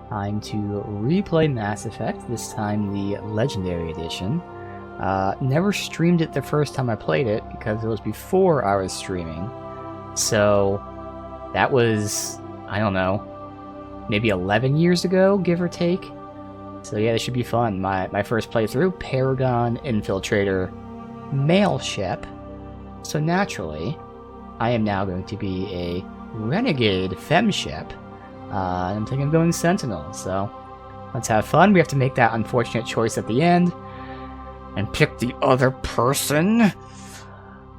Time to replay Mass Effect, this time the Legendary Edition. Never streamed it the first time I played it because it was before I was streaming. So that was, I don't know, maybe 11 years ago, give or take. So yeah, this should be fun. My first playthrough, Paragon Infiltrator Male Ship. So naturally, I am now going to be a Renegade Femship. I'm thinking of going Sentinel, so let's have fun. We have to make that unfortunate choice at the end and pick the other person.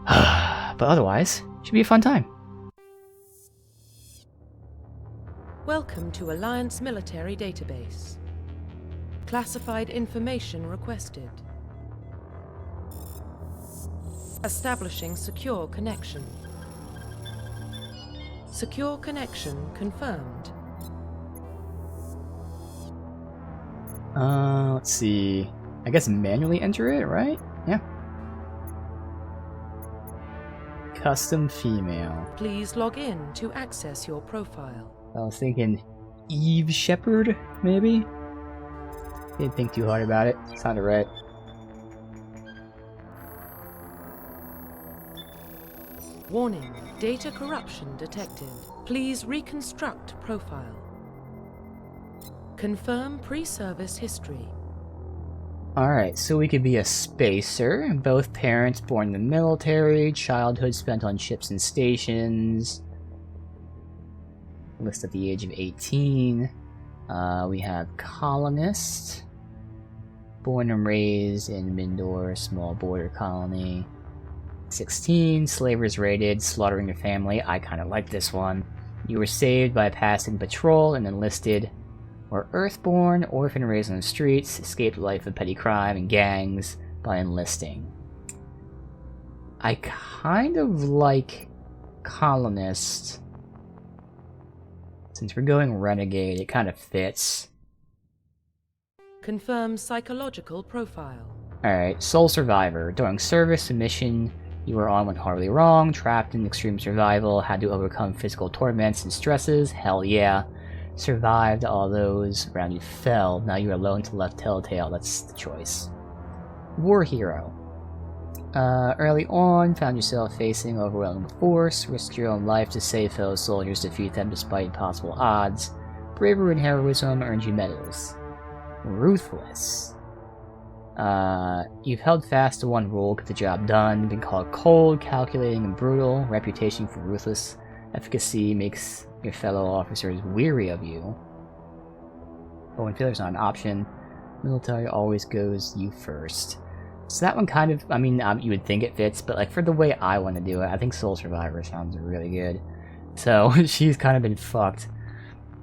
But otherwise, should be a fun time. Welcome to Alliance Military Database. Classified information requested. Establishing secure connection. Secure connection confirmed. Let's see. I guess manually enter it, right? Yeah. Custom female. Please log in to access your profile. I was thinking Eve Shepherd, maybe? Didn't think too hard about it. Sounded right. Warning, data corruption detected. Please reconstruct profile. Confirm pre-service history. Alright, so we could be a spacer. Both parents born in the military, childhood spent on ships and stations. List at the age of 18. We have colonist. Born and raised in Mindor, small border colony. 16, slavers raided, slaughtering your family. I kind of like this one. You were saved by passing patrol and enlisted. Or Earthborn, orphan raised on the streets, escaped life of petty crime and gangs by enlisting. I kind of like colonist. Since we're going renegade, it kind of fits. Confirm psychological profile. Alright, sole survivor. During service, a mission you were on went horribly wrong, trapped in extreme survival, had to overcome physical torments and stresses. Hell yeah. Survived, all those around you fell. Now you're alone to left Telltale. That's the choice. War hero. Early on, found yourself facing overwhelming force. Risked your own life to save fellow soldiers, defeat them despite impossible odds. Bravery and heroism earned you medals. Ruthless. You've held fast to one rule, get the job done. Been called cold, calculating, and brutal. Reputation for ruthless efficacy makes your fellow officers weary of you. But when failure's not an option, military always goes you first. So that one kind of, I mean, you would think it fits, but like for the way I want to do it, I think Soul Survivor sounds really good. So she's kind of been fucked.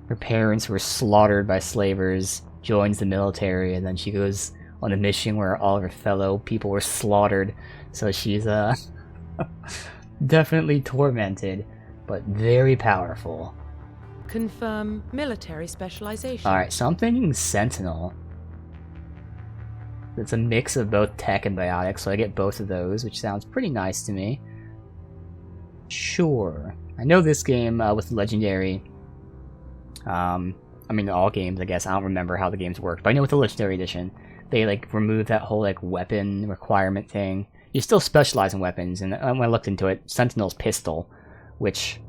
Her parents were slaughtered by slavers, joins the military, and then she goes on a mission where all of her fellow people were slaughtered. So she's definitely tormented, but very powerful. Confirm military specialization. Alright, so I'm thinking Sentinel. It's a mix of both tech and biotics, so I get both of those, which sounds pretty nice to me. Sure. I know this game with Legendary, I mean all games I guess, I don't remember how the games worked, but I know with the Legendary Edition, they like removed that whole like weapon requirement thing. You still specialize in weapons, and when I looked into it, Sentinel's pistol, which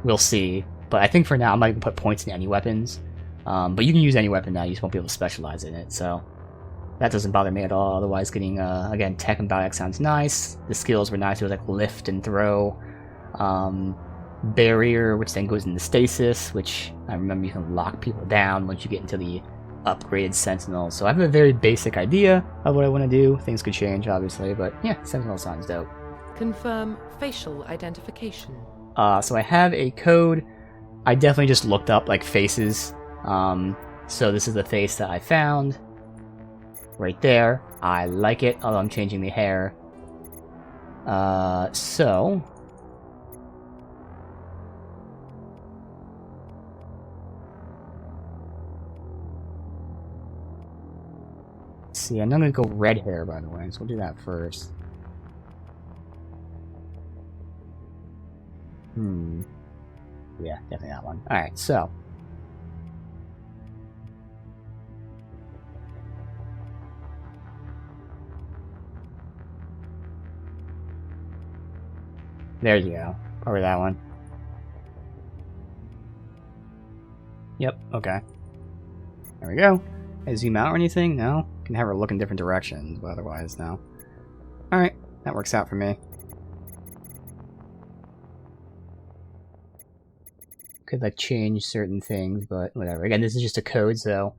we'll see. But I think for now, I'm not going to put points in any weapons. But you can use any weapon now, you just won't be able to specialize in it, so that doesn't bother me at all. Otherwise, getting, again, tech and biotic sounds nice. The skills were nice, it was like lift and throw. Barrier, which then goes into stasis, which I remember you can lock people down once you get into the upgraded Sentinel. So I have a very basic idea of what I want to do. Things could change, obviously, but yeah, Sentinel sounds dope. Confirm facial identification. So I have a code. I definitely just looked up like faces. So this is the face that I found. Right there. I like it, although I'm changing the hair. So let's see, I'm gonna go red hair by the way, so we'll do that first. Yeah, definitely that one. Alright, so There you go. Over that one. Yep, okay. There we go. Hey, zoom out or anything? No? Can have her look in different directions, but otherwise, no. Alright, that works out for me. Could, like, change certain things, but whatever. Again, this is just a code, so...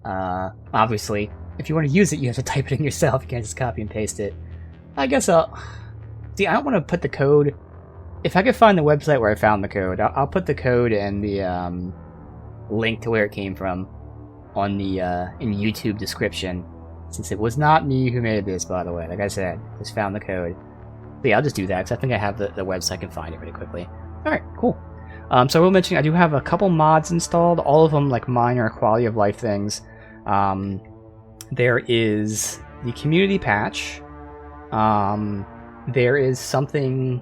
obviously, if you want to use it, you have to type it in yourself. You can't just copy and paste it. I guess I'll... See, I don't want to put the code... If I could find the website where I found the code, I'll put the code and the, link to where it came from on the, in YouTube description. Since it was not me who made this, by the way. Like I said, just found the code. But yeah, I'll just do that, because I think I have the website. I can find it really quickly. Alright, cool. So I will mention, I do have a couple mods installed. All of them, like, minor quality of life things. There is the community patch. There is something...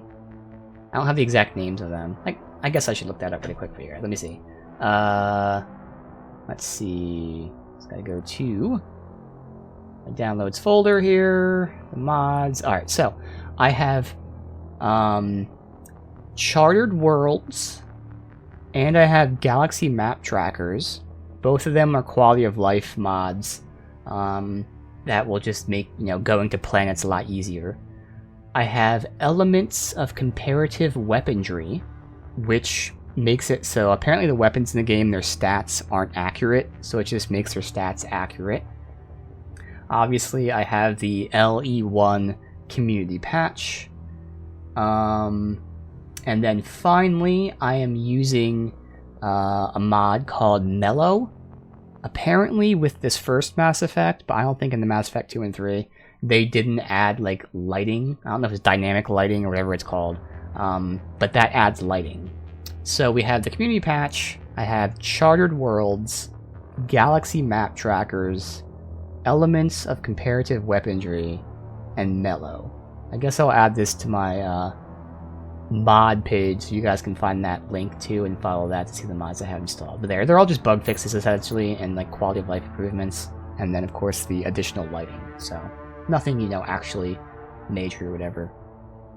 I don't have the exact names of them. I guess I should look that up really quick for you. Let me see. Let's see. Just gotta go to my downloads folder here. The mods. Alright, so I have Chartered Worlds and I have Galaxy Map Trackers. Both of them are quality of life mods that will just make, you know, going to planets a lot easier. I have Elements of Comparative Weaponry, which makes it so apparently the weapons in the game, their stats aren't accurate, so it just makes their stats accurate. Obviously, I have the LE1 community patch. And then finally, I am using a mod called Mellow. Apparently with this first Mass Effect, but I don't think in the Mass Effect 2 and 3, they didn't add, like, lighting. I don't know if it's dynamic lighting or whatever it's called, but that adds lighting. So we have the community patch, I have Chartered Worlds, Galaxy Map Trackers, Elements of Comparative Weaponry, and Mellow. I guess I'll add this to my mod page so you guys can find that link too and follow that to see the mods I have installed. But they're all just bug fixes essentially and like quality of life improvements, and then of course the additional lighting. So nothing, you know, actually major or whatever.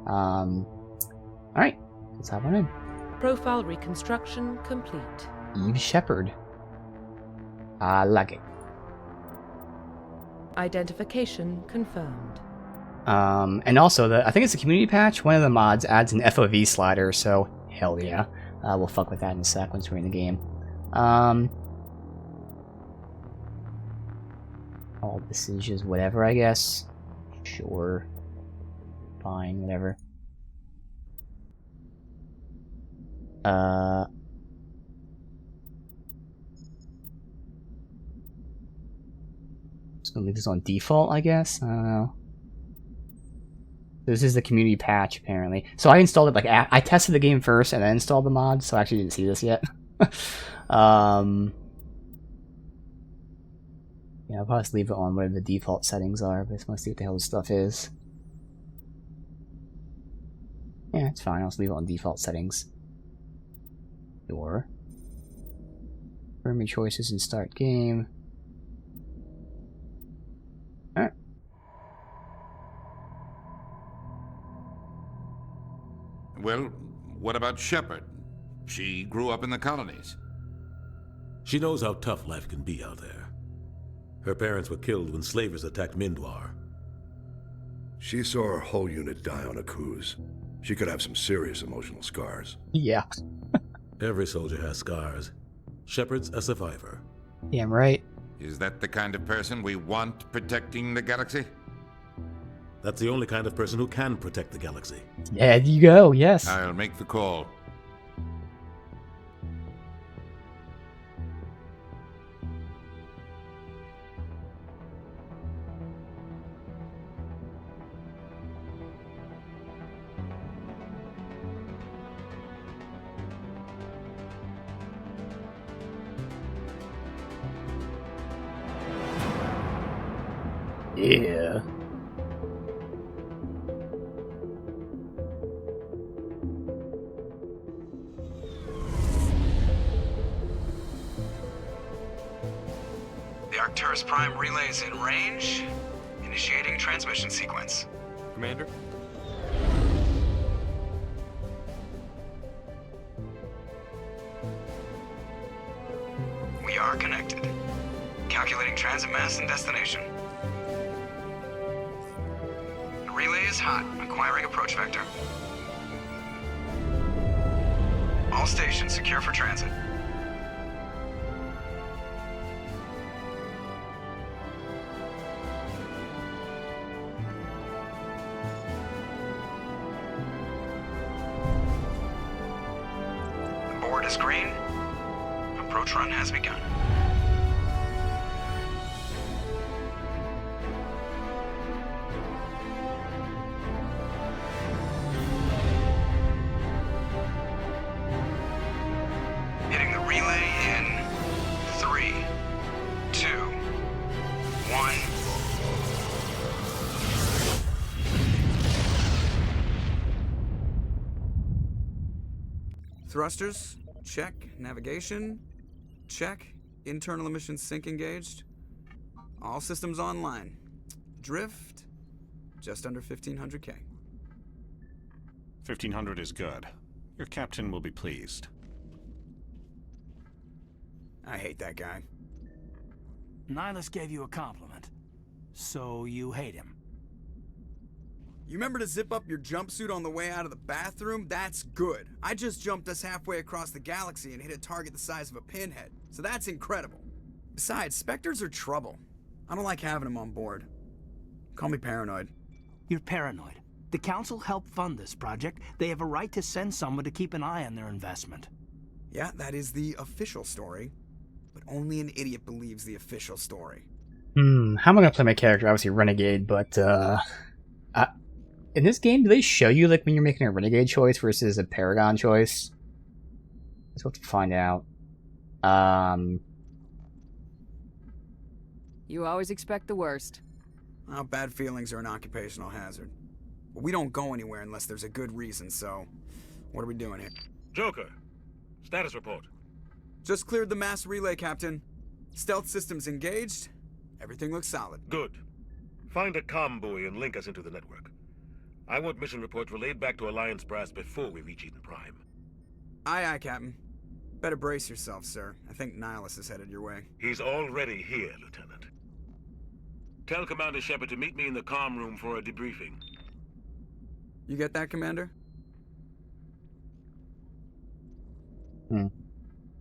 Alright, let's hop on in. Profile reconstruction complete. Eve Shepard. I like it. Identification confirmed. And also, I think it's a community patch. One of the mods adds an FOV slider, so hell yeah. We'll fuck with that in a sec once we're in the game. All this is just whatever, I guess. Sure. Fine, whatever. Just gonna leave this on default, I guess. I don't know. This is the community patch, apparently. So I installed it, like, I tested the game first and then installed the mod, so I actually didn't see this yet. Yeah, I'll probably just leave it on whatever the default settings are, but I just want to see what the hell this stuff is. Yeah, it's fine, I'll just leave it on default settings. Or confirm your choices and start game. Alright. Well, what about Shepard? She grew up in the colonies. She knows how tough life can be out there. Her parents were killed when slavers attacked Mindwar. She saw her whole unit die on a cruise. She could have some serious emotional scars. Yeah. Every soldier has scars. Shepard's a survivor. Damn right. Is that the kind of person we want protecting the galaxy? That's the only kind of person who can protect the galaxy. There you go, yes. I'll make the call. Yeah. The Arcturus Prime relay is in range. Initiating transmission sequence. Commander? We are connected. Calculating transit mass and destination. The relay is hot. Acquiring approach vector. All stations secure for transit. The board is green. Approach run has begun. Hitting the relay in 3, 2, 1. Thrusters, check. Navigation, check. Internal emissions sync engaged. All systems online. Drift, just under 1500K. 1500 is good. Your captain will be pleased. I hate that guy. Nihilus gave you a compliment. So you hate him. You remember to zip up your jumpsuit on the way out of the bathroom? That's good. I just jumped us halfway across the galaxy and hit a target the size of a pinhead. So that's incredible. Besides, Spectres are trouble. I don't like having them on board. Call me paranoid. You're paranoid. The Council helped fund this project. They have a right to send someone to keep an eye on their investment. Yeah, that is the official story. But only an idiot believes the official story. How am I gonna play my character? Obviously Renegade, but in this game, do they show you like when you're making a Renegade choice versus a Paragon choice? Let's have to find out. You always expect the worst. Well, bad feelings are an occupational hazard. But we don't go anywhere unless there's a good reason, so what are we doing here? Joker, status report. Just cleared the mass relay, Captain. Stealth systems engaged. Everything looks solid. Good. Find a comm buoy and link us into the network. I want mission reports relayed back to Alliance Brass before we reach Eden Prime. Aye, aye, Captain. Better brace yourself, sir. I think Nihilus is headed your way. He's already here, Lieutenant. Tell Commander Shepard to meet me in the comm room for a debriefing. You get that, Commander?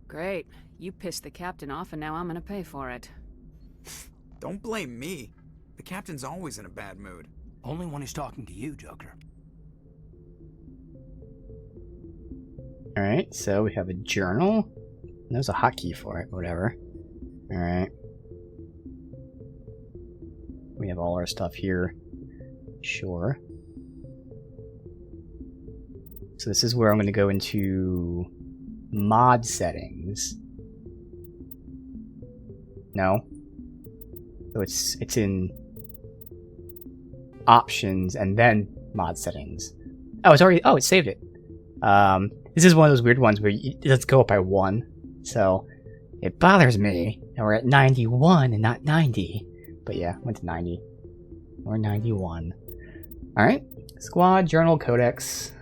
Great. You pissed the captain off and now I'm gonna pay for it. Don't blame me. The Captain's always in a bad mood. Only when he's talking to you, Joker. Alright, so we have a journal. There's a hotkey for it, whatever. Alright. We have all our stuff here. Sure. So this is where I'm going to go into mod settings. No. So it's in options and then mod settings. Oh, it saved it. This is one of those weird ones where it does go up by 1. So it bothers me that we're at 91 and not 90. But yeah, went to 90. Or 91. Alright. Squad, journal, codex.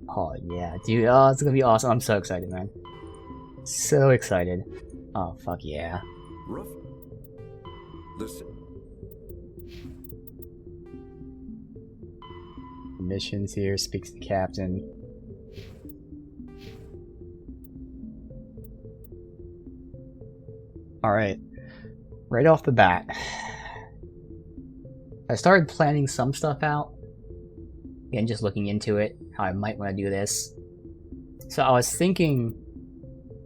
Oh yeah, dude. Oh, it's gonna be awesome. I'm so excited, man. So excited. Oh, fuck yeah. Ruff. Listen. Missions here, speaks to the captain. Alright. Right off the bat. I started planning some stuff out. Again, just looking into it, how I might want to do this. So I was thinking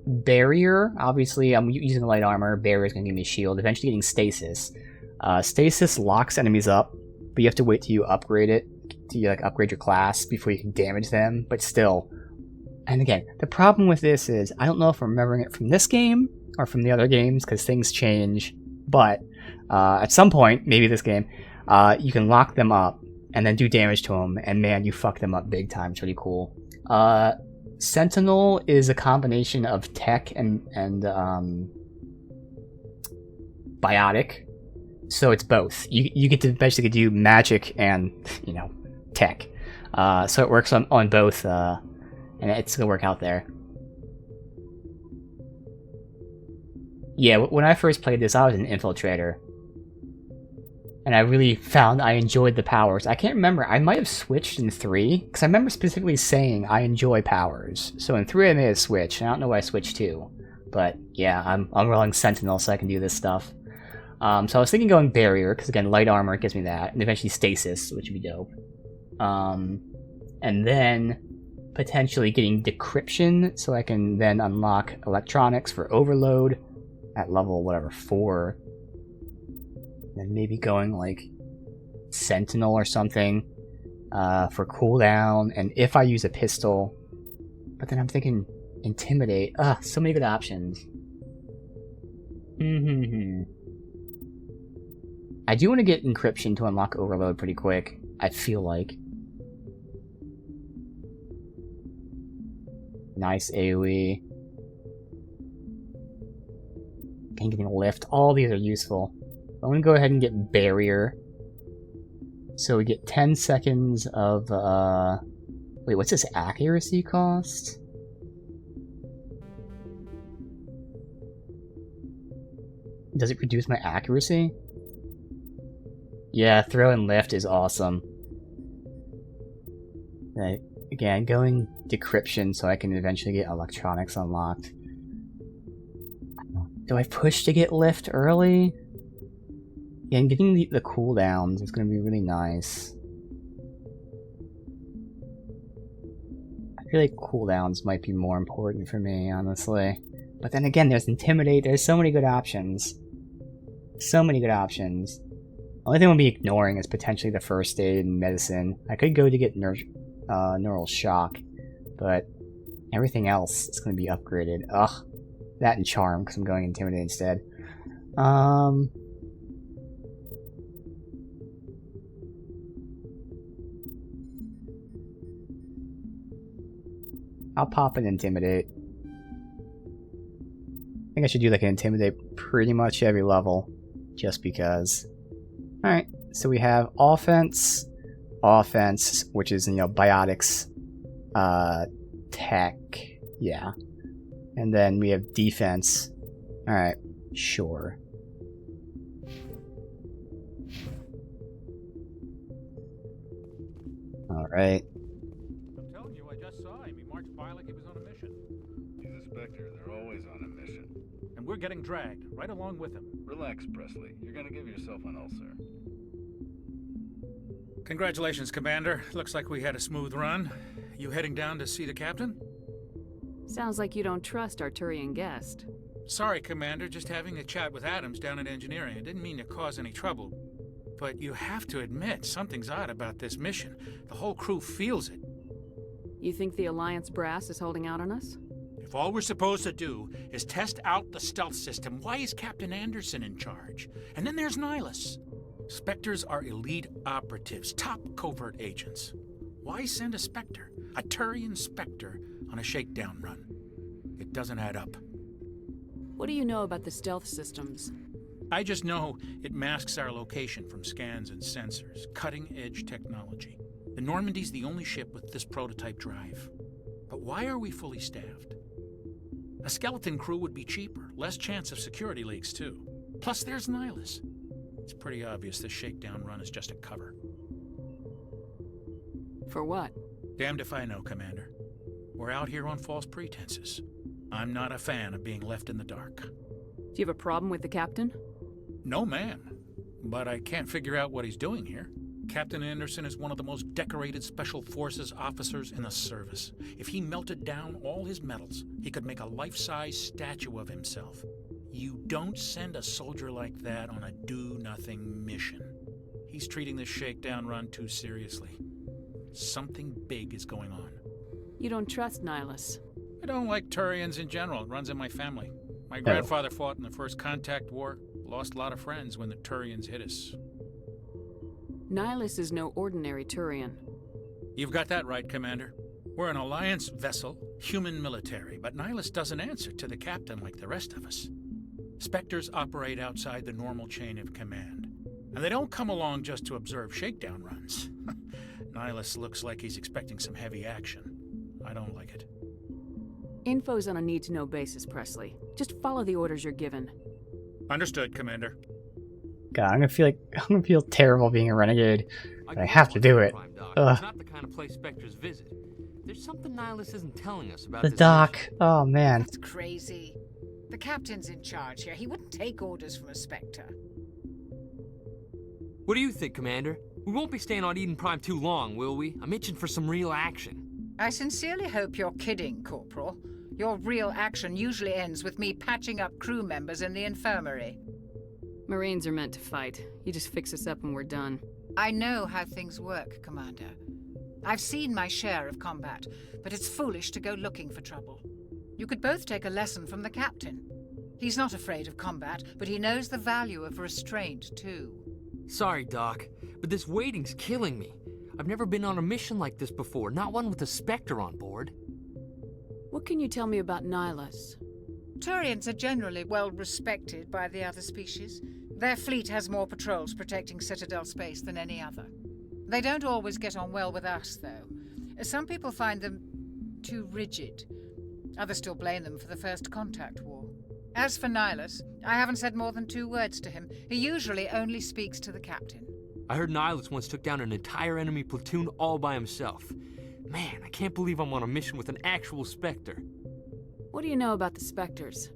barrier. Obviously, I'm using light armor. Barrier is going to give me a shield. Eventually getting stasis. Stasis locks enemies up, but you have to wait till you upgrade it. To like upgrade your class before you can damage them, but still. And again, the problem with this is, I don't know if I'm remembering it from this game or from the other games, because things change, but at some point, maybe this game, you can lock them up and then do damage to them, and man, you fuck them up big time. It's really cool. Sentinel is a combination of tech and biotic, so it's both. You get to basically do magic and, you know, tech. So it works on both, and it's gonna work out there. Yeah, when I first played this, I was an infiltrator. And I really found I enjoyed the powers. I can't remember, I might have switched in 3, because I remember specifically saying I enjoy powers. So in 3 I may have switched, and I don't know why I switched 2. But yeah, I'm rolling Sentinel so I can do this stuff. So I was thinking going Barrier, because again, light armor gives me that, and eventually Stasis, which would be dope. And then potentially getting Decryption, so I can then unlock Electronics for Overload at level, whatever, 4. And then maybe going, like, Sentinel or something for cooldown, and if I use a pistol. But then I'm thinking Intimidate. Ugh, so many good options. I do want to get Encryption to unlock Overload pretty quick, I feel like. Nice AoE. Can getting Lift. All these are useful. I'm gonna go ahead and get Barrier. So we get 10 seconds of, wait, what's this accuracy cost? Does it reduce my accuracy? Yeah, throw and lift is awesome. Right. Again, going Decryption so I can eventually get Electronics unlocked. Do I push to get lift early? Yeah, and getting the cooldowns is going to be really nice. I feel like cooldowns might be more important for me, honestly. But then again, there's Intimidate, there's so many good options. So many good options. The only thing we'll be ignoring is potentially the First Aid and Medicine. I could go to get Neural Shock, but everything else is going to be upgraded. Ugh. That and Charm, because I'm going Intimidate instead. I'll pop an Intimidate. I think I should do like an Intimidate pretty much every level, just because. Alright, so we have offense, which is, you know, biotics, tech, yeah. And then we have defense. Alright, sure. Alright. I'm telling you, I just saw him. He marched by like he was on a mission. He's a Spectre. They're always on a mission. And we're getting dragged, right along with him. Relax, Presley. You're gonna give yourself an ulcer. Congratulations, Commander. Looks like we had a smooth run. You heading down to see the captain? Sounds like you don't trust our Turian guest. Sorry, Commander. Just having a chat with Adams down at engineering. I didn't mean to cause any trouble. But you have to admit, something's odd about this mission. The whole crew feels it. You think the Alliance brass is holding out on us? If all we're supposed to do is test out the stealth system, why is Captain Anderson in charge? And then there's Nihilus. Spectres are elite operatives, top covert agents. Why send a Spectre, a Turian Spectre, on a shakedown run? It doesn't add up. What do you know about the stealth systems? I just know it masks our location from scans and sensors. Cutting-edge technology. The Normandy's the only ship with this prototype drive. But why are we fully staffed? A skeleton crew would be cheaper, less chance of security leaks too. Plus there's Nihilus. It's pretty obvious this shakedown run is just a cover. For what? Damned if I know, Commander. We're out here on false pretenses. I'm not a fan of being left in the dark. Do you have a problem with the captain? No, ma'am. But I can't figure out what he's doing here. Captain Anderson is one of the most decorated Special Forces officers in the service. If he melted down all his medals, he could make a life-size statue of himself. You don't send a soldier like that on a do-nothing mission. He's treating this shakedown run too seriously. Something big is going on. You don't trust Nihilus? I don't like Turians in general. It runs in my family. My grandfather fought in the First Contact War. Lost a lot of friends when the Turians hit us. Nihilus is no ordinary Turian. You've got that right, Commander. We're an Alliance vessel, human military, but Nihilus doesn't answer to the captain like the rest of us. Spectres operate outside the normal chain of command. And they don't come along just to observe shakedown runs. Nihilus looks like he's expecting some heavy action. I don't like it. Info's on a need-to-know basis, Presley. Just follow the orders you're given. Understood, Commander. God, I'm gonna feel terrible being a renegade, but I have to do it. It's not the kind of place Spectres visit. There's something Nihilus isn't telling us about The this dock. mission. Oh man. That's crazy. The captain's in charge here. He wouldn't take orders from a Spectre. What do you think, Commander? We won't be staying on Eden Prime too long, will we? I'm itching for some real action. I sincerely hope you're kidding, Corporal. Your real action usually ends with me patching up crew members in the infirmary. Marines are meant to fight. You just fix us up and we're done. I know how things work, Commander. I've seen my share of combat, but it's foolish to go looking for trouble. You could both take a lesson from the captain. He's not afraid of combat, but he knows the value of restraint, too. Sorry, Doc, but this waiting's killing me. I've never been on a mission like this before, not one with a Spectre on board. What can you tell me about Nihilus? Turians are generally well respected by the other species. Their fleet has more patrols protecting Citadel space than any other. They don't always get on well with us, though. Some people find them too rigid. Others still blame them for the First Contact War. As for Nihilus, I haven't said more than 2 words to him. He usually only speaks to the captain. I heard Nihilus once took down an entire enemy platoon all by himself. Man, I can't believe I'm on a mission with an actual Spectre. What do you know about the Spectres?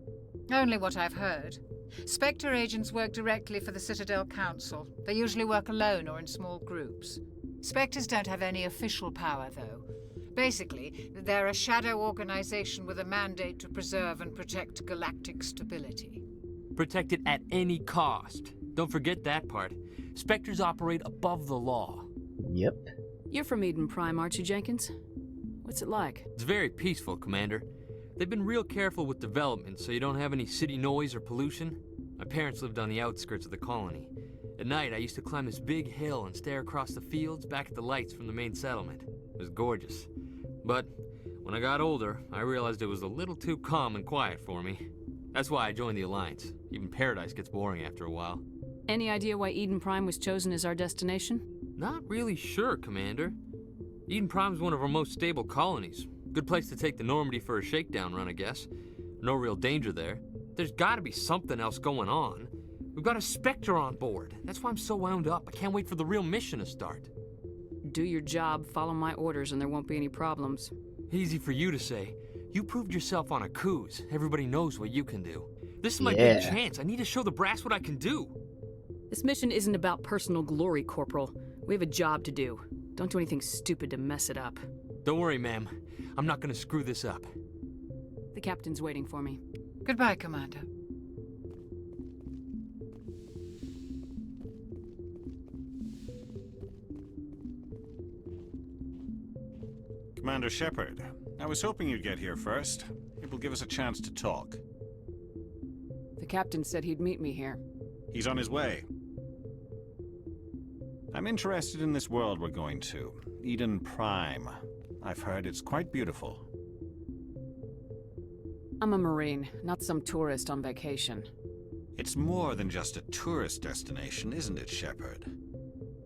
Only what I've heard. Spectre agents work directly for the Citadel Council. They usually work alone or in small groups. Spectres don't have any official power, though. Basically, they're a shadow organization with a mandate to preserve and protect galactic stability. Protect it at any cost. Don't forget that part. Spectres operate above the law. Yep. You're from Eden Prime, aren't you, Jenkins? What's it like? It's very peaceful, Commander. They've been real careful with development so you don't have any city noise or pollution. My parents lived on the outskirts of the colony. At night, I used to climb this big hill and stare across the fields back at the lights from the main settlement. It was gorgeous. But when I got older, I realized it was a little too calm and quiet for me. That's why I joined the Alliance. Even Paradise gets boring after a while. Any idea why Eden Prime was chosen as our destination? Not really sure, Commander. Eden Prime's one of our most stable colonies. Good place to take the Normandy for a shakedown run, I guess. No real danger there. There's gotta be something else going on. We've got a Spectre on board. That's why I'm so wound up. I can't wait for the real mission to start. Do your job, follow my orders, and there won't be any problems. Easy for you to say. You proved yourself on Akuz. Everybody knows what you can do. This is my big chance. I need to show the brass what I can do. This mission isn't about personal glory, Corporal. We have a job to do. Don't do anything stupid to mess it up. Don't worry, ma'am. I'm not gonna screw this up. The captain's waiting for me. Goodbye, Commander. Commander Shepard, I was hoping you'd get here first. It will give us a chance to talk. The captain said he'd meet me here. He's on his way. I'm interested in this world we're going to, Eden Prime. I've heard it's quite beautiful. I'm a Marine, not some tourist on vacation. It's more than just a tourist destination, isn't it, Shepard?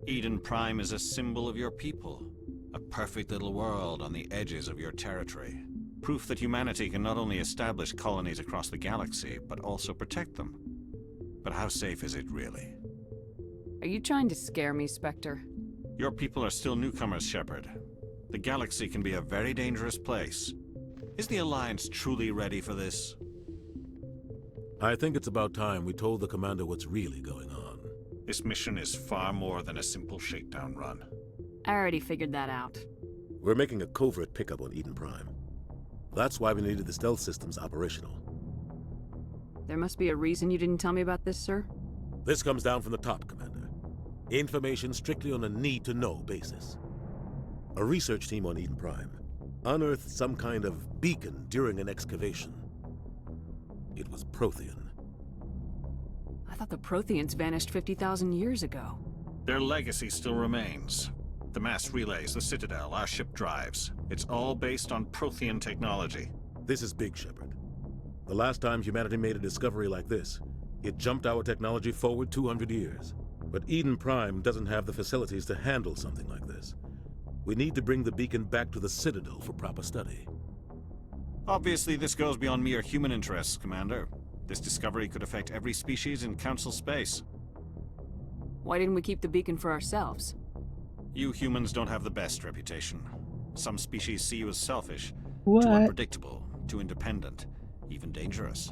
Eden Prime is a symbol of your people. A perfect little world on the edges of your territory. Proof that humanity can not only establish colonies across the galaxy, but also protect them. But how safe is it, really? Are you trying to scare me, Spectre? Your people are still newcomers, Shepard. The galaxy can be a very dangerous place. Is the Alliance truly ready for this? I think it's about time we told the Commander what's really going on. This mission is far more than a simple shakedown run. I already figured that out. We're making a covert pickup on Eden Prime. That's why we needed the stealth systems operational. There must be a reason you didn't tell me about this, sir? This comes down from the top, Commander. Information strictly on a need-to-know basis. A research team on Eden Prime unearthed some kind of beacon during an excavation. It was Prothean. I thought the Protheans vanished 50,000 years ago. Their legacy still remains. The mass relays, the Citadel, our ship drives. It's all based on Prothean technology. This is big, Shepard. The last time humanity made a discovery like this, it jumped our technology forward 200 years. But Eden Prime doesn't have the facilities to handle something like this. We need to bring the beacon back to the Citadel for proper study. Obviously, this goes beyond mere human interests, Commander. This discovery could affect every species in Council space. Why didn't we keep the beacon for ourselves? You humans don't have the best reputation. Some species see you as selfish, What? too unpredictable, too independent, even dangerous.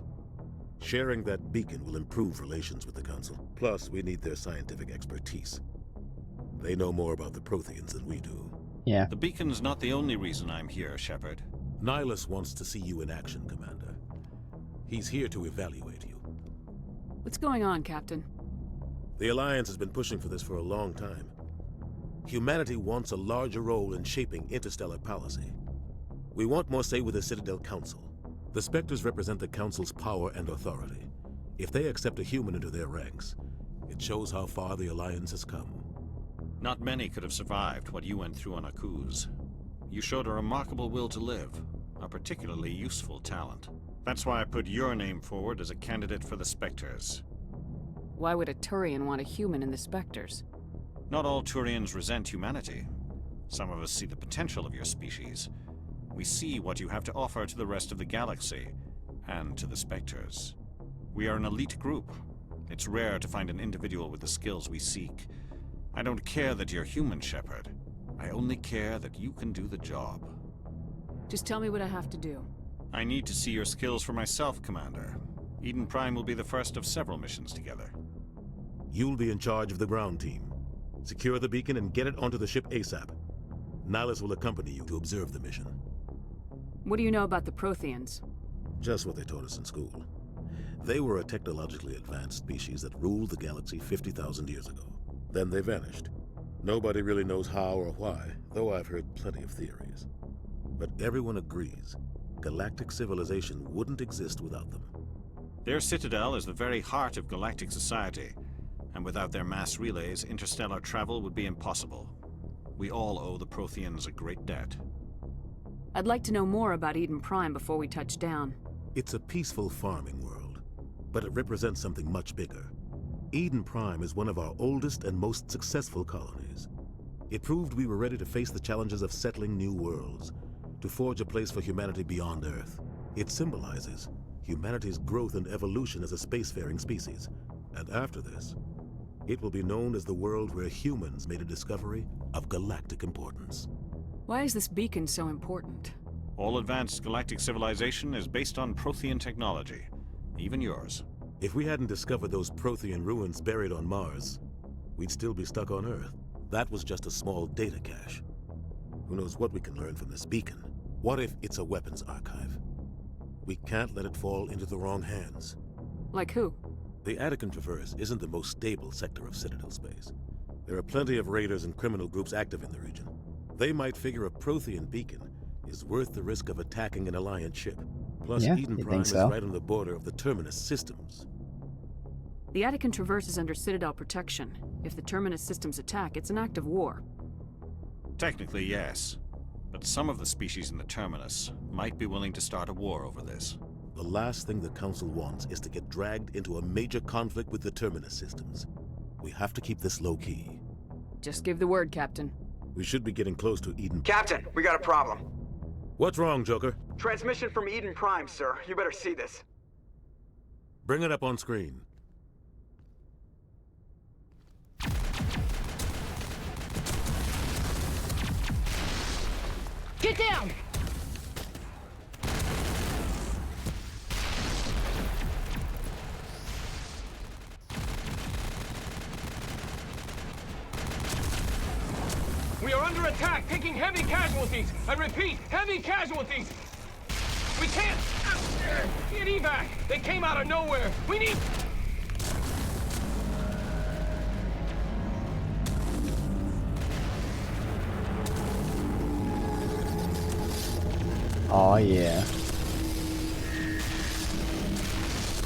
Sharing that beacon will improve relations with the Council. Plus, we need their scientific expertise. They know more about the Protheans than we do. Yeah. The beacon's not the only reason I'm here, Shepard. Nihilus wants to see you in action, Commander. He's here to evaluate you. What's going on, Captain? The Alliance has been pushing for this for a long time. Humanity wants a larger role in shaping interstellar policy. We want more say with the Citadel Council. The Spectres represent the Council's power and authority. If they accept a human into their ranks, it shows how far the Alliance has come. Not many could have survived what you went through on Akuz. You showed a remarkable will to live, a particularly useful talent. That's why I put your name forward as a candidate for the Spectres. Why would a Turian want a human in the Spectres? Not all Turians resent humanity. Some of us see the potential of your species. We see what you have to offer to the rest of the galaxy, and to the Spectres. We are an elite group. It's rare to find an individual with the skills we seek. I don't care that you're human, Shepard. I only care that you can do the job. Just tell me what I have to do. I need to see your skills for myself, Commander. Eden Prime will be the first of several missions together. You'll be in charge of the ground team. Secure the beacon and get it onto the ship ASAP. Nihilus will accompany you to observe the mission. What do you know about the Protheans? Just what they taught us in school. They were a technologically advanced species that ruled the galaxy 50,000 years ago. Then they vanished. Nobody really knows how or why, though I've heard plenty of theories. But everyone agrees, galactic civilization wouldn't exist without them. Their citadel is the very heart of galactic society, and without their mass relays, interstellar travel would be impossible. We all owe the Protheans a great debt. I'd like to know more about Eden Prime before we touch down. It's a peaceful farming world, but it represents something much bigger. Eden Prime is one of our oldest and most successful colonies. It proved we were ready to face the challenges of settling new worlds, to forge a place for humanity beyond Earth. It symbolizes humanity's growth and evolution as a spacefaring species. And after this, it will be known as the world where humans made a discovery of galactic importance. Why is this beacon so important? All advanced galactic civilization is based on Prothean technology, even yours. If we hadn't discovered those Prothean ruins buried on Mars, we'd still be stuck on Earth. That was just a small data cache. Who knows what we can learn from this beacon? What if it's a weapons archive? We can't let it fall into the wrong hands. Like who? The Attican Traverse isn't the most stable sector of Citadel space. There are plenty of raiders and criminal groups active in the region. They might figure a Prothean beacon is worth the risk of attacking an Alliance ship. Plus, Yeah, Eden you Prime think is so? right on the border of the Terminus systems. The Attican Traverse is under Citadel protection. If the Terminus systems attack, it's an act of war. Technically, yes. But some of the species in the Terminus might be willing to start a war over this. The last thing the Council wants is to get dragged into a major conflict with the Terminus systems. We have to keep this low-key. Just give the word, Captain. We should be getting close to Eden. Captain, we got a problem. What's wrong, Joker? Transmission from Eden Prime, sir. You better see this. Bring it up on screen. Get down! We are under attack, taking heavy casualties. I repeat, heavy casualties. We can't get evac. They came out of nowhere. We need... Oh yeah.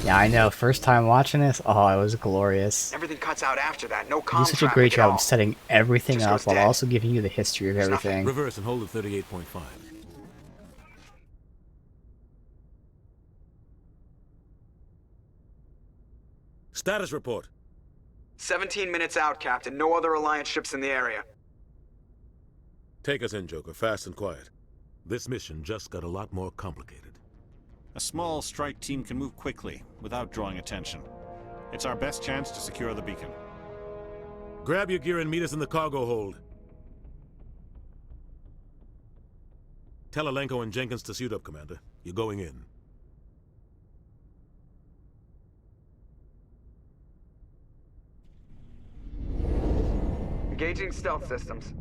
Yeah, I know. First time watching this, oh, it was glorious. Everything cuts out after that. No You comm do such a traffic great at job all. of setting everything Just up goes while dead. also giving you the history of everything. Reverse and hold at 38.5. Status report. 17 minutes out, Captain. No other Alliance ships in the area. Take us in, Joker, fast and quiet. This mission just got a lot more complicated. A small strike team can move quickly, without drawing attention. It's our best chance to secure the beacon. Grab your gear and meet us in the cargo hold. Tell Alenko and Jenkins to suit up, Commander. You're going in. Engaging stealth systems.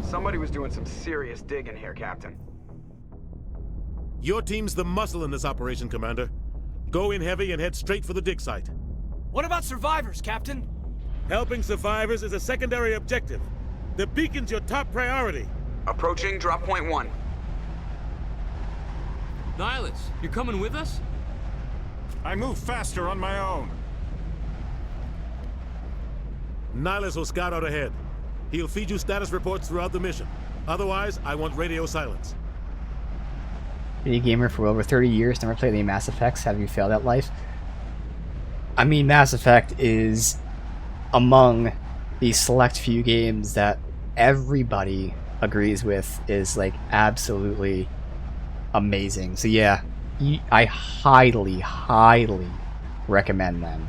Somebody was doing some serious digging here, Captain. Your team's the muscle in this operation, Commander. Go in heavy and head straight for the dig site. What about survivors, Captain? Helping survivors is a secondary objective. The beacon's your top priority. Approaching drop point 1. Nihilus, you're coming with us? I move faster on my own. Nihilus will scout out ahead. He'll feed you status reports throughout the mission. Otherwise, I want radio silence. Video gamer for over 30 years, never played any Mass Effects. Have you failed at life? I mean, Mass Effect is among the select few games that everybody agrees with is like absolutely amazing. So yeah, I highly recommend them.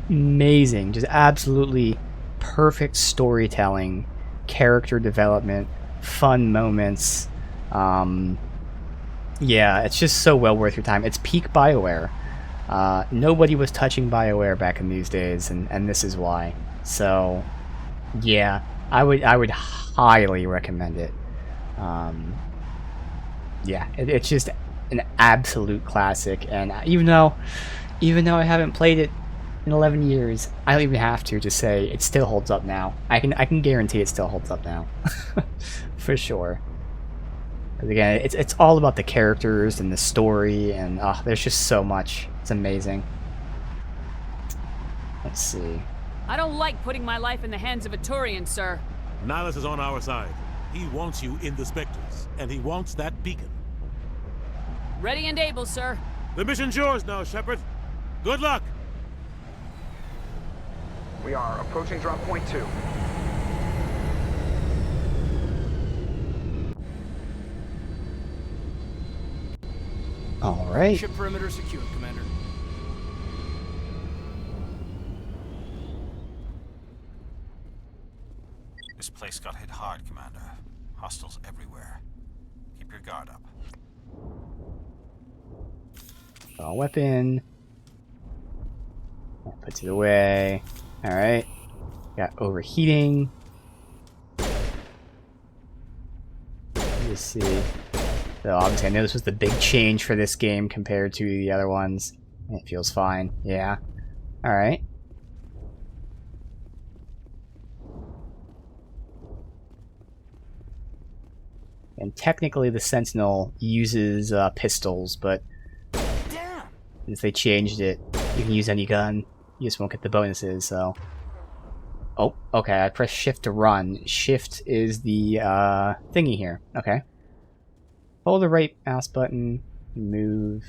Amazing, just absolutely perfect storytelling, character development, fun moments. Yeah, it's just so well worth your time. It's peak BioWare. Nobody was touching BioWare back in these days, and this is why. So yeah, I would highly recommend it. Yeah, it's just an absolute classic, and even though I haven't played it in 11 years, I don't even have to say it still holds up now. I can guarantee it still holds up now. For sure. Because again, it's all about the characters and the story, and there's just so much. It's amazing. Let's see. I don't like putting my life in the hands of a Turian, sir. Nihilus is on our side. He wants you in the Spectres, and he wants that beacon. Ready and able, sir. The mission's yours now, Shepard. Good luck! We are approaching drop point 2. All right. Ship perimeter secured, Commander. This place got hit hard, Commander. Hostiles everywhere. Keep your guard up. Weapon. Puts it away. Alright. Got overheating. Let's see. So obviously I know this was the big change for this game compared to the other ones. It feels fine. Yeah. Alright. And technically the Sentinel uses pistols, but since they changed it, you can use any gun. You just won't get the bonuses, so... Oh, okay, I press shift to run. Shift is the thingy here. Okay. Hold the right mouse button, move.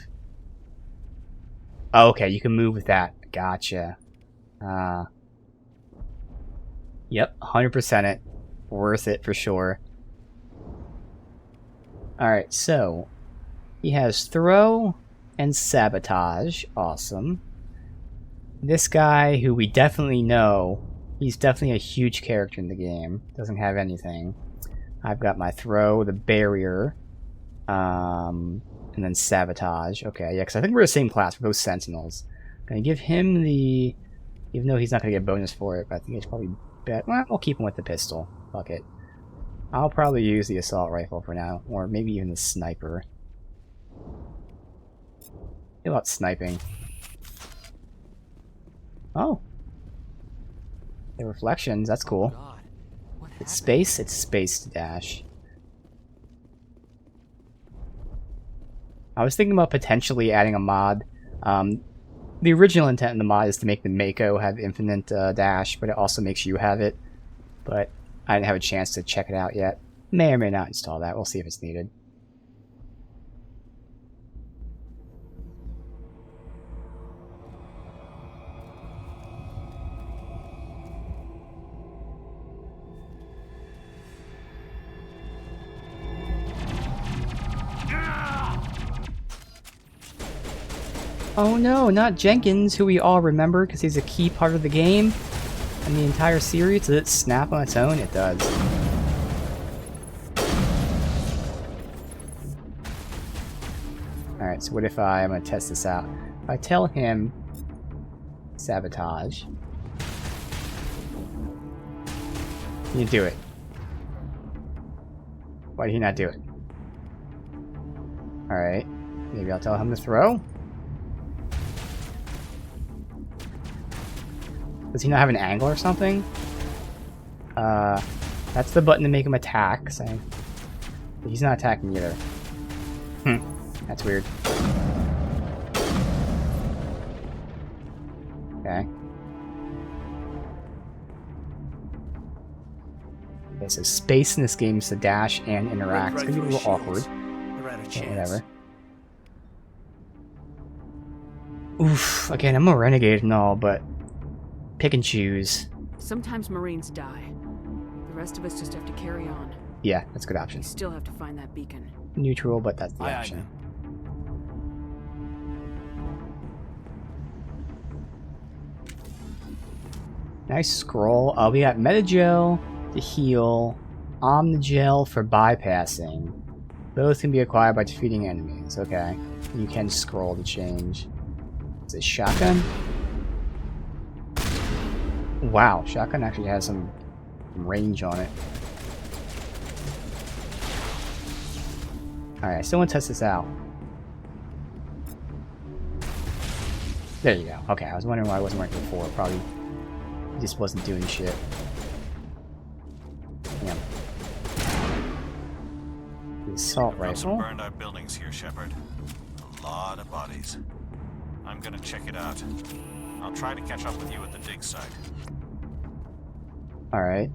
Oh, okay, you can move with that. Gotcha. Yep, 100% it. Worth it for sure. Alright, so he has throw and sabotage. Awesome. This guy, who we definitely know, he's definitely a huge character in the game. Doesn't have anything. I've got my throw, the barrier, and then sabotage. Okay, yeah, because I think we're the same class. We're both Sentinels. Gonna give him the... Even though he's not gonna get a bonus for it, but I think it's probably better. Well, I'll keep him with the pistol. Fuck it. I'll probably use the assault rifle for now, or maybe even the sniper. How about sniping? Oh. The reflections, that's cool. It's space? It's space dash. I was thinking about potentially adding a mod. The original intent of the mod is to make the Mako have infinite dash, but it also makes you have it. But I didn't have a chance to check it out yet. May or may not install that. We'll see if it's needed. Oh no, not Jenkins, who we all remember because he's a key part of the game and the entire series. Does it snap on its own? It does. Alright, so what if I'm going to test this out? If I tell him sabotage, you do it. Why did he not do it? Alright, maybe I'll tell him to throw? Does he not have an angle or something? That's the button to make him attack, so but he's not attacking either. That's weird. Okay. Okay, so space in this game is to dash and interact. It's gonna be a little awkward. But whatever. Oof, again, I'm a renegade and all, but pick and choose. Sometimes Marines die. The rest of us just have to carry on. Yeah, that's a good option. We still have to find that beacon. Neutral, but that's the option. Nice scroll. We got Metagel to heal, Omnigel for bypassing. Both can be acquired by defeating enemies. Okay. You can scroll to change. Is it shotgun? Wow, shotgun actually has some range on it. Alright, I still want to test this out. There you go. Okay, I was wondering why it wasn't working before. Probably just wasn't doing shit. Damn. The assault Got some rifle. burned out buildings here, Shepard. A lot of bodies. I'm gonna check it out. I'll try to catch up with you at the dig site. Alright.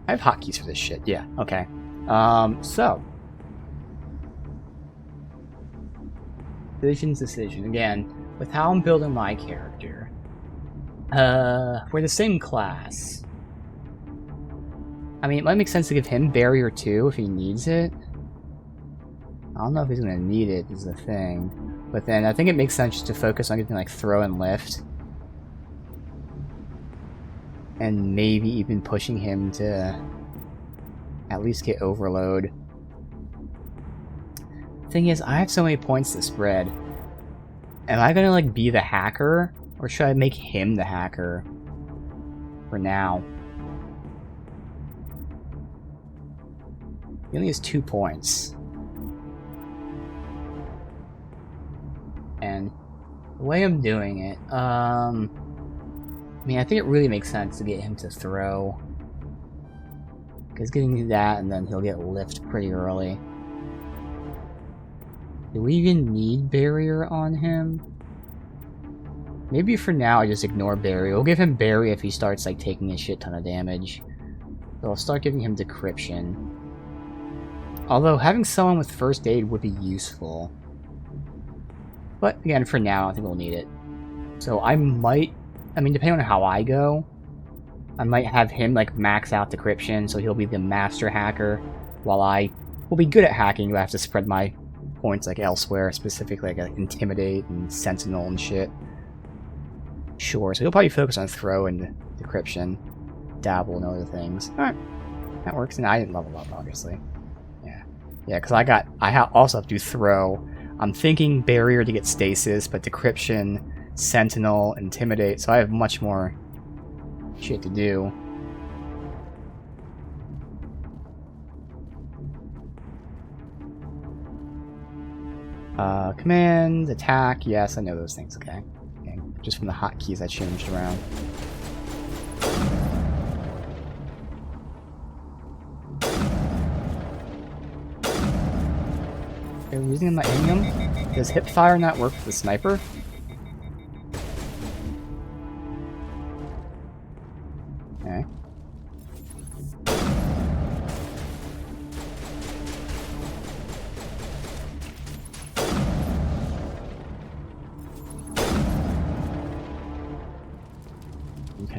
I have hotkeys for this shit. Yeah, okay. So. Decision. Again, with how I'm building my character. We're the same class. I mean, it might make sense to give him Barrier 2 if he needs it. I don't know if he's gonna need it, is the thing. But then I think it makes sense just to focus on getting like throw and lift. And maybe even pushing him to at least get overload. Thing is, I have so many points to spread. Am I gonna like be the hacker? Or should I make him the hacker? For now. He only has 2 points. And the way I'm doing it, I mean, I think it really makes sense to get him to throw. Because getting that, and then he'll get lift pretty early. Do we even need barrier on him? Maybe for now I just ignore barrier. We'll give him barrier if he starts like taking a shit ton of damage. So I'll start giving him decryption. Although having someone with first aid would be useful. But again, for now I don't think we'll need it. So I might, I mean depending on how I go, I might have him like max out decryption so he'll be the master hacker while I will be good at hacking but I have to spread my points like elsewhere, specifically like intimidate and sentinel and shit. Sure, so he'll probably focus on throw and decryption, dabble and other things. Alright, that works, and I didn't level up, obviously. Yeah, because I also have to do throw. I'm thinking barrier to get stasis, but decryption, sentinel, intimidate, so I have much more shit to do. Command, attack, yes, I know those things, okay. Just from the hotkeys I changed around. Okay, we're using my Inium. Does hip fire not work with the sniper? Okay.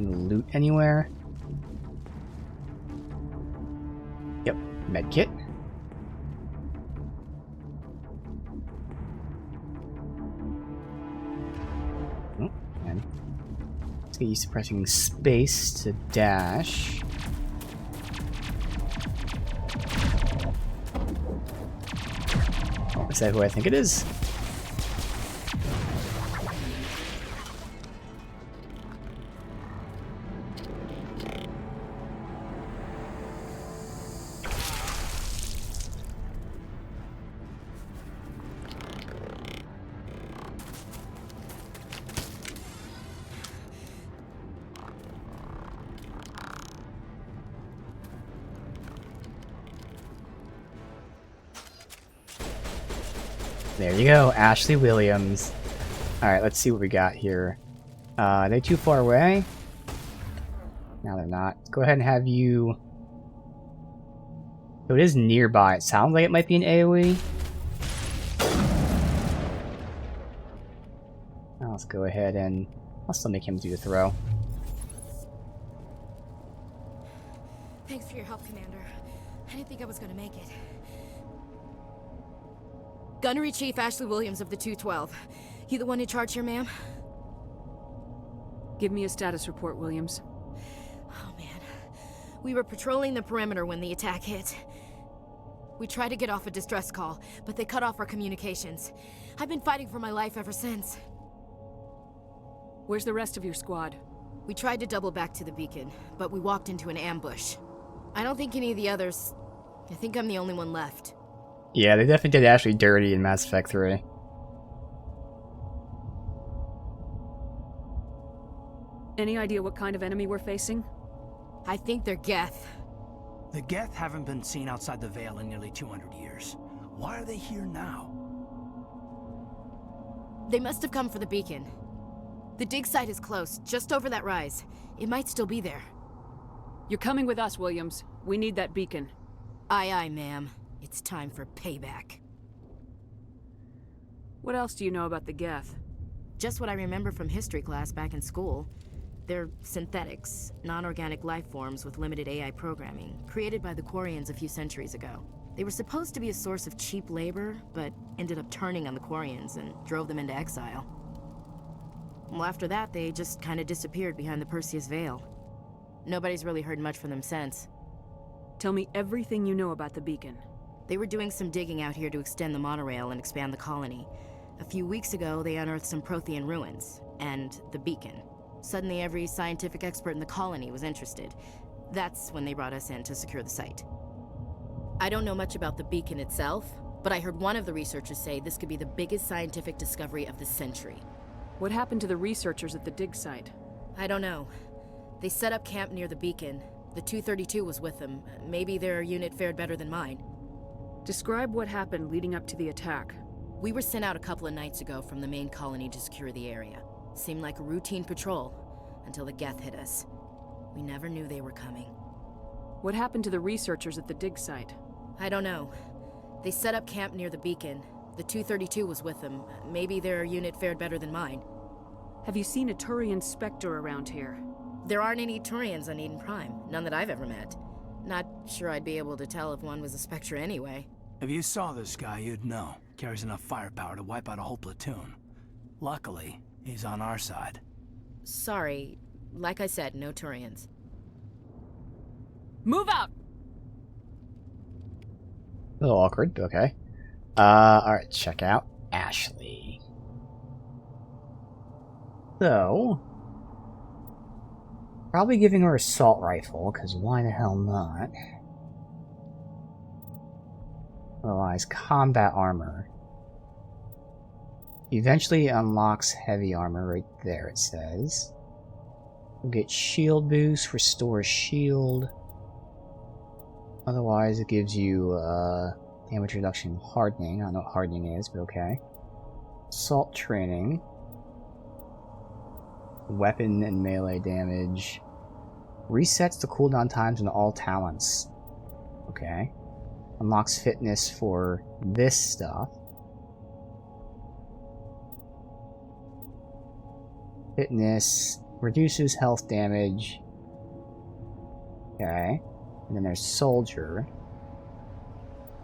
Loot anywhere. Yep, medkit. get used to pressing space to dash. Is that who I think it is? There you go, Ashley Williams. Alright, let's see what we got here. Are they too far away? No, they're not. Let's go ahead and have you... So it is nearby. It sounds like it might be an AoE. Now let's go ahead and... I'll still make him do the throw. Thanks for your help, Commander. I didn't think I was gonna make it. Gunnery Chief Ashley Williams of the 212. You the one in charge here, ma'am? Give me a status report, Williams. Oh, man. We were patrolling the perimeter when the attack hit. We tried to get off a distress call, but they cut off our communications. I've been fighting for my life ever since. Where's the rest of your squad? We tried to double back to the beacon, but we walked into an ambush. I don't think any of the others... I think I'm the only one left. Yeah, they definitely did Ashley dirty in Mass Effect 3. Any idea what kind of enemy we're facing? I think they're Geth. The Geth haven't been seen outside the Veil in nearly 200 years. Why are they here now? They must have come for the beacon. The dig site is close, just over that rise. It might still be there. You're coming with us, Williams. We need that beacon. Aye, aye, ma'am. It's time for payback. What else do you know about the Geth? Just what I remember from history class back in school. They're synthetics, non-organic life forms with limited AI programming, created by the Quarians a few centuries ago. They were supposed to be a source of cheap labor, but ended up turning on the Quarians and drove them into exile. Well, after that, they just kind of disappeared behind the Perseus Veil. Nobody's really heard much from them since. Tell me everything you know about the beacon. They were doing some digging out here to extend the monorail and expand the colony. A few weeks ago, they unearthed some Prothean ruins, and the beacon. Suddenly, every scientific expert in the colony was interested. That's when they brought us in to secure the site. I don't know much about the beacon itself, but I heard one of the researchers say this could be the biggest scientific discovery of the century. What happened to the researchers at the dig site? I don't know. They set up camp near the beacon. The 232 was with them. Maybe their unit fared better than mine. Describe what happened leading up to the attack. We were sent out a couple of nights ago from the main colony to secure the area. Seemed like a routine patrol, until the Geth hit us. We never knew they were coming. What happened to the researchers at the dig site? I don't know. They set up camp near the beacon. The 232 was with them. Maybe their unit fared better than mine. Have you seen a Turian Spectre around here? There aren't any Turians on Eden Prime. None that I've ever met. Not sure I'd be able to tell if one was a Spectre anyway. If you saw this guy, you'd know. Carries enough firepower to wipe out a whole platoon. Luckily, he's on our side. Sorry. Like I said, no Turians. Move out! A little awkward, but okay. Alright, check out Ashley. So... probably giving her assault rifle, because why the hell not? Otherwise, combat armor. Eventually unlocks heavy armor right there, it says. We'll get shield boost, restore shield. Otherwise, it gives you damage reduction hardening. I don't know what hardening is, but okay. Assault training. Weapon and melee damage. Resets the cooldown times on all talents. Okay. Unlocks fitness for this stuff. Fitness reduces health damage. Okay. And then there's soldier.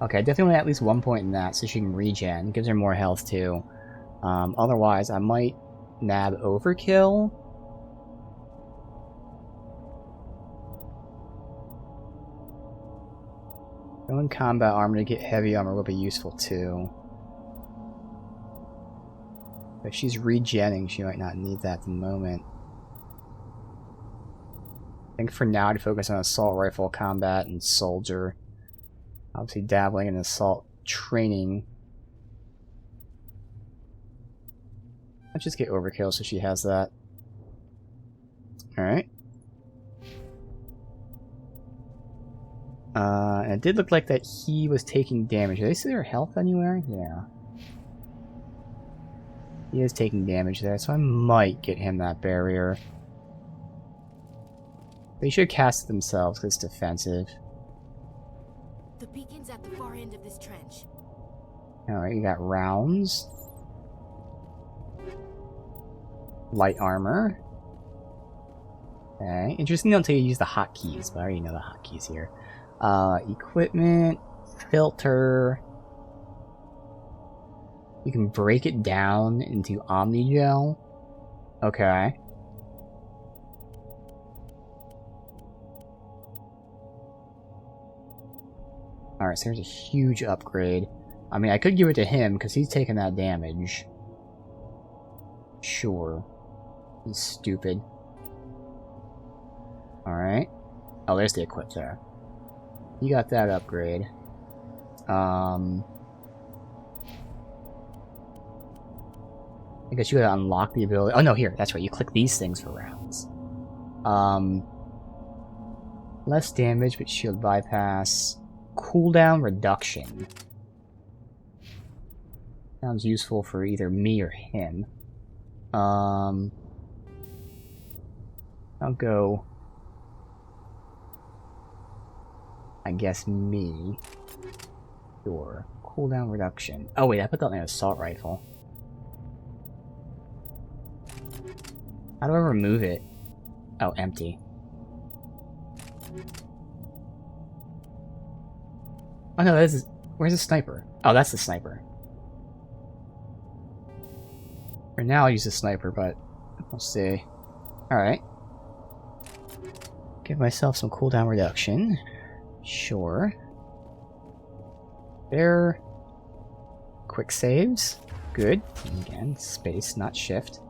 Okay, definitely at least 1 point in that so she can regen. Gives her more health too. Otherwise, I might nab overkill. Own combat armor to get heavy armor will be useful too. If she's regenning, she might not need that at the moment. I think for now I'd focus on assault rifle combat and soldier. Obviously dabbling in assault training. Let's just get overkill so she has that. Alright. And it did look like that he was taking damage. Did they see their health anywhere? Yeah. He is taking damage there, so I might get him that barrier. They should cast it themselves because it's defensive. The beacon's at the far end of this trench. Alright, you got rounds. Light armor. Okay, interesting until you use the hotkeys, but I already know the hotkeys here. Equipment, filter. You can break it down into Omnigel. Okay. Alright, so here's a huge upgrade. I mean, I could give it to him because he's taking that damage. Sure. He's stupid. Alright. Oh, there's the equip there. You got that upgrade. I guess you gotta unlock the ability. Oh no, here, that's right. You click these things for rounds. Less damage, but shield bypass. Cooldown reduction. Sounds useful for either me or him. I'll go. I guess me. Sure. Cooldown reduction. Oh wait, I put that on an assault rifle. How do I remove it? Oh, empty. Oh no, this is... Where's the sniper? Oh, that's the sniper. For now, I'll use the sniper, but we'll see. Alright. Give myself some cooldown reduction. Sure. There. Quick saves. Good. Again, space, not shift.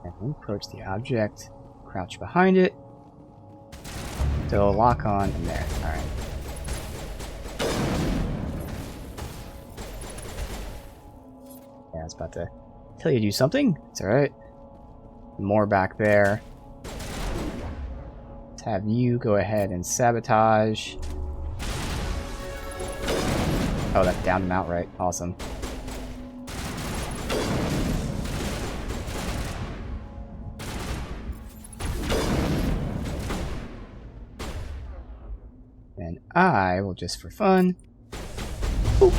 And approach the object, crouch behind it, so lock on, and there. Alright. Yeah, I was about to tell you to do something. It's alright. More back there. Let's have you go ahead and sabotage. Oh, that downed him outright. Awesome. And I will just for fun. Boop.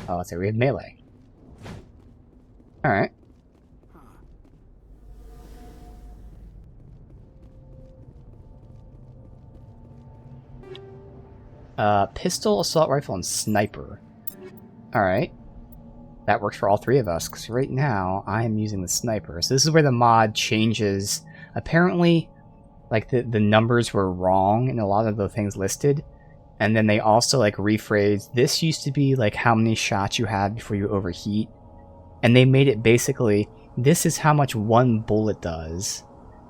Oh, let's say we have melee. Alright. Pistol, assault rifle, and sniper. Alright. That works for all three of us, because right now I am using the sniper. So this is where the mod changes. Apparently, like, the numbers were wrong in a lot of the things listed. And then they also, like, rephrased. This used to be, like, how many shots you had before you overheat. And they made it basically, this is how much one bullet does.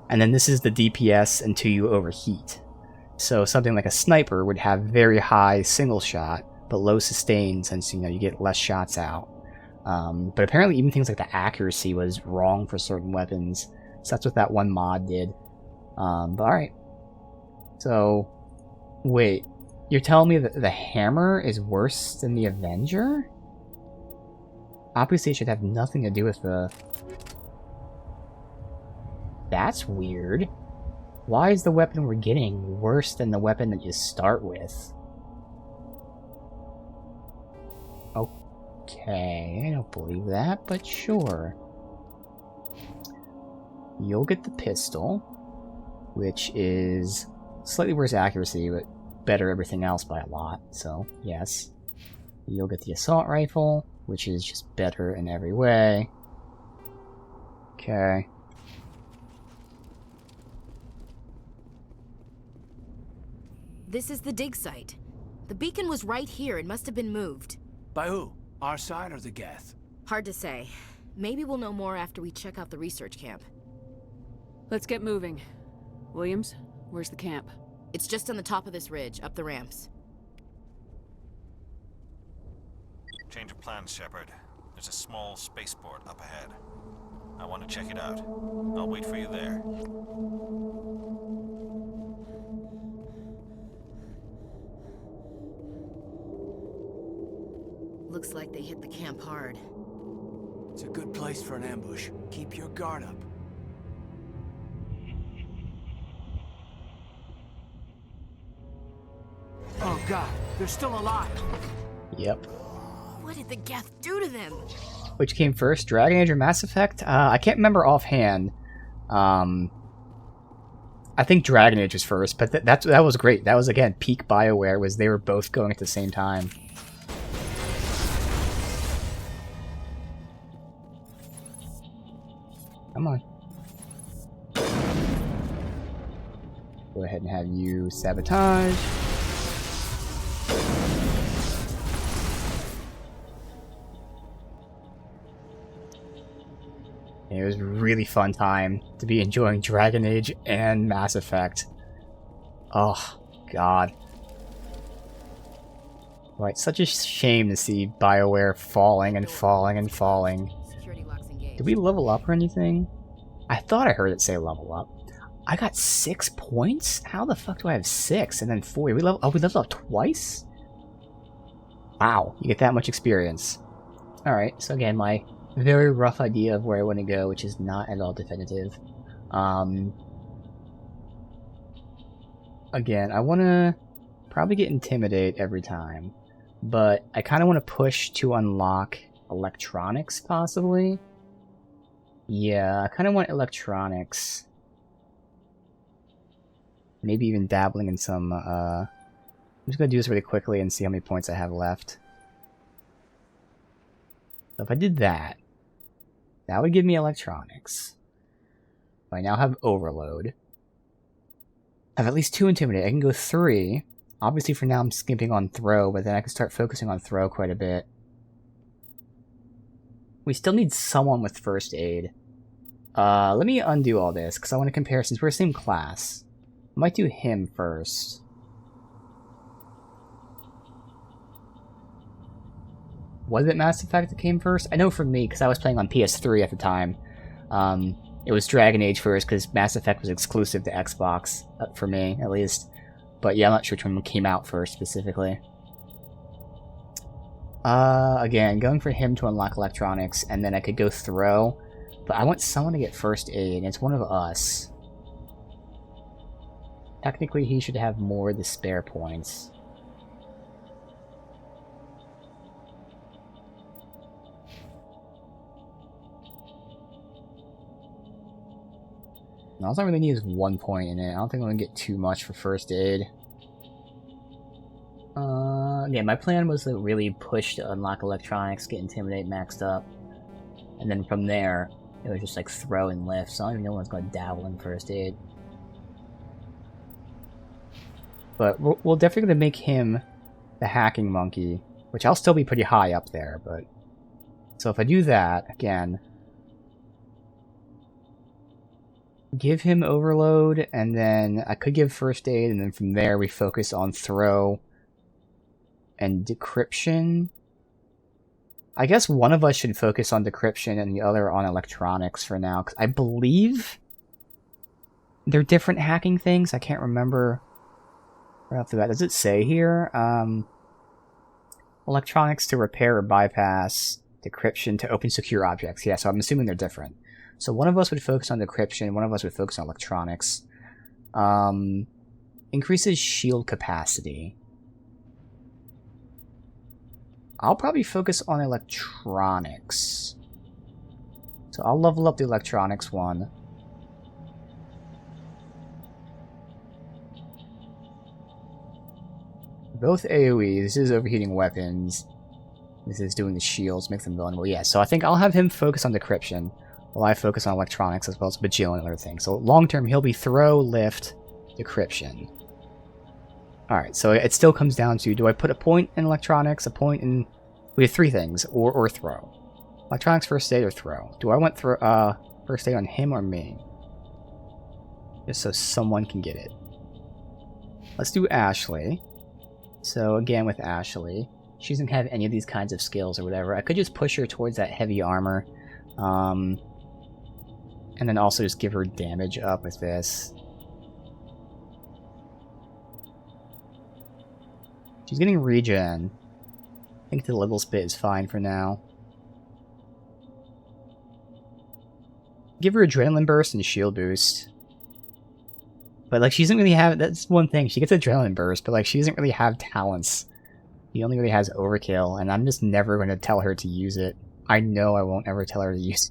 And then this is the DPS until you overheat. So something like a sniper would have very high single shot, but low sustain since, you know, you get less shots out. But apparently even things like the accuracy was wrong for certain weapons. So that's what that one mod did. But alright. So, wait. You're telling me that the hammer is worse than the Avenger? Obviously it should have nothing to do with the... That's weird. Why is the weapon we're getting worse than the weapon that you start with? Okay, I don't believe that, but sure. You'll get the pistol, which is slightly worse accuracy, but better everything else by a lot, so yes. You'll get the assault rifle, which is just better in every way. Okay. This is the dig site. The beacon was right here. It must have been moved. By who? Our side or the Geth? Hard to say. Maybe we'll know more after we check out the research camp. Let's get moving. Williams, where's the camp? It's just on the top of this ridge, up the ramps. Change of plans, Shepard. There's a small spaceport up ahead. I want to check it out. I'll wait for you there. Looks like they hit the camp hard. It's a good place for an ambush. Keep your guard up. Oh god, they're still alive. Yep. What did the Geth do to them? Which came first, Dragon Age or Mass Effect? I can't remember offhand. I think Dragon Age was first, but that was great. That was, again, peak BioWare, was they were both going at the same time. Come on. Go ahead and have you sabotage. It was a really fun time to be enjoying Dragon Age and Mass Effect. Oh, God. Right, such a shame to see BioWare falling and falling and falling. Did we level up or anything? I thought I heard it say level up. I got 6 points? How the fuck do I have 6 and then 4? We leveled up twice? Wow, you get that much experience. Alright, so again, my very rough idea of where I want to go, which is not at all definitive. Again, I want to probably get Intimidate every time, but I kind of want to push to unlock electronics, possibly. Yeah, I kind of want electronics. Maybe even dabbling in some, I'm just going to do this really quickly and see how many points I have left. So if I did that, that would give me electronics. I now have Overload. I have at least 2 Intimidate. I can go 3. Obviously for now I'm skimping on Throw, but then I can start focusing on Throw quite a bit. We still need someone with First Aid. Let me undo all this, because I want to compare, since we're the same class. I might do him first. Was it Mass Effect that came first? I know for me, because I was playing on PS3 at the time. It was Dragon Age first, because Mass Effect was exclusive to Xbox, for me, at least. But yeah, I'm not sure which one came out first, specifically. Again, going for him to unlock electronics, and then I could go Throw. But I want someone to get First Aid, and it's one of us. Technically, he should have more of the spare points. And all I really need is 1 point in it. I don't think I'm going to get too much for First Aid. Yeah, my plan was to really push to unlock electronics, get Intimidate maxed up. And then from there, it was just like Throw and Lift, so I don't even know one's going to dabble in First Aid. But we're definitely going to make him the Hacking Monkey, which I'll still be pretty high up there, but... So if I do that, again... Give him Overload, and then I could give First Aid, and then from there we focus on Throw and Decryption. I guess one of us should focus on Decryption and the other on Electronics for now, because I believe they're different hacking things. I can't remember right off the bat. Does it say here? Electronics to repair or bypass, Decryption to open secure objects. Yeah, so I'm assuming they're different. So one of us would focus on Decryption, one of us would focus on Electronics. Increases shield capacity. I'll probably focus on Electronics. So I'll level up the Electronics one. Both AoE, this is overheating weapons. This is doing the shields, makes them vulnerable. Yeah, so I think I'll have him focus on decryption, while I focus on electronics as well as bajillion other things. So long term, he'll be throw, lift, decryption. Alright, so it still comes down to, do I put a point in electronics, a point in... We have 3 things, or throw. Electronics, first aid, or throw. Do I want first aid on him or me? Just so someone can get it. Let's do Ashley. So again with Ashley, she doesn't have any of these kinds of skills or whatever. I could just push her towards that heavy armor. And then also just give her damage up with this. She's getting regen. I think the level spit is fine for now. Give her adrenaline burst and shield boost. But like she doesn't really have, that's one thing, she gets adrenaline burst, but like she doesn't really have talents. She only really has overkill, and I'm just never going to tell her to use it. I know I won't ever tell her to use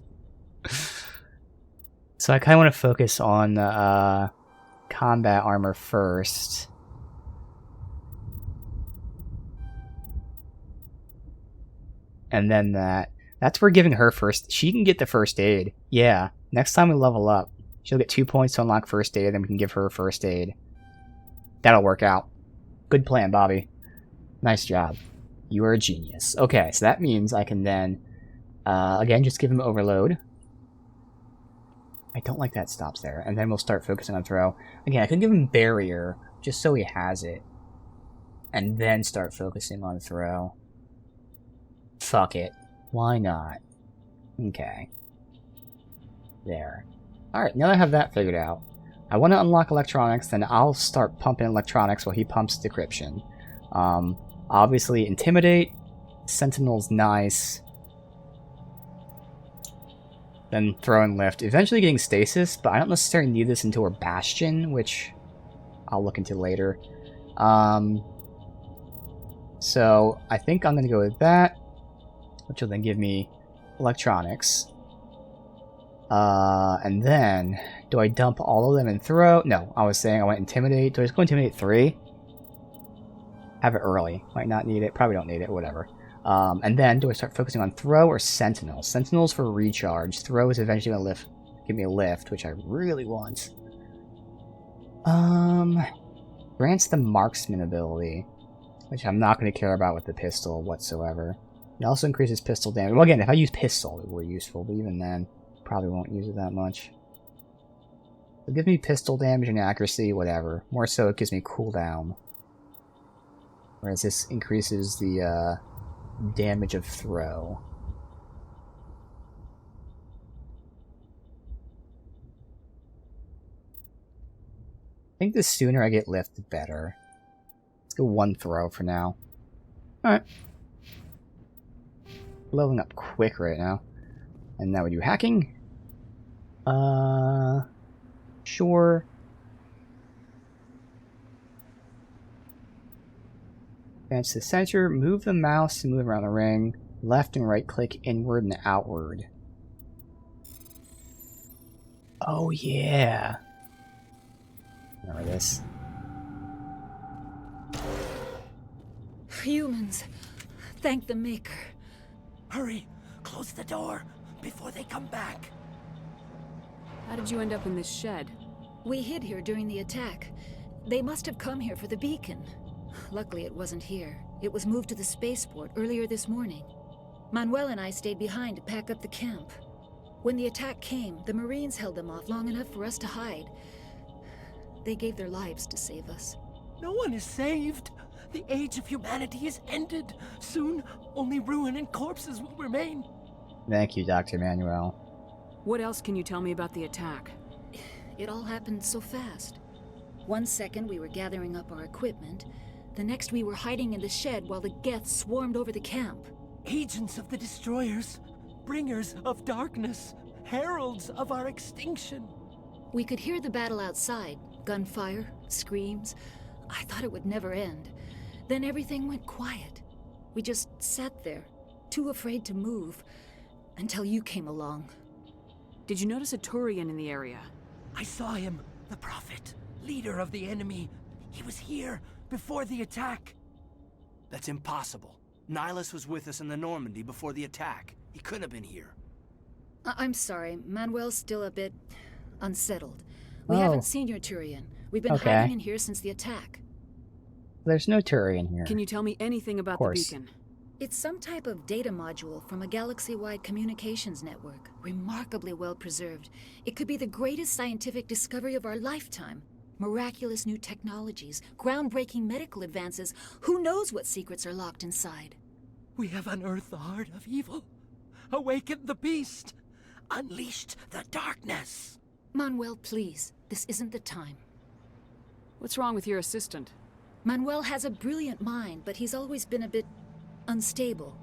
it. So I kind of want to focus on combat armor first. And then that's where giving her first, she can get the first aid. Yeah, next time we level up, she'll get 2 points to unlock first aid, then we can give her first aid. That'll work out. Good plan, Bobby. Nice job. You are a genius. Okay, so that means I can then, again, just give him overload. I don't like that stops there. And then we'll start focusing on throw. Again, I could give him barrier, just so he has it. And then start focusing on throw. Fuck it. Why not? Okay. There. Alright, now that I have that figured out, I want to unlock electronics, then I'll start pumping electronics while he pumps decryption. Obviously, intimidate, sentinel's nice, then throw and lift. Eventually getting stasis, but I don't necessarily need this into our bastion, which I'll look into later. So I think I'm going to go with that, which will then give me electronics. And then, do I dump all of them and throw? No, I was saying I want intimidate. Do I just go intimidate 3? Have it early. Might not need it. Probably don't need it. Whatever. And then, do I start focusing on throw or sentinel? Sentinel's for recharge. Throw is eventually going to give me a lift, which I really want. Grants the marksman ability, which I'm not going to care about with the pistol whatsoever. It also increases pistol damage. Well, again, if I use pistol, it will be useful, but even then, probably won't use it that much. It'll give me pistol damage and accuracy, whatever. More so, it gives me cooldown. Whereas this increases the damage of throw. I think the sooner I get lift, the better. Let's go 1 throw for now. Alright. Leveling up quick right now. And now we do hacking. Sure. Advance to the center, move the mouse to move around the ring. Left and right click inward and outward. Oh yeah. Remember this. Humans, thank the Maker. Hurry! Close the door before they come back. How did you end up in this shed? We hid here during the attack. They must have come here for the beacon. Luckily it wasn't here. It was moved to the spaceport earlier this morning. Manuel and I stayed behind to pack up the camp. When the attack came, the Marines held them off long enough for us to hide. They gave their lives to save us. No one is saved. The age of humanity is ended. Soon, only ruin and corpses will remain. Thank you, Dr. Manuel. What else can you tell me about the attack? It all happened so fast. 1 second we were gathering up our equipment. The next we were hiding in the shed while the Geth swarmed over the camp. Agents of the Destroyers, bringers of darkness, heralds of our extinction. We could hear the battle outside. Gunfire, screams. I thought it would never end. Then everything went quiet. We just sat there, too afraid to move, until you came along. Did you notice a Turian in the area? I saw him, the Prophet, leader of the enemy. He was here before the attack. That's impossible. Nihilus was with us in the Normandy before the attack. He couldn't have been here. I'm sorry. Manuel's still a bit unsettled. We Oh. haven't seen your Turian. We've been Okay. hiding in here since the attack. There's no Turian here. Can you tell me anything about the course. beacon? It's some type of data module from a galaxy-wide communications network, remarkably well preserved. It could be the greatest scientific discovery of our lifetime. Miraculous new technologies, groundbreaking medical advances. Who knows what secrets are locked inside? We have unearthed the heart of evil, awakened the beast, unleashed the darkness. Manuel, please. This isn't the time. What's wrong with your assistant? Manuel has a brilliant mind, but he's always been a bit unstable.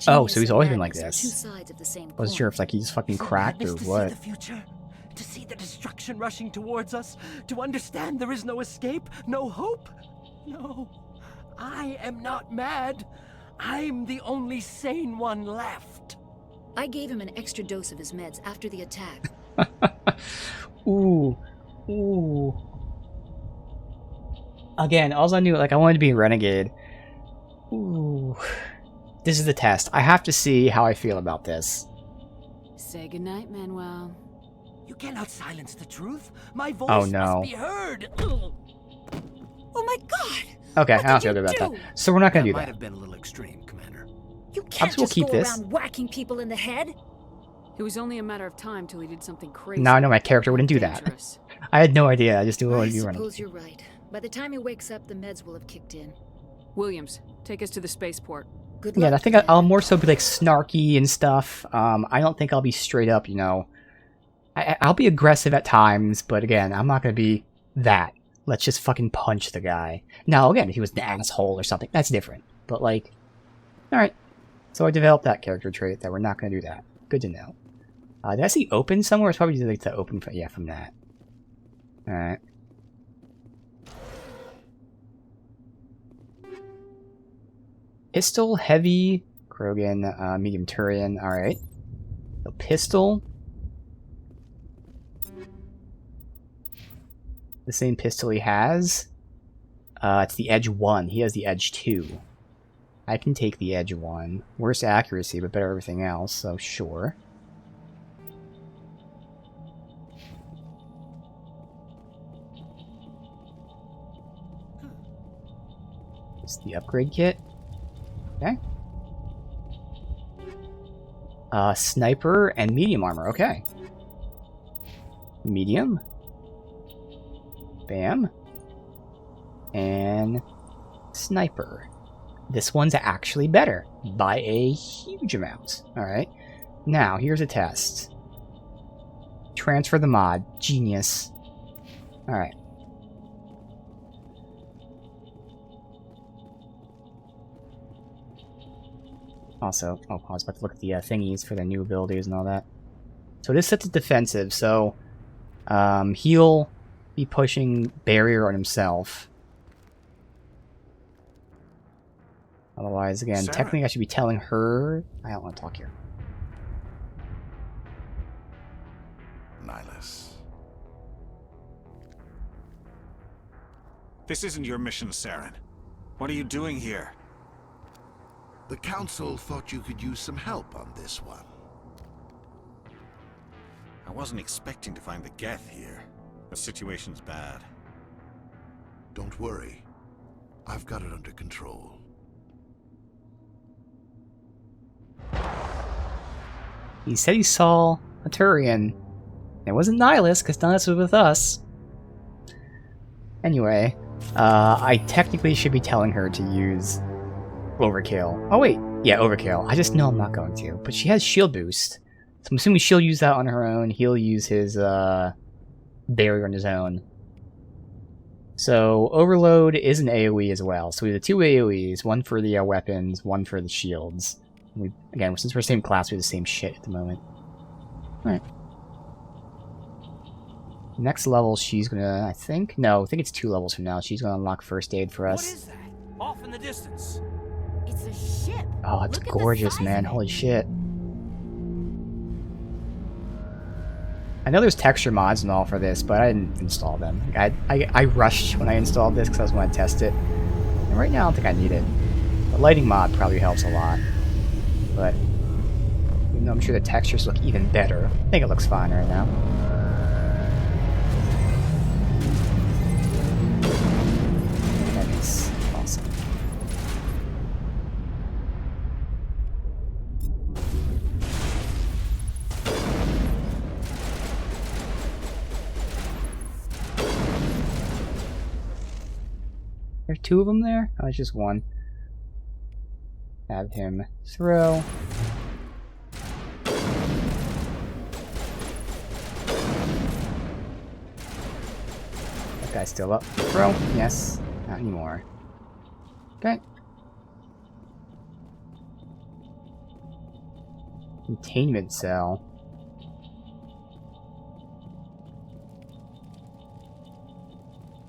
Oh, Genius so he's and always been like madness are two this. sides of the same Wasn't coin. sure if like he's fucking cracked or Madness to what. see the future, to see the destruction rushing towards us, to understand there is no escape, no hope. No, I am not mad. I'm the only sane one left. I gave him an extra dose of his meds after the attack. Ooh. Ooh. Again, all I knew, like, I wanted to be a renegade. Ooh. This is the test. I have to see how I feel about this. Say goodnight, Manuel. You cannot silence the truth. My voice Oh, no. must be heard. Oh my god! Okay, What I don't did feel you good about do? that. So we're not gonna do Might that. have been a little extreme, Commander. You I'm can't just gonna just keep go this. around whacking people in the head. It was only a matter of time till he did something crazy. Now I know my character wouldn't do that. Dangerous. I had no idea. I just knew I I wanted to be running. suppose you're right. By the time he wakes up, the meds will have kicked in. Williams, take us to the spaceport. Good Yeah, luck. I think I'll more so be like snarky and stuff. I don't think I'll be straight up, you know. I'll be aggressive at times, but again, I'm not gonna be that. Let's just fucking punch the guy. Now, again, if he was an asshole or something, that's different. But like, all right. So I developed that character trait that we're not gonna do that. Good to know. Did I see open somewhere? It's probably like the open. Yeah, from that. All right. Pistol, heavy, Krogan, medium Turian. All right. So pistol. The same pistol he has. It's the Edge 1. He has the Edge 2. I can take the Edge 1. Worse accuracy, but better everything else, so sure. It's the upgrade kit. Okay. Sniper and medium armor. Okay. Medium. Bam. And sniper. This one's actually better by a huge amount. Alright. Now, here's a test. Transfer the mod. Genius. Alright. Also, oh, I was about to look at the thingies for the new abilities and all that. So this sets it defensive, so he'll be pushing barrier on himself. Otherwise, again, Sarah. technically I should be telling her... I don't want to talk here. Nihilus. This isn't your mission, Saren. What are you doing here? The Council thought you could use some help on this one. I wasn't expecting to find the Geth here. The situation's bad. Don't worry. I've got it under control. He said he saw a Turian. It wasn't Nihilus, because Nihilus was with us. Anyway, I technically should be telling her to use Overkill. Oh wait, yeah, Overkill. I just know I'm not going to. But she has shield boost. So I'm assuming she'll use that on her own. He'll use his barrier on his own. So Overload is an AoE as well. So we have the two AoEs, one for the weapons, one for the shields. Again, since we're the same class, we have the same shit at the moment. Alright. Next level, she's gonna, I think it's 2 levels from now. She's gonna unlock first aid for us. What is that? Off in the distance. It's a ship. Oh, it's gorgeous, man. Holy shit. I know there's texture mods and all for this, but I didn't install them. I rushed when I installed this because I was going to test it. And right now, I don't think I need it. The lighting mod probably helps a lot. But even though I'm sure the textures look even better, I think it looks fine right now. That's awesome. There's two of them there? Oh, it's just one. Have him throw. That guy's still up. Throw? Yes. Not anymore. Okay. Containment cell.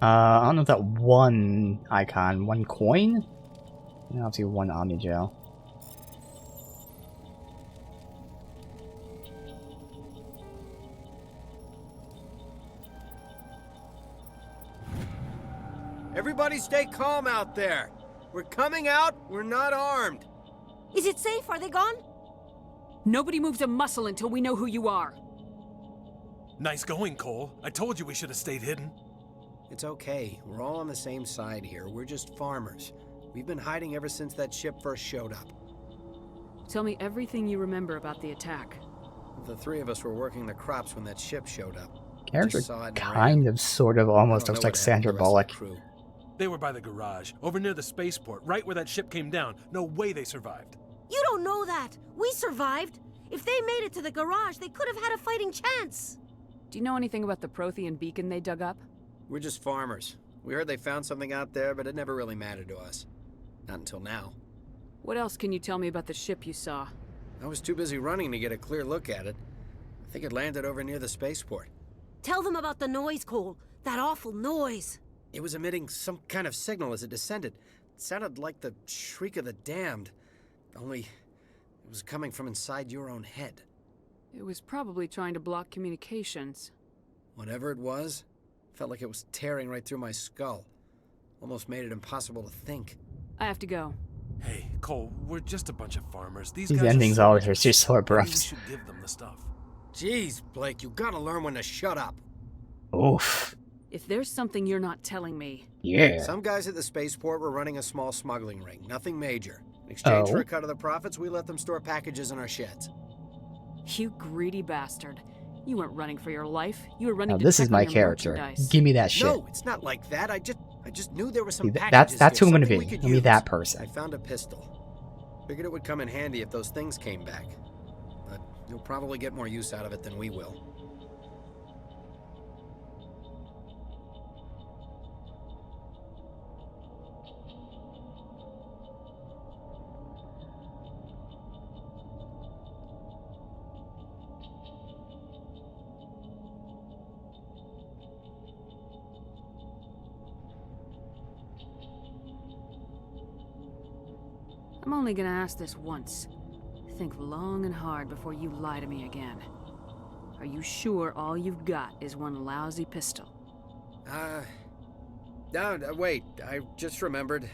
I don't know if that one icon, one coin? And obviously one Omnigel. Everybody stay calm out there. We're coming out, we're not armed. Is it safe? Are they gone? Nobody moves a muscle until we know who you are. Nice going, Cole. I told you we should have stayed hidden. It's okay. We're all on the same side here. We're just farmers. We've been hiding ever since that ship first showed up. Tell me everything you remember about the attack. The three of us were working the crops when that ship showed up. Character kind of, sort of, almost looks like Sandra Bullock. They were by the garage, over near the spaceport, right where that ship came down. No way they survived. You don't know that. We survived. If they made it to the garage, they could have had a fighting chance. Do you know anything about the Prothean beacon they dug up? We're just farmers. We heard they found something out there, but it never really mattered to us. Not until now. What else can you tell me about the ship you saw? I was too busy running to get a clear look at it. I think it landed over near the spaceport. Tell them about the noise, Cole. That awful noise. It was emitting some kind of signal as it descended. It sounded like the shriek of the damned. Only, it was coming from inside your own head. It was probably trying to block communications. Whatever it was, felt like it was tearing right through my skull. Almost made it impossible to think. I have to go. Hey, Cole, we're just a bunch of farmers. These These guys endings always are just so abrupt. We should give them the stuff. Jeez, Blake, you gotta learn when to shut up. Oof. If there's something you're not telling me... Yeah. Some guys at the spaceport were running a small smuggling ring. Nothing major. In exchange for a cut of the profits, we let them store packages in our sheds. You greedy bastard. You weren't running for your life. You were running Now, to this check is on my your character. merchandise. Give me that shit. No, it's not like that. I just knew there was some See, packages that's who I'm here, gonna something be. we could Give me use. that person. I found a pistol. Figured it would come in handy if those things came back. But you'll probably get more use out of it than we will. I'm only gonna ask this once. Think long and hard before you lie to me again. Are you sure all you've got is one lousy pistol? No, wait. I just remembered.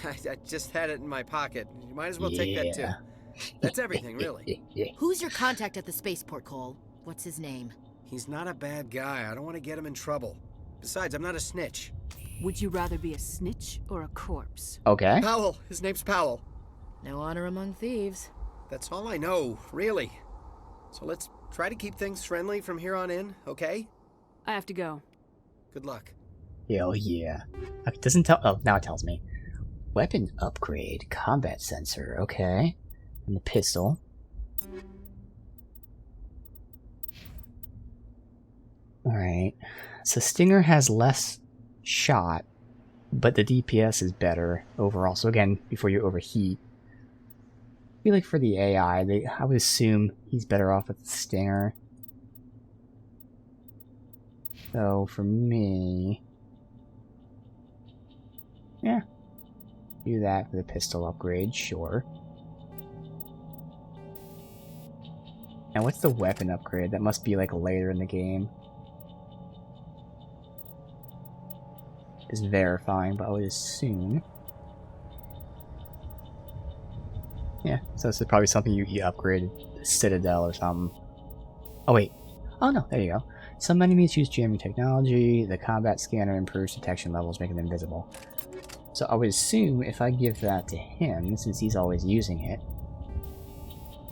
I just had it in my pocket. You might as well take that too. That's everything, really. Who's your contact at the spaceport, Cole? What's his name? He's not a bad guy. I don't want to get him in trouble. Besides, I'm not a snitch. Would you rather be a snitch or a corpse? Okay. Powell. His name's Powell. No honor among thieves. That's all I know, really. So let's try to keep things friendly from here on in, okay? I have to go. Good luck. Hell yeah. It doesn't tell. Oh, now it tells me. Weapon upgrade, combat sensor. Okay. And the pistol. Alright. So Stinger has less shot, but the DPS is better overall. So again, before you overheat. I feel like for the AI, I would assume he's better off with the Stinger. So for me... yeah. Do that for the pistol upgrade, sure. And what's the weapon upgrade? That must be like later in the game. Is verifying, but I would assume. So this is probably something you upgrade Citadel or something. Oh wait. Oh no, there you go. Some enemies use jamming technology. The combat scanner improves detection levels, making them invisible. So I would assume if I give that to him, since he's always using it,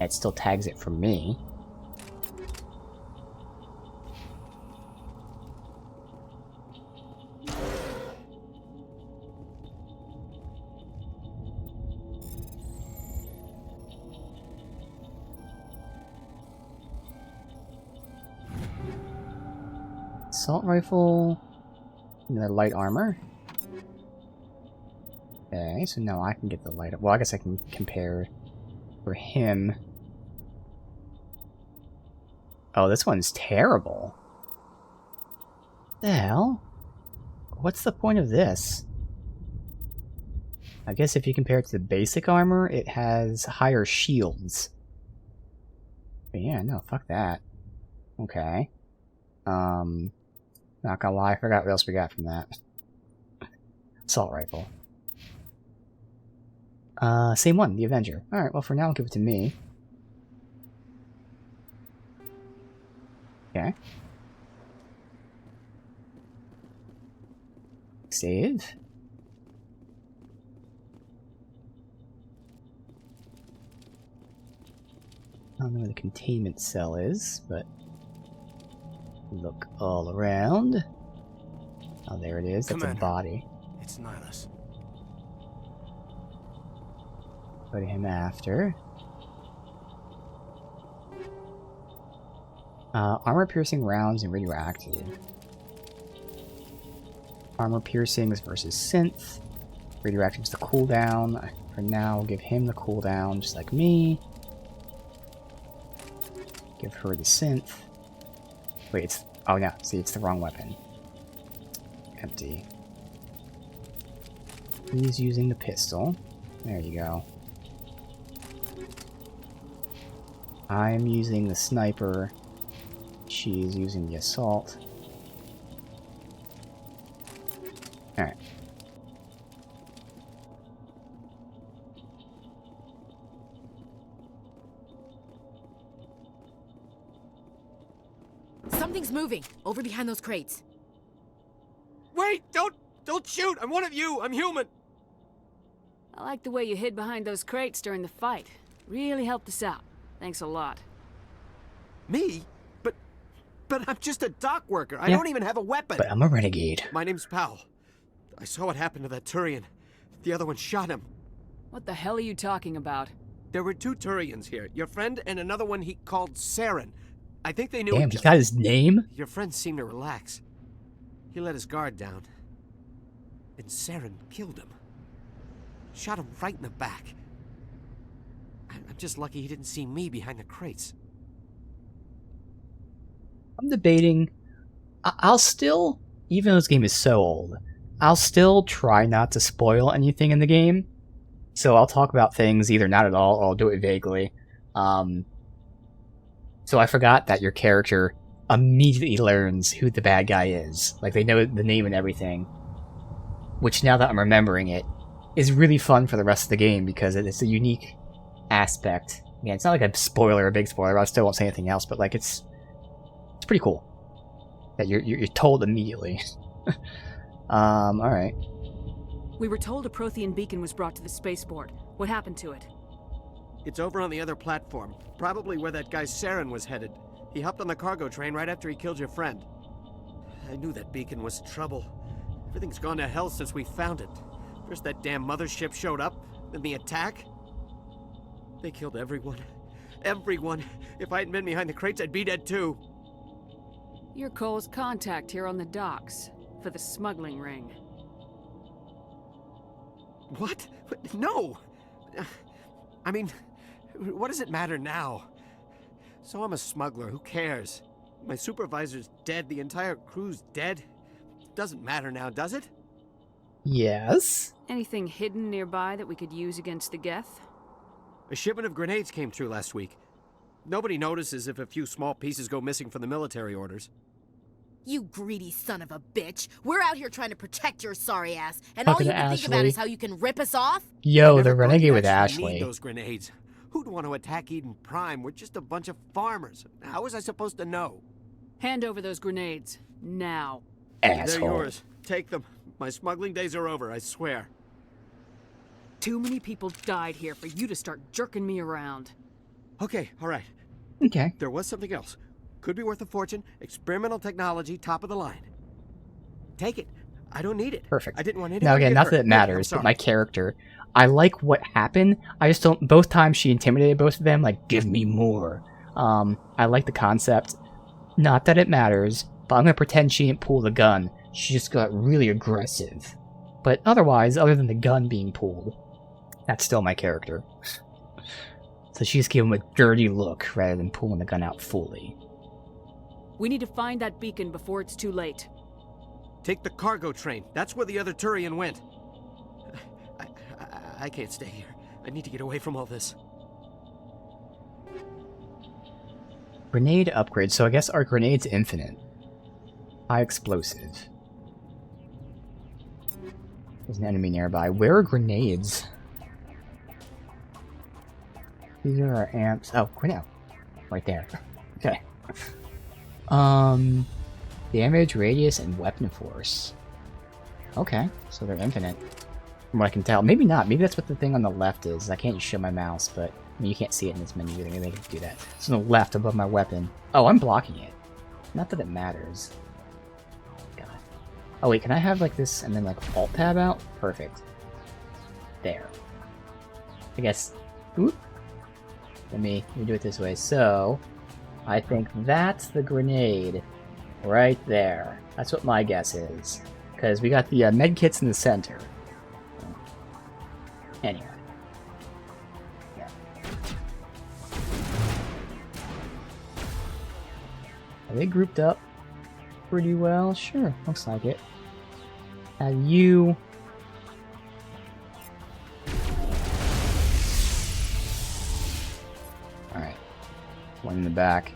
it still tags it for me. Assault rifle, and the light armor. Okay, so now I can get the light. Well, I guess I can compare for him. Oh, this one's terrible. The hell? What's the point of this? I guess if you compare it to the basic armor, it has higher shields. But yeah, no, fuck that. Okay. Not gonna lie, I forgot what else we got from that. Assault rifle. Same one, the Avenger. Alright, well for now I'll give it to me. Okay. Save. I don't know where the containment cell is, but look all around. Oh, there it is. That's a body. It's Nihilus. Put him after. Armor-piercing rounds and radioactive. Armor piercings versus synth. Radioactive's the cooldown. For now, we'll give him the cooldown, just like me. Give her the synth. Wait, it's... Oh, no. See, it's the wrong weapon. Empty. He's using the pistol. There you go. I'm using the sniper. She's using the assault. Alright. Something's moving over behind those crates. Wait! Don't shoot! I'm one of you! I'm human! I like the way you hid behind those crates during the fight. Really helped us out. Thanks a lot. Me? But I'm just a dock worker. I don't even have a weapon. But I'm a renegade. My name's Powell. I saw what happened to that Turian. The other one shot him. What the hell are you talking about? There were two Turians here. Your friend and another one he called Saren. I think they knew... Damn, he got his name? Your friend seemed to relax. He let his guard down. And Saren killed him. Shot him right in the back. I'm just lucky he didn't see me behind the crates. I'm debating... I'll still... Even though this game is so old, I'll still try not to spoil anything in the game. So I'll talk about things either not at all, or I'll do it vaguely. So I forgot that your character immediately learns who the bad guy is. Like, they know the name and everything. Which, now that I'm remembering it, is really fun for the rest of the game, because it's a unique aspect. Yeah, it's not like a spoiler, a big spoiler, I still won't say anything else, but like, it's pretty cool. That you're told immediately. Alright. We were told a Prothean beacon was brought to the spaceport. What happened to it? It's over on the other platform. Probably where that guy Saren was headed. He hopped on the cargo train right after he killed your friend. I knew that beacon was trouble. Everything's gone to hell since we found it. First that damn mothership showed up, then the attack. They killed everyone. Everyone. If I hadn't been behind the crates, I'd be dead too. You're Cole's contact here on the docks, for the smuggling ring. What? No! I mean, what does it matter now? So I'm a smuggler, who cares? My supervisor's dead, the entire crew's dead. Doesn't matter now, does it? Yes? Anything hidden nearby that we could use against the Geth? A shipment of grenades came through last week. Nobody notices if a few small pieces go missing from the military orders. You greedy son of a bitch. We're out here trying to protect your sorry ass, and all you can think about is how you can rip us off? Yo, the renegade with Ashley. Need those grenades. Who'd want to attack Eden Prime? We're just a bunch of farmers. How was I supposed to know? Hand over those grenades. Now. They're yours. Take them. My smuggling days are over, I swear. Too many people died here for you to start jerking me around. Okay, all right. Okay. There was something else. Could be worth a fortune. Experimental technology, top of the line. Take it. I don't need it. Perfect. I didn't want anyone Now again, to get not hurt. that it Look, matters, I'm but my character, I like what happened. I just don't. Both times she intimidated both of them, like, give me more. I like the concept. Not that it matters, but I'm gonna pretend she didn't pull the gun. She just got really aggressive. But otherwise, other than the gun being pulled, that's still my character. So she just gave him a dirty look rather than pulling the gun out fully. We need to find that beacon before it's too late. Take the cargo train. That's where the other Turian went. I can't stay here. I need to get away from all this. Grenade upgrade. So I guess our grenade's infinite. High explosive. There's an enemy nearby. Where are grenades? These are our amps. Oh, grenade. Right there. Okay. Damage, radius, and weapon force. Okay, so they're infinite. From what I can tell. Maybe not. Maybe that's what the thing on the left is. I can't just show my mouse, but I mean, you can't see it in this menu either. Maybe I can do that. It's on the left above my weapon. Oh, I'm blocking it. Not that it matters. God. Oh wait, can I have like this and then like alt tab out? Perfect. There. I guess. Oop. Let me do it this way. So, I think that's the grenade. Right there. That's what my guess is. Because we got the medkits in the center. Anyway. Yeah. Are they grouped up pretty well? Sure, looks like it. You... Alright. One in the back.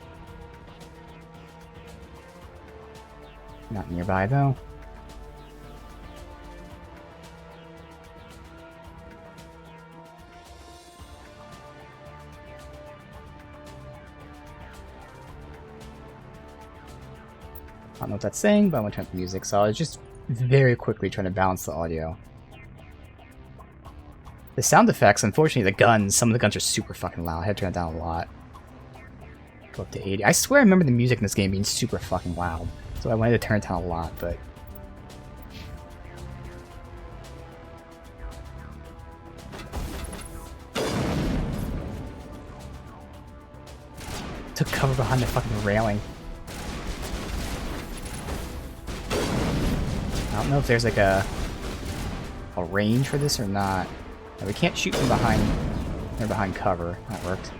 Not nearby, though. I don't know what that's saying, but I want to turn up the music, so I was just very quickly trying to balance the audio. The sound effects, unfortunately, the guns, some of the guns are super fucking loud. I had to turn it down a lot. Go up to 80. I swear I remember the music in this game being super fucking loud. So I wanted to turn it down a lot, but... Took cover behind the fucking railing. I don't know if there's like a range for this or not. No, we can't shoot from behind. They're behind cover. That worked.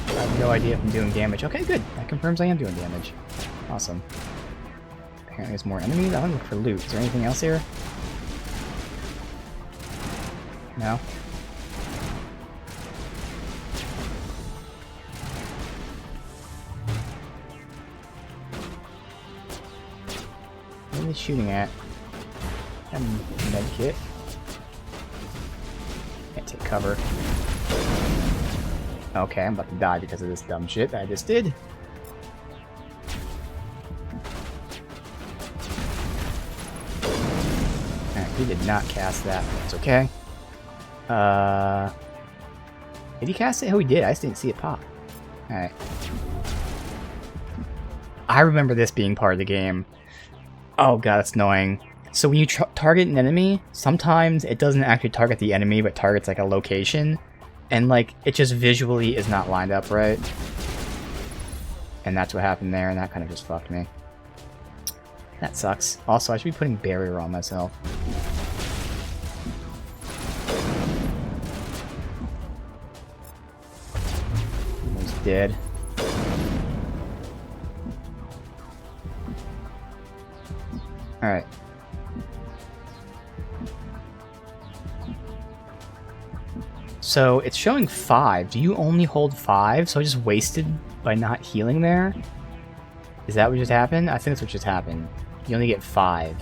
I have no idea if I'm doing damage. Okay, good. That confirms I am doing damage. Awesome. Apparently there's more enemies. I want to look for loot. Is there anything else here? No? What are they shooting at? Medkit. Can't take cover. Okay, I'm about to die because of this dumb shit that I just did. Alright, he did not cast that, but it's okay. Did he cast it? Oh, he did. I just didn't see it pop. Alright. I remember this being part of the game. Oh god, that's annoying. So when you target an enemy, sometimes it doesn't actually target the enemy, but targets like a location. And, like, it just visually is not lined up right. And that's what happened there, and that kind of just fucked me. That sucks. Also, I should be putting barrier on myself. Almost dead. Alright. So it's showing 5. Do you only hold 5? So I just wasted by not healing there? Is that what just happened? I think that's what just happened. You only get 5.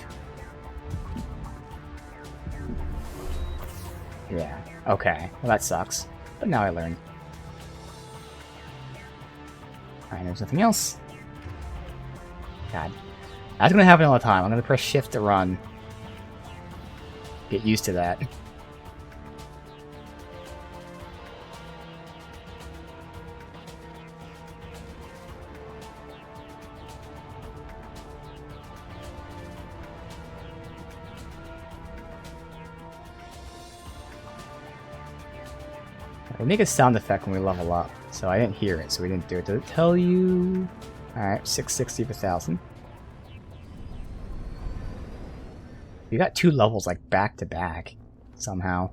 Yeah. Okay, well that sucks. But now I learned. Alright, there's nothing else. God. That's gonna happen all the time. I'm gonna press shift to run. Get used to that. We make a sound effect when we level up, so I didn't hear it, so we didn't do it. Did it tell you? Alright, 660 per 1,000. We got 2 levels like back to back, somehow.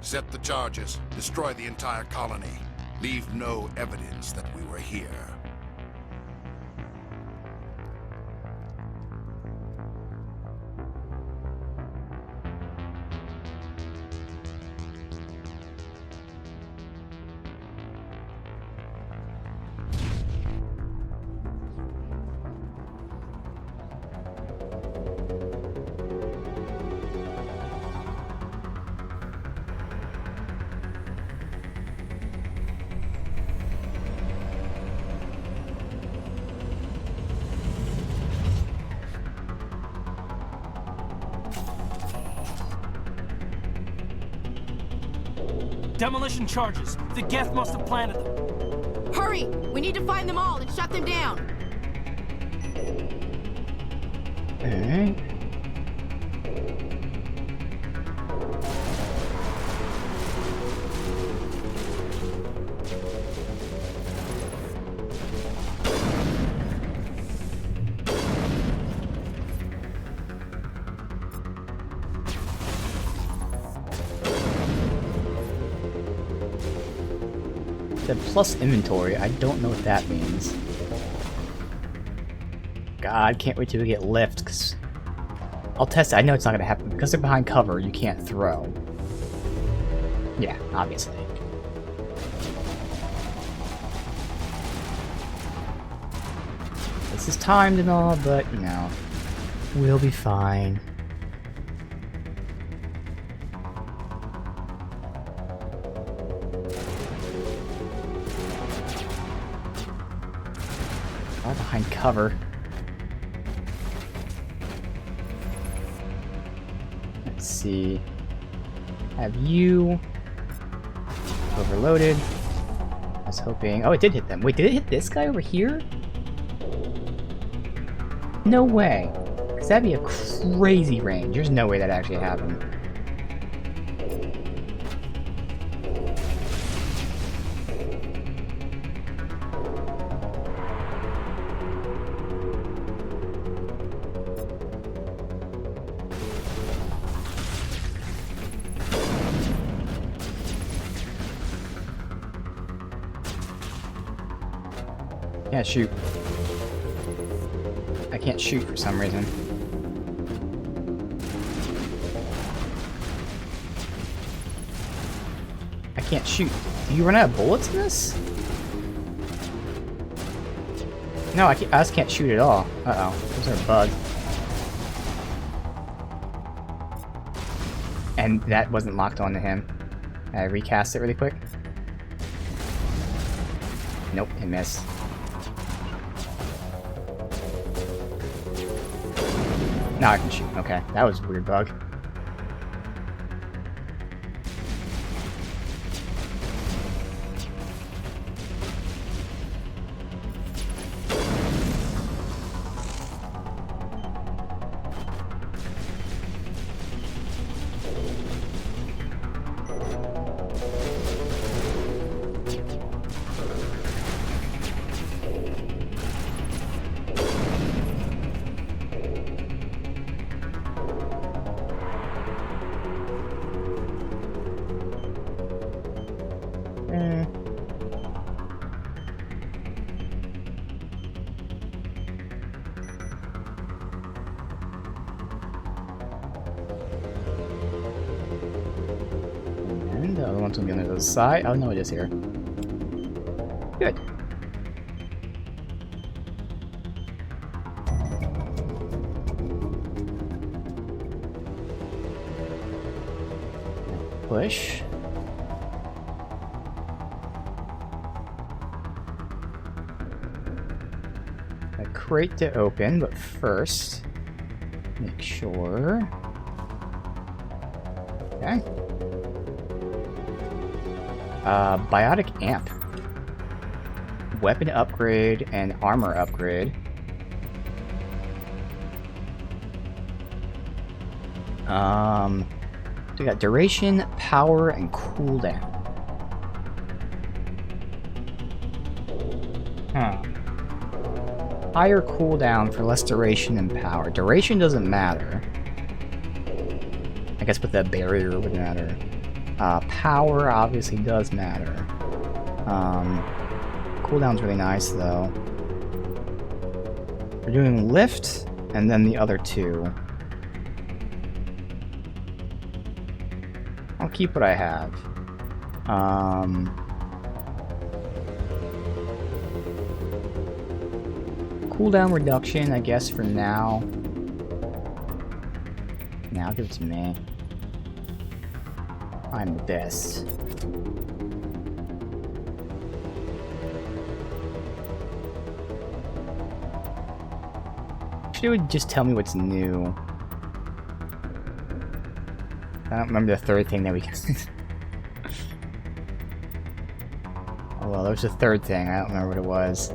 Set the charges. Destroy the entire colony. Leave no evidence that we were here. Demolition charges. The Geth must have planted them. Hurry! We need to find them all and shut them down. Alright. Said plus inventory. I don't know what that means. God, can't wait till we get lift, because I'll test it. I know it's not going to happen. Because they're behind cover, you can't throw. Yeah, obviously. This is timed and all, but, you know, we'll be fine. Behind cover. Let's see. Have you overloaded? I was hoping. Oh, it did hit them. Wait, did it hit this guy over here? No way. Because that'd be a crazy range. There's no way that actually happened. Can't shoot. I can't shoot for some reason. I can't shoot. Do you run out of bullets in this? No, I just can't shoot at all. Uh-oh. There's a bug. And that wasn't locked onto him. I recast it really quick. Nope, it missed. Now I can shoot. Okay, that was a weird bug. And the other one's gonna be on the other side. Oh no, it is here. Good. push. A crate to open, but first, make sure. Okay. Biotic amp. Weapon upgrade and armor upgrade. We got duration, power, and cooldown. Higher cooldown for less duration and power. Duration doesn't matter. I guess with that barrier would matter. Power obviously does matter. Cooldown's really nice though. We're doing lift and then the other two. I'll keep what I have. Cooldown reduction, I guess, for now. Now give it to me. I'm the best. Actually, it would just tell me what's new. I don't remember the third thing that we got. Oh well, there was a third thing. I don't remember what it was.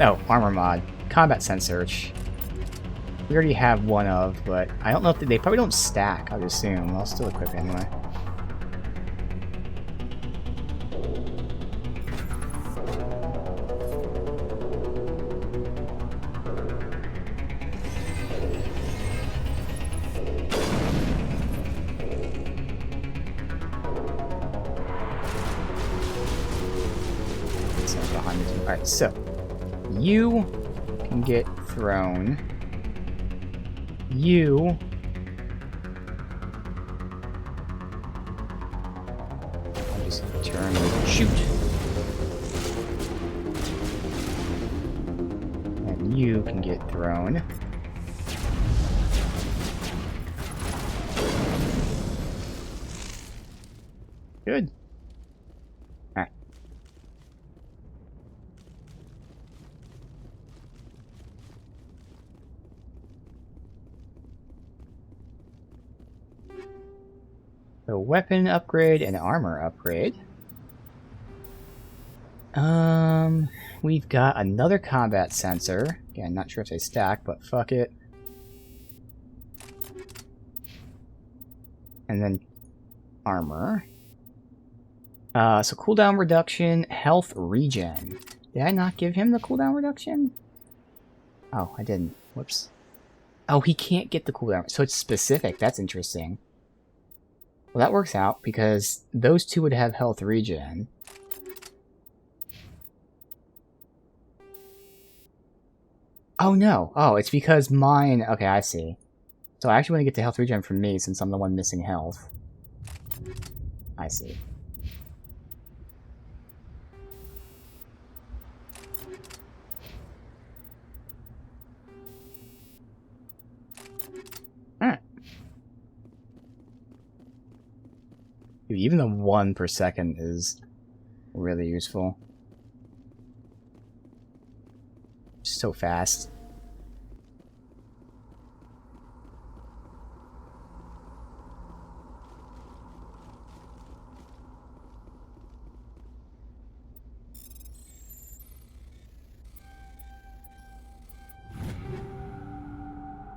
Oh, armor mod. Combat sense search. We already have one of, but I don't know if they probably don't stack, I would assume. I'll still equip it anyway. Alright, so you can get thrown. You I'll just turn and shoot. And you can get thrown. Good. Alright. So weapon upgrade and armor upgrade. We've got another combat sensor. Again, not sure if they stack, but fuck it. And then armor. So cooldown reduction, health regen. Did I not give him the cooldown reduction? Oh, I didn't. Whoops. Oh, he can't get the cooldown. So it's specific. That's interesting. Well, that works out because those two would have health regen. Oh no. Oh, it's because mine... Okay, I see. So I actually want to get the health regen from me since I'm the one missing health. I see. Alright. Dude, even the 1 per second is really useful. So fast.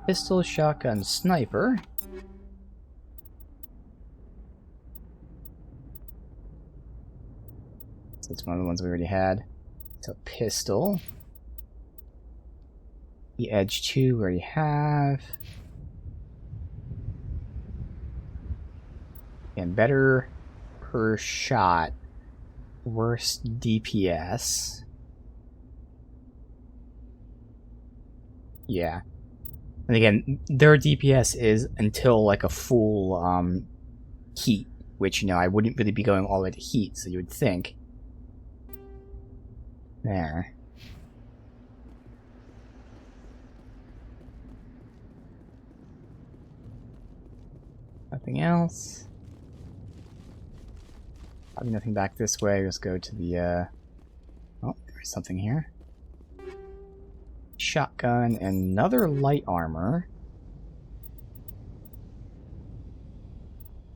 Pistol, shotgun, sniper. So it's one of the ones we already had. So pistol. The Edge 2 we already have. And better per shot. Worse DPS. Yeah. And again, their DPS is until like a full heat, which, you know, I wouldn't really be going all the way to heat, so you would think. There. Nothing else. Probably nothing back this way. Let's go to the, oh, there's something here. Shotgun, another light armor.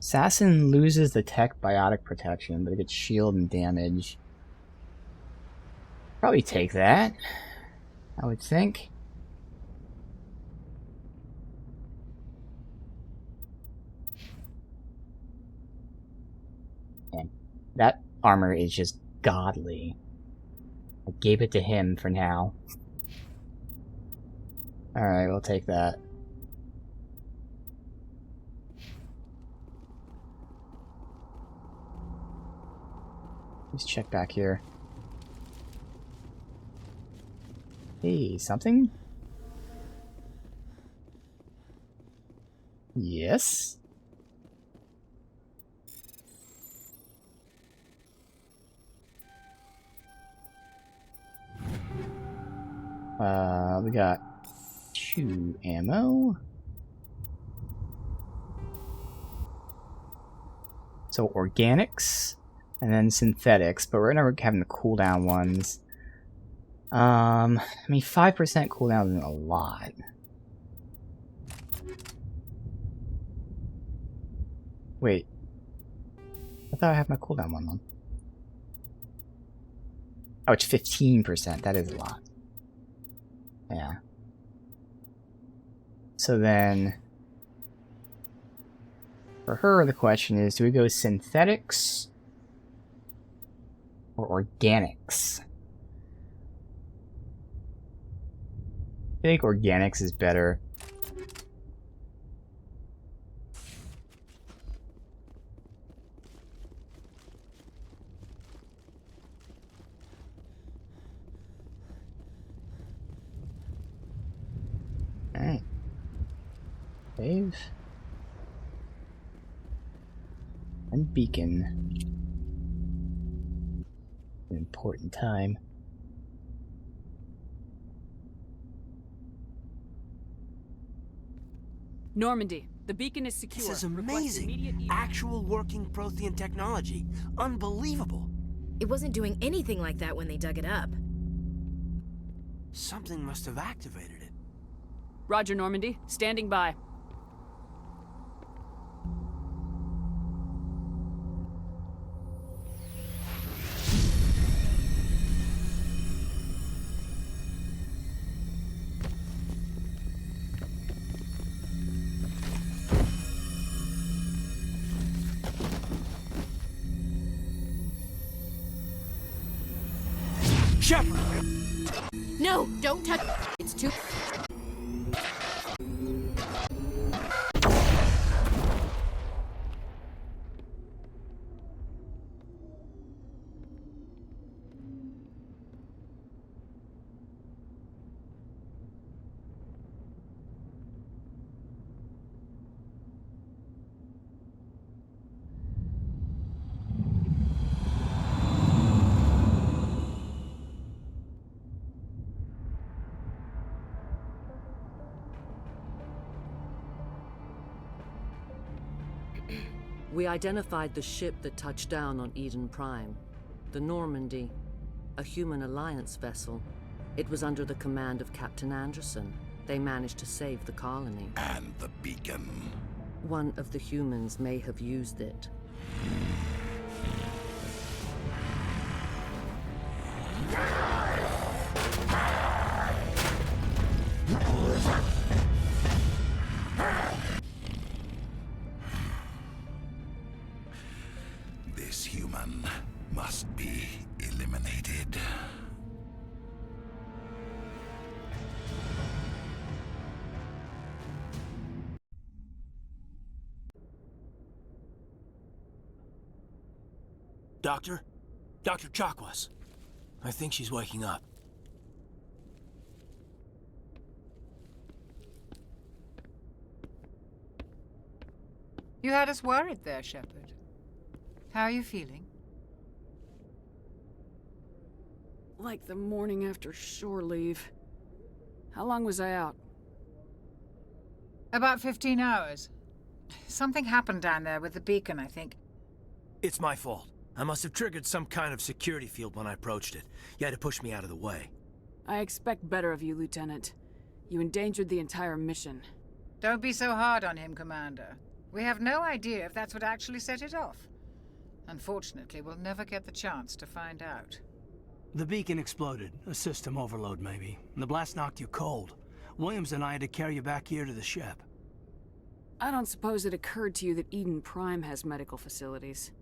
Assassin loses the tech biotic protection, but it gets shield and damage. Probably take that, I would think. And that armor is just godly. I gave it to him for now. Alright, we'll take that. Let's check back here. Hey, something? Yes? We got 2 ammo. So organics. And then synthetics, but we're not having the cooldown ones. I mean, 5% cooldown isn't a lot. Wait. I thought I had my cooldown one on. Oh, it's 15%. That is a lot. Yeah. So then... for her, the question is, do we go synthetics or organics? I think organics is better. Alright. Save. And beacon. An important time. Normandy, the beacon is secure. This is Request amazing. immediate Actual working Prothean technology. Unbelievable. It wasn't doing anything like that when they dug it up. Something must have activated it. Roger, Normandy. Standing by. Shepard! No, don't touch. It's too. We identified the ship that touched down on Eden Prime. The Normandy, a human alliance vessel. It was under the command of Captain Anderson. They managed to save the colony. And the beacon. One of the humans may have used it. This human must be eliminated. Doctor? Dr. Chakwas. I think she's waking up. You had us worried there, Shepard. How are you feeling? Like the morning after shore leave. How long was I out? About 15 hours. Something happened down there with the beacon, I think. It's my fault. I must have triggered some kind of security field when I approached it. You had to push me out of the way. I expect better of you, Lieutenant. You endangered the entire mission. Don't be so hard on him, Commander. We have no idea if that's what actually set it off. Unfortunately, we'll never get the chance to find out. The beacon exploded. A system overload, maybe. And the blast knocked you cold. Williams and I had to carry you back here to the ship. I don't suppose it occurred to you that Eden Prime has medical facilities.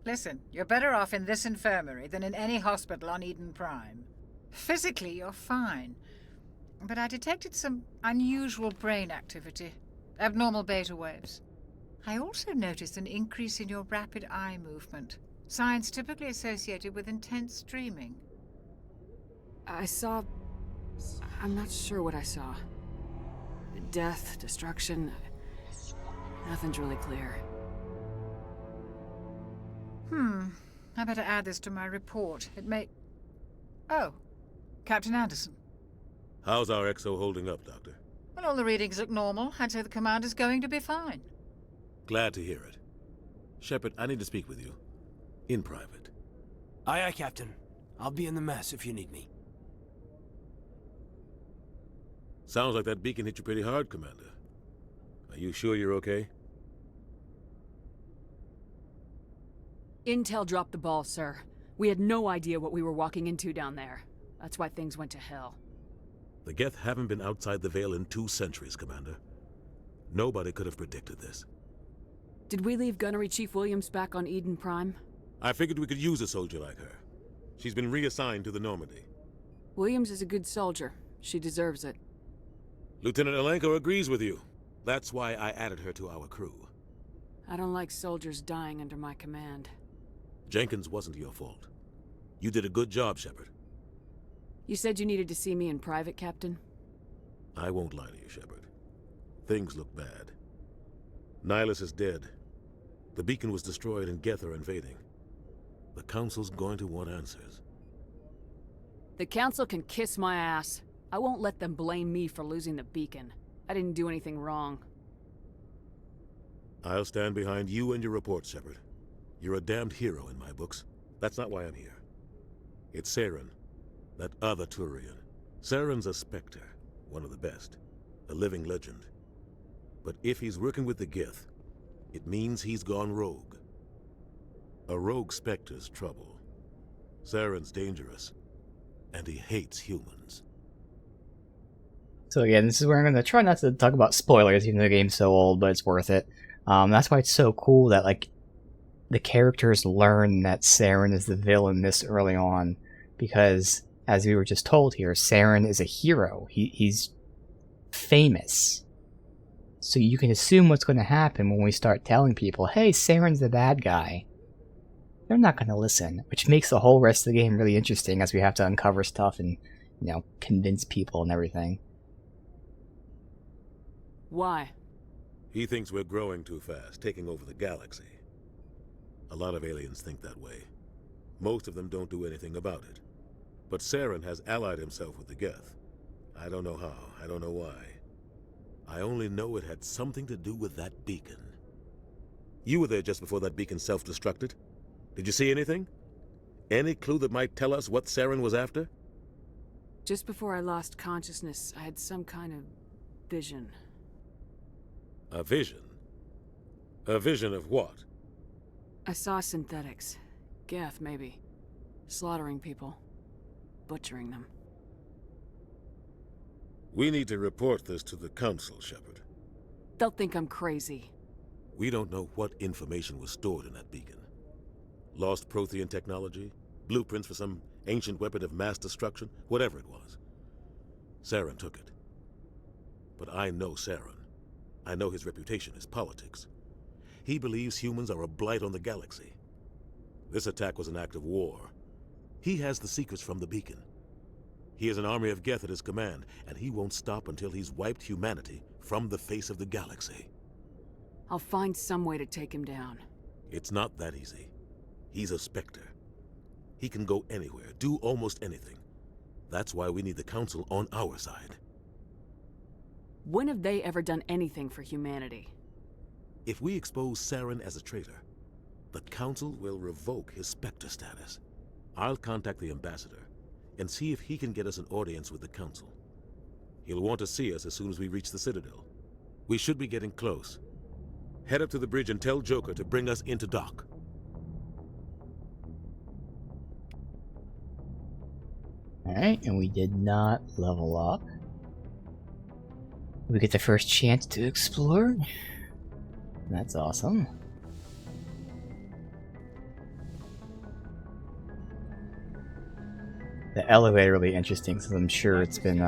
Listen, you're better off in this infirmary than in any hospital on Eden Prime. Physically, you're fine. But I detected some unusual brain activity. Abnormal beta waves. I also noticed an increase in your rapid eye movement. Signs typically associated with intense dreaming. I'm not sure what I saw. Death, destruction... Nothing's really clear. I better add this to my report. It may... Oh, Captain Anderson. How's our XO holding up, Doctor? Well, all the readings look normal. I'd say the commander's going to be fine. Glad to hear it. Shepard, I need to speak with you. In private. Aye, aye, Captain. I'll be in the mess if you need me. Sounds like that beacon hit you pretty hard, Commander. Are you sure you're okay? Intel dropped the ball, sir. We had no idea what we were walking into down there. That's why things went to hell. The Geth haven't been outside the Veil in 2 centuries, Commander. Nobody could have predicted this. Did we leave Gunnery Chief Williams back on Eden Prime? I figured we could use a soldier like her. She's been reassigned to the Normandy. Williams is a good soldier. She deserves it. Lieutenant Alenko agrees with you. That's why I added her to our crew. I don't like soldiers dying under my command. Jenkins wasn't your fault. You did a good job, Shepard. You said you needed to see me in private, Captain? I won't lie to you, Shepard. Things look bad. Nihilus is dead. The beacon was destroyed and Geth are invading. The Council's going to want answers. The Council can kiss my ass. I won't let them blame me for losing the beacon. I didn't do anything wrong. I'll stand behind you and your report, Shepard. You're a damned hero in my books. That's not why I'm here. It's Saren, that other Turian. Saren's a Spectre, one of the best, a living legend. But if he's working with the Geth, it means he's gone rogue. A rogue Spectre's trouble. Saren's dangerous, and he hates humans. So again, this is where I'm going to try not to talk about spoilers, even though the game's so old, but it's worth it. That's why it's so cool that, like, the characters learn that Saren is the villain this early on, because, as we were just told here, Saren is a hero. He's famous. So you can assume what's going to happen when we start telling people, hey, Saren's the bad guy. They're not going to listen, which makes the whole rest of the game really interesting, as we have to uncover stuff and, you know, convince people and everything. Why? He thinks we're growing too fast, taking over the galaxy. A lot of aliens think that way. Most of them don't do anything about it. But Saren has allied himself with the Geth. I don't know how, I don't know why. I only know it had something to do with that beacon. You were there just before that beacon self-destructed. Did you see anything? Any clue that might tell us what Saren was after? Just before I lost consciousness, I had some kind of vision. A vision? A vision of what? I saw synthetics. Geth, maybe. Slaughtering people. Butchering them. We need to report this to the Council, Shepard. They'll think I'm crazy. We don't know what information was stored in that beacon. Lost Prothean technology? Blueprints for some ancient weapon of mass destruction? Whatever it was. Saren took it. But I know Saren. I know his reputation is politics. He believes humans are a blight on the galaxy. This attack was an act of war. He has the secrets from the beacon. He has an army of Geth at his command, and he won't stop until he's wiped humanity from the face of the galaxy. I'll find some way to take him down. It's not that easy. He's a Spectre. He can go anywhere, do almost anything. That's why we need the Council on our side. When have they ever done anything for humanity? If we expose Saren as a traitor, the Council will revoke his Spectre status. I'll contact the Ambassador and see if he can get us an audience with the Council. He'll want to see us as soon as we reach the Citadel. We should be getting close. Head up to the bridge and tell Joker to bring us into dock. Alright, and we did not level up. We get the first chance to explore. That's awesome. The elevator will be interesting, since I'm sure it's been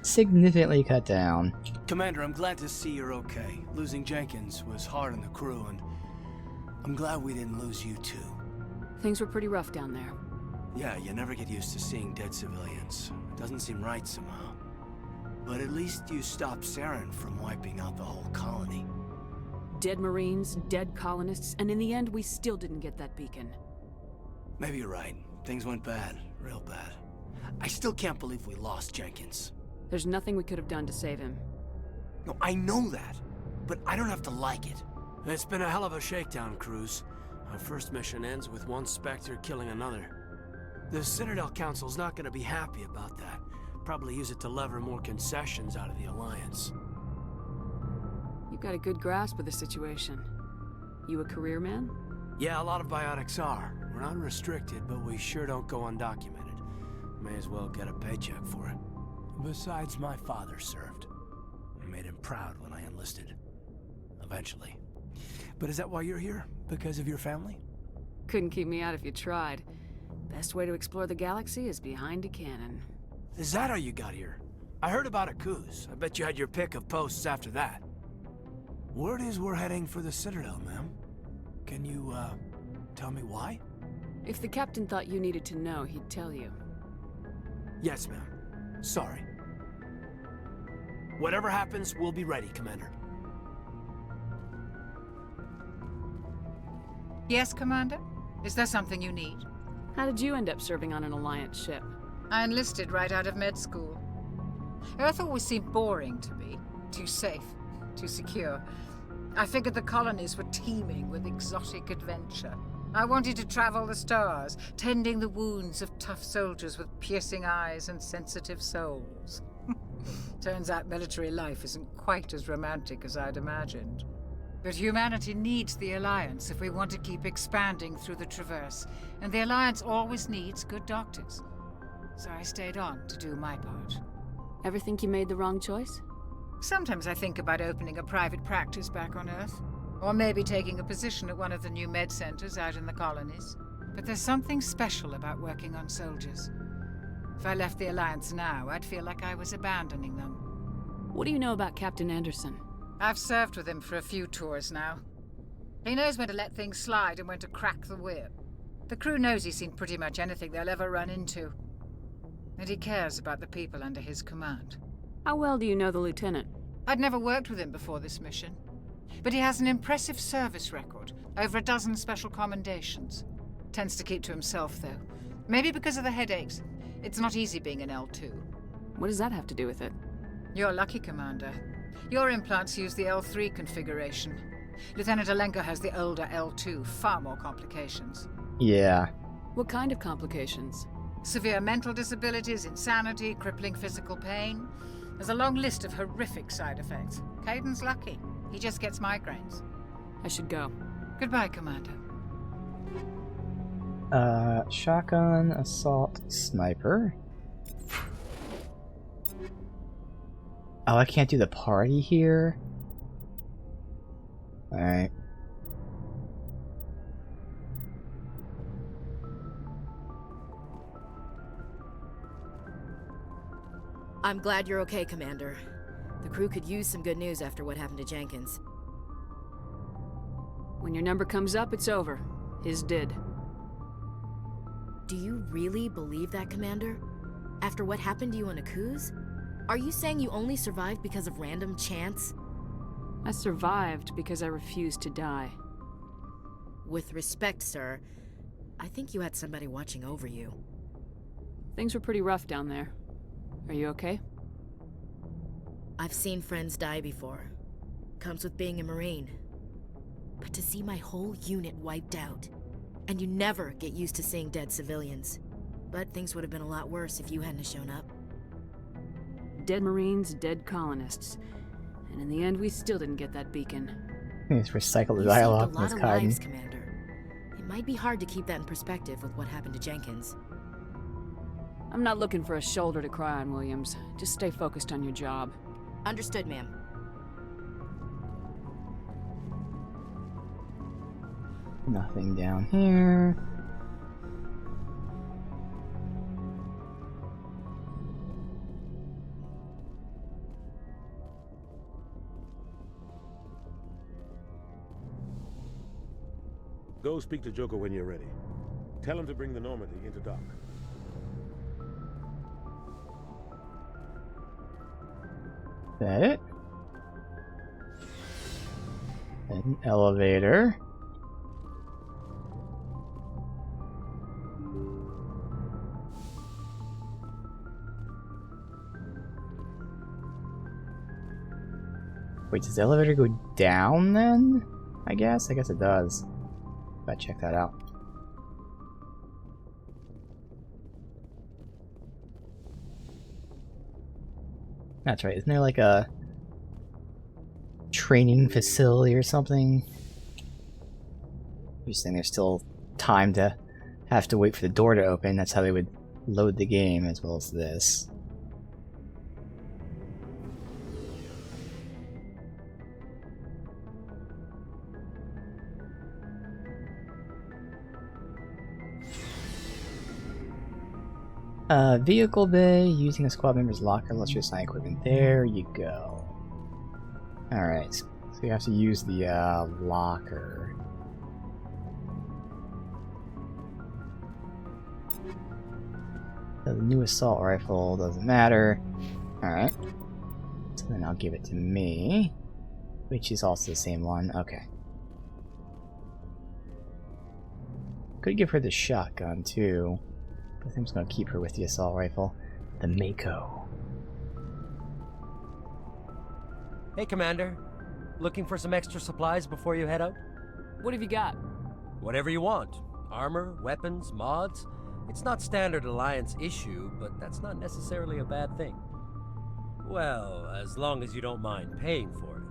significantly cut down. Commander, I'm glad to see you're okay. Losing Jenkins was hard on the crew, and I'm glad we didn't lose you too. Things were pretty rough down there. Yeah, you never get used to seeing dead civilians. It doesn't seem right somehow. But at least you stopped Saren from wiping out the whole colony. Dead Marines, dead colonists, and in the end, we still didn't get that beacon. Maybe you're right. Things went bad. Real bad. I still can't believe we lost Jenkins. There's nothing we could have done to save him. No, I know that. But I don't have to like it. It's been a hell of a shakedown, Cruz. Our first mission ends with one Spectre killing another. The Citadel Council's not gonna be happy about that. Probably use it to lever more concessions out of the Alliance. You've got a good grasp of the situation. You a career man? Yeah, a lot of biotics are. We're not restricted, but we sure don't go undocumented. May as well get a paycheck for it. Besides, my father served. I made him proud when I enlisted. Eventually. But is that why you're here? Because of your family? Couldn't keep me out if you tried. Best way to explore the galaxy is behind a cannon. Is that how you got here? I heard about Akuz. I bet you had your pick of posts after that. Word is we're heading for the Citadel, ma'am. Can you, tell me why? If the captain thought you needed to know, he'd tell you. Yes, ma'am. Sorry. Whatever happens, we'll be ready, Commander. Yes, Commander? Is there something you need? How did you end up serving on an Alliance ship? I enlisted right out of med school. Earth always seemed boring to me. Too safe, too secure. I figured the colonies were teeming with exotic adventure. I wanted to travel the stars, tending the wounds of tough soldiers with piercing eyes and sensitive souls. Turns out military life isn't quite as romantic as I'd imagined. But humanity needs the Alliance if we want to keep expanding through the Traverse, and the Alliance always needs good doctors. So I stayed on to do my part. Ever think you made the wrong choice? Sometimes I think about opening a private practice back on Earth, or maybe taking a position at one of the new med centers out in the colonies. But there's something special about working on soldiers. If I left the Alliance now, I'd feel like I was abandoning them. What do you know about Captain Anderson? I've served with him for a few tours now. He knows when to let things slide and when to crack the whip. The crew knows he's seen pretty much anything they'll ever run into. And he cares about the people under his command. How well do you know the Lieutenant? I'd never worked with him before this mission. But he has an impressive service record, over a dozen special commendations. Tends to keep to himself, though. Maybe because of the headaches. It's not easy being an L2. What does that have to do with it? You're lucky, Commander. Your implants use the L3 configuration. Lieutenant Alenko has the older L2, far more complications. Yeah. What kind of complications? Severe mental disabilities, insanity, crippling physical pain. There's a long list of horrific side effects. Caden's lucky. He just gets migraines. I should go. Goodbye, Commander. Shotgun, assault, sniper. Oh, I can't do the party here? Alright. I'm glad you're okay, Commander. The crew could use some good news after what happened to Jenkins. When your number comes up, it's over. His did. Do you really believe that, Commander? After what happened to you on Akuz? Are you saying you only survived because of random chance? I survived because I refused to die. With respect, sir, I think you had somebody watching over you. Things were pretty rough down there. Are you okay? I've seen friends die before. Comes with being a Marine. but to see my whole unit wiped out. And you never get used to seeing dead civilians. But things would have been a lot worse if you hadn't shown up. Dead Marines, dead colonists. And in the end, we still didn't get that beacon. He's recycled the You dialogue saved a from lot his of Kaiden. lives, Commander. It might be hard to keep that in perspective with what happened to Jenkins. I'm not looking for a shoulder to cry on, Williams. Just stay focused on your job. Understood, ma'am. Nothing down here. Go speak to Joker when you're ready. Tell him to bring the Normandy into dock. That it? An elevator. Wait, does the elevator go down then? I guess it does. Gotta check that out. That's right, isn't there like a training facility or something? You're saying there's still time to have to wait for the door to open. That's how they would load the game as well as this. Vehicle bay, using a squad member's locker lets you assign equipment. There you go. Alright, so you have to use the locker. So the new assault rifle doesn't matter. Alright. So then I'll give it to me. Which is also the same one. Okay. Could give her the shotgun too. I think I'm just gonna keep her with the assault rifle. The Mako. Hey, Commander. Looking for some extra supplies before you head out? What have you got? Whatever you want. Armor, weapons, mods. It's not standard Alliance issue, but that's not necessarily a bad thing. Well, as long as you don't mind paying for it.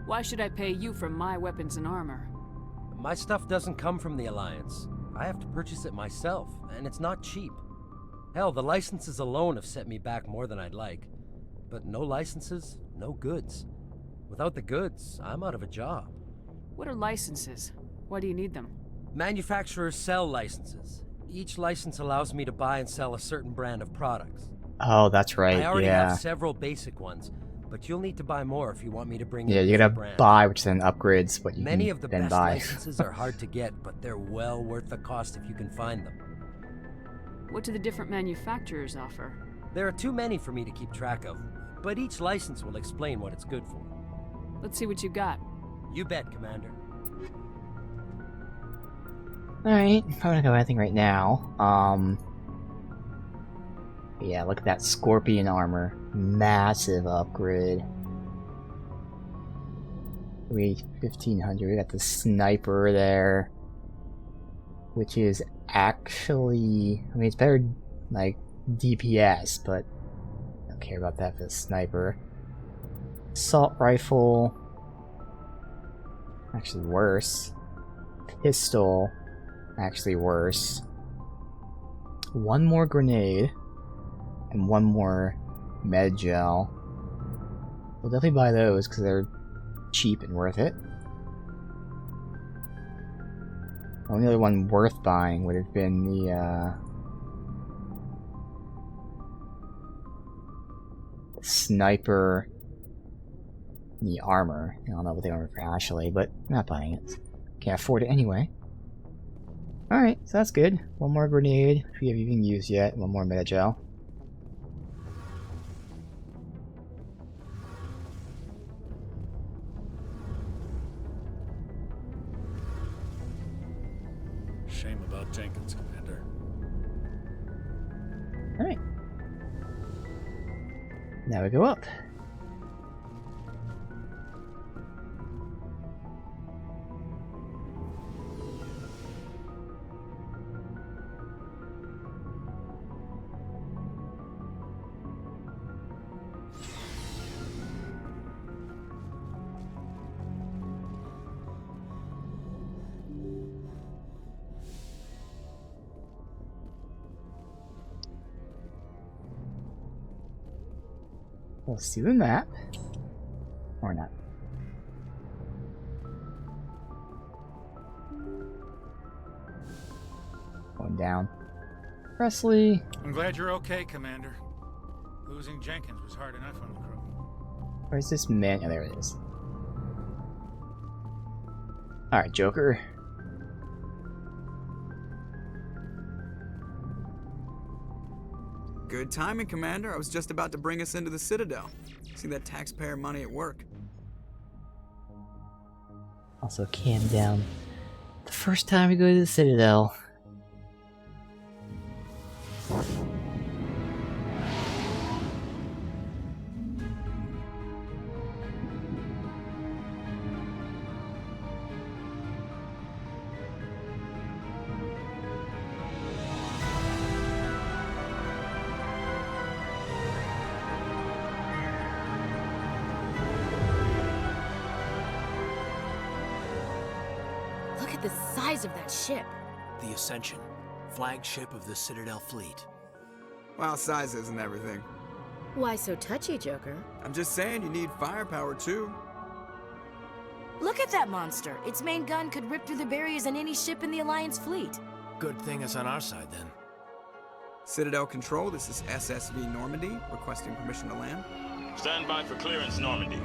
Why should I pay you for my weapons and armor? My stuff doesn't come from the Alliance. I have to purchase it myself, and it's not cheap. Hell, the licenses alone have set me back more than I'd like. But no licenses, no goods. Without the goods, I'm out of a job. What are licenses? Why do you need them? Manufacturers sell licenses. Each license allows me to buy and sell a certain brand of products. Oh, that's right, I already yeah. have several basic ones, but you'll need to buy more if you want me to bring Yeah, in you gotta different brands. buy, which then upgrades what you Many can of the then best buy. licenses are hard to get, but they're well worth the cost if you can find them. What do the different manufacturers offer? There are too many for me to keep track of, but each license will explain what it's good for. Let's see what you got. You bet, Commander. Alright, I'm gonna go anything right now. Yeah, look at that Scorpion armor. Massive upgrade. We 1500. We got the sniper there, which is actually, I mean, it's better like DPS, but I don't care about that for the sniper. Assault rifle, actually worse. Pistol, actually worse. One more grenade and one more med gel. We'll definitely buy those because they're cheap and worth it. The only other one worth buying would have been the sniper, and the armor. I don't know what they armor for Ashley, but I'm not buying it. Can't afford it anyway. Alright, so that's good. One more grenade, which we haven't even used yet. One more medi-gel. Shame about Jenkins, Commander. Alright. Now we go up. We'll see the map. Or not. Going down. Presley. I'm glad you're okay, Commander. Losing Jenkins was hard enough on the crew. Where's this man? Oh, there it is. Alright, Joker. Good timing, Commander. I was just about to bring us into the Citadel. See that taxpayer money at work. Also, calm down. The first time we go to the Citadel. Look at the size of that ship. The Ascension, flagship of the Citadel fleet. Well, size isn't everything. Why so touchy, Joker? I'm just saying you need firepower too. Look at that monster. Its main gun could rip through the barriers in any ship in the Alliance fleet. Good thing it's on our side, then. Citadel Control, this is SSV Normandy, requesting permission to land. Stand by for clearance, Normandy.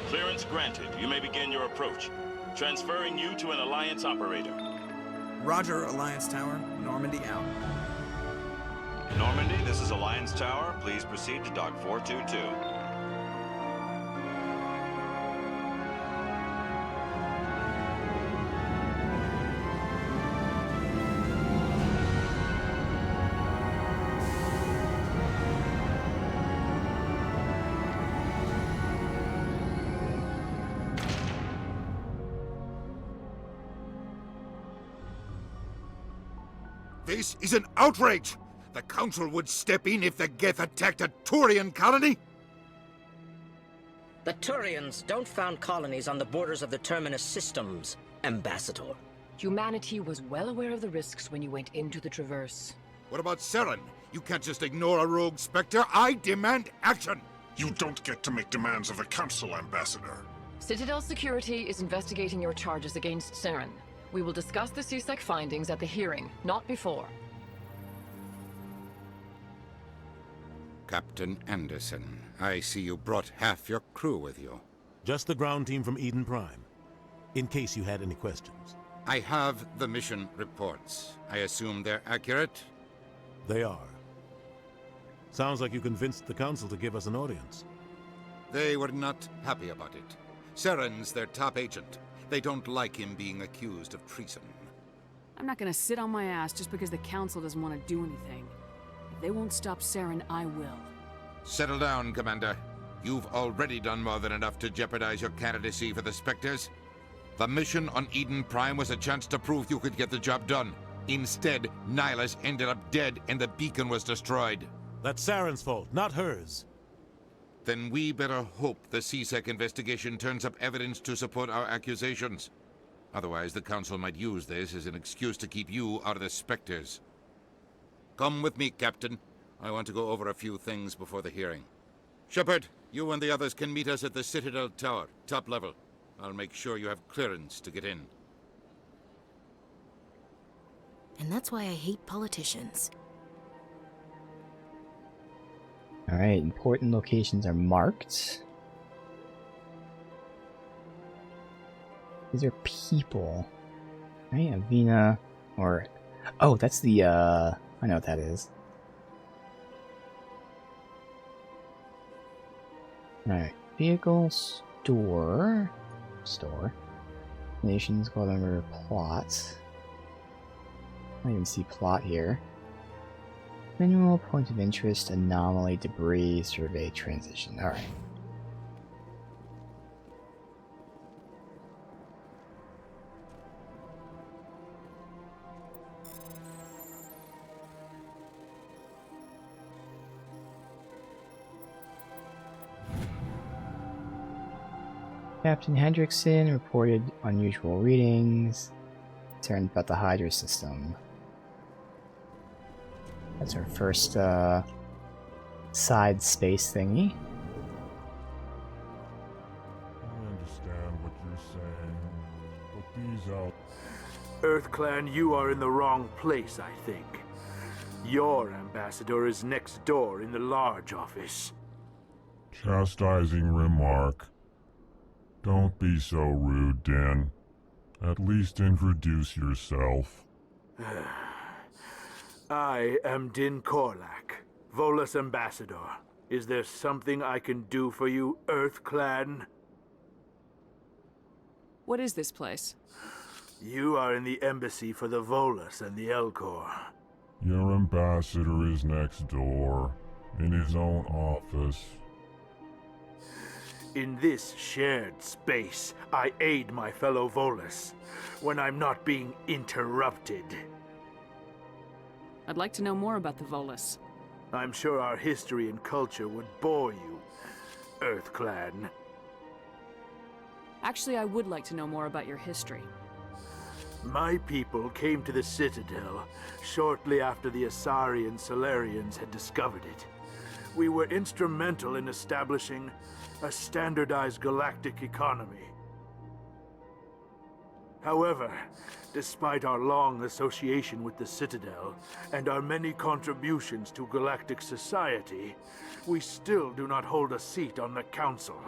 Clearance granted. You may begin your approach. Transferring you to an Alliance operator. Roger, Alliance Tower. Normandy out. Normandy, this is Alliance Tower. Please proceed to Dock 422. This is an outrage! The Council would step in if the Geth attacked a Turian colony? The Turians don't found colonies on the borders of the Terminus systems, Ambassador. Humanity was well aware of the risks when you went into the Traverse. What about Saren? You can't just ignore a rogue Spectre. I demand action! You don't get to make demands of the Council, Ambassador. Citadel Security is investigating your charges against Saren. We will discuss the CSEC findings at the hearing, not before. Captain Anderson, I see you brought half your crew with you. Just the ground team from Eden Prime, in case you had any questions. I have the mission reports. I assume they're accurate? They are. Sounds like you convinced the Council to give us an audience. They were not happy about it. Saren's their top agent. They don't like him being accused of treason. I'm not gonna sit on my ass just because the Council doesn't want to do anything. If they won't stop Saren, I will. Settle down, Commander. You've already done more than enough to jeopardize your candidacy for the Spectres. The mission on Eden Prime was a chance to prove you could get the job done. Instead, Nihilus ended up dead and the beacon was destroyed. That's Saren's fault, not hers. Then we better hope the CSEC investigation turns up evidence to support our accusations. Otherwise, the Council might use this as an excuse to keep you out of the Spectres. Come with me, Captain. I want to go over a few things before the hearing. Shepard, you and the others can meet us at the Citadel Tower, top level. I'll make sure you have clearance to get in. And that's why I hate politicians. Alright, important locations are marked. These are people. Right, Avina, or... Oh, that's the, I know what that is. Alright, vehicle, store... Nations, go under plot. I don't even see plot here. Manual, point of interest, anomaly, debris, survey, transition. Alright. Captain Hendrickson reported unusual readings. Concerned about the Hydra system. That's our first side space thingy. I understand what you're saying, but these out... EarthClan, you are in the wrong place, I think. Your ambassador is next door in the large office. Chastising remark. Don't be so rude, Din. At least introduce yourself. I am Din Korlak, Volus ambassador. Is there something I can do for you, EarthClan? What is this place? You are in the embassy for the Volus and the Elcor. Your ambassador is next door, in his own office. In this shared space, I aid my fellow Volus when I'm not being interrupted. I'd like to know more about the Volus. I'm sure our history and culture would bore you, EarthClan. Actually, I would like to know more about your history. My people came to the Citadel shortly after the Asari and Solarians had discovered it. We were instrumental in establishing a standardized galactic economy. However, despite our long association with the Citadel and our many contributions to galactic society, we still do not hold a seat on the Council.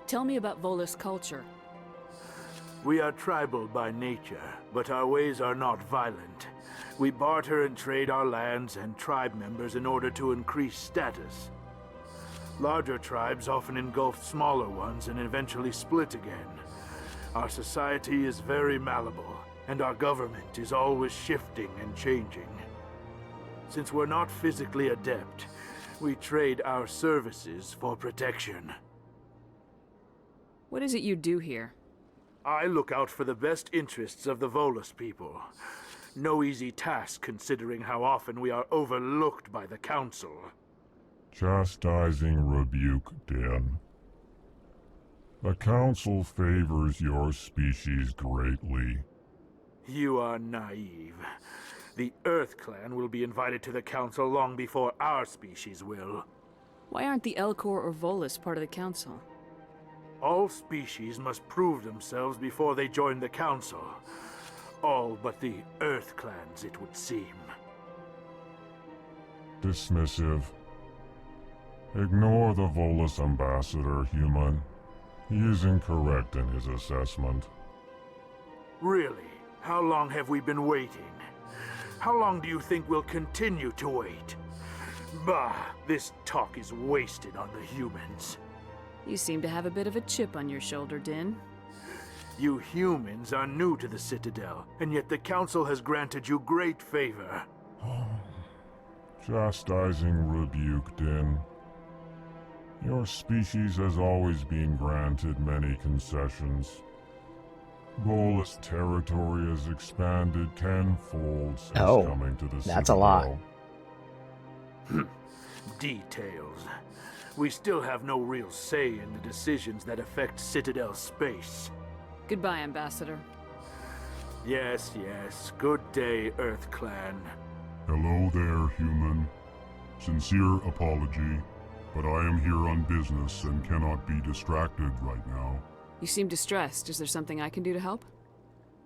Tell me about Volus culture. We are tribal by nature, but our ways are not violent. We barter and trade our lands and tribe members in order to increase status. Larger tribes often engulf smaller ones and eventually split again. Our society is very malleable, and our government is always shifting and changing. Since we're not physically adept, we trade our services for protection. What is it you do here? I look out for the best interests of the Volus people. No easy task considering how often we are overlooked by the Council. Chastising rebuke, Din. The Council favors your species greatly. You are naive. The EarthClan will be invited to the Council long before our species will. Why aren't the Elcor or Volus part of the Council? All species must prove themselves before they join the Council. All but the EarthClans, it would seem. Dismissive. Ignore the Volus ambassador, human. He is incorrect in his assessment. Really? How long have we been waiting? How long do you think we'll continue to wait? Bah, this talk is wasted on the humans. You seem to have a bit of a chip on your shoulder, Din. You humans are new to the Citadel, and yet the Council has granted you great favor. Chastising rebuke, Din. Your species has always been granted many concessions. Volus territory has expanded tenfold since coming to the Citadel. That's a lot. Details. We still have no real say in the decisions that affect Citadel space. Goodbye, Ambassador. Yes, yes. Good day, EarthClan. Hello there, human. Sincere apology, but I am here on business and cannot be distracted right now. You seem distressed. Is there something I can do to help?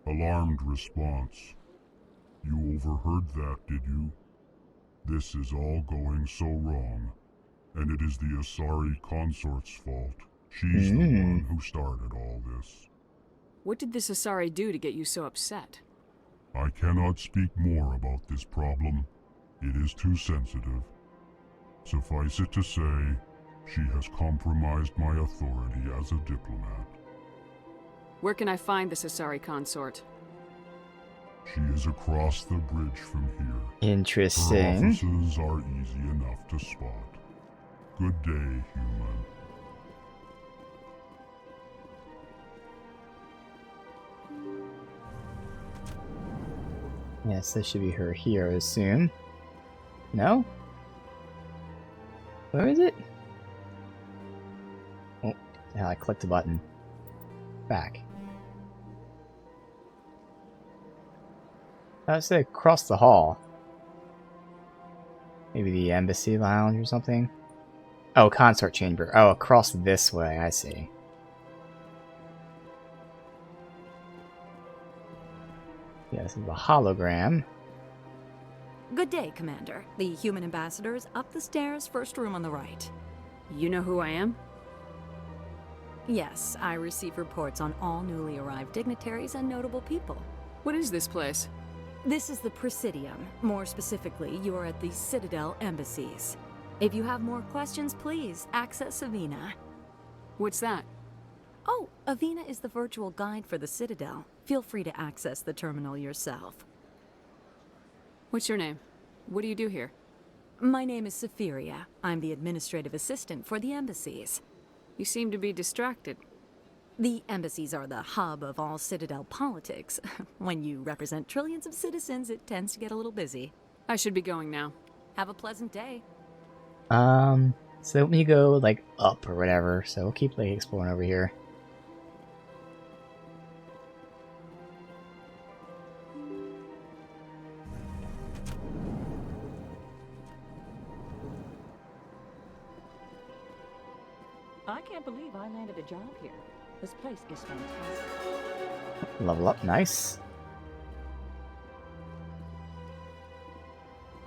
Alarmed response. You overheard that, did you? This is all going so wrong, and it is the Asari consort's fault. She's the one who started all this. What did this Asari do to get you so upset? I cannot speak more about this problem. It is too sensitive. Suffice it to say, she has compromised my authority as a diplomat. Where can I find this Asari consort? She is across the bridge from here. Interesting. Her offices are easy enough to spot. Good day, human. Yes, this should be her here, I assume. No? Where is it? Oh, yeah, I clicked the button. Back. I said across the hall. Maybe the embassy lounge or something? Oh, consort chamber. Oh, across this way, I see. Yeah, this is a hologram. Good day, Commander. The human ambassador is up the stairs, first room on the right. You know who I am? Yes, I receive reports on all newly arrived dignitaries and notable people. What is this place? This is the Presidium. More specifically, you are at the Citadel embassies. If you have more questions, please access Avina. What's that? Oh, Avina is the virtual guide for the Citadel. Feel free to access the terminal yourself. What's your name? What do you do here? My name is Safiria. I'm the administrative assistant for the embassies. You seem to be distracted. The embassies are the hub of all Citadel politics. When you represent trillions of citizens, it tends to get a little busy. I should be going now. Have a pleasant day. So let me go, like, up or whatever, so we'll keep, like, exploring over here. I can't believe I landed a job here. This place is fantastic. Level up, nice.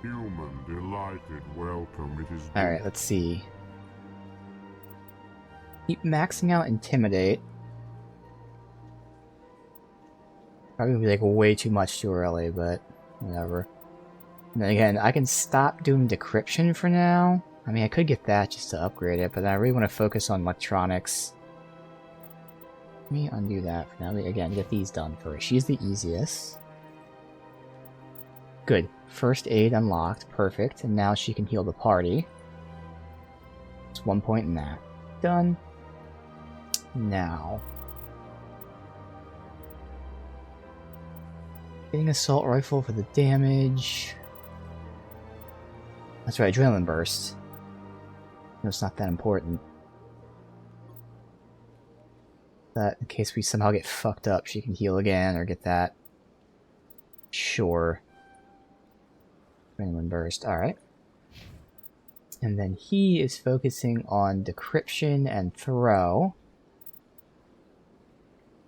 Human, delighted, welcome. It is. Alright, let's see. Keep maxing out Intimidate. Probably be like way too much too early, but whatever. And then again, I can stop doing Decryption for now. I mean, I could get that just to upgrade it, but I really want to focus on electronics. Let me undo that for now. Again, get these done first. She's the easiest. Good. First aid unlocked. Perfect. And now she can heal the party. It's 1 point in that. Done. Now. Getting assault rifle for the damage. That's right, adrenaline burst. No, it's not that important. That in case we somehow get fucked up, she can heal again or get that. Sure. Adrenaline burst, alright. And then he is focusing on decryption and throw.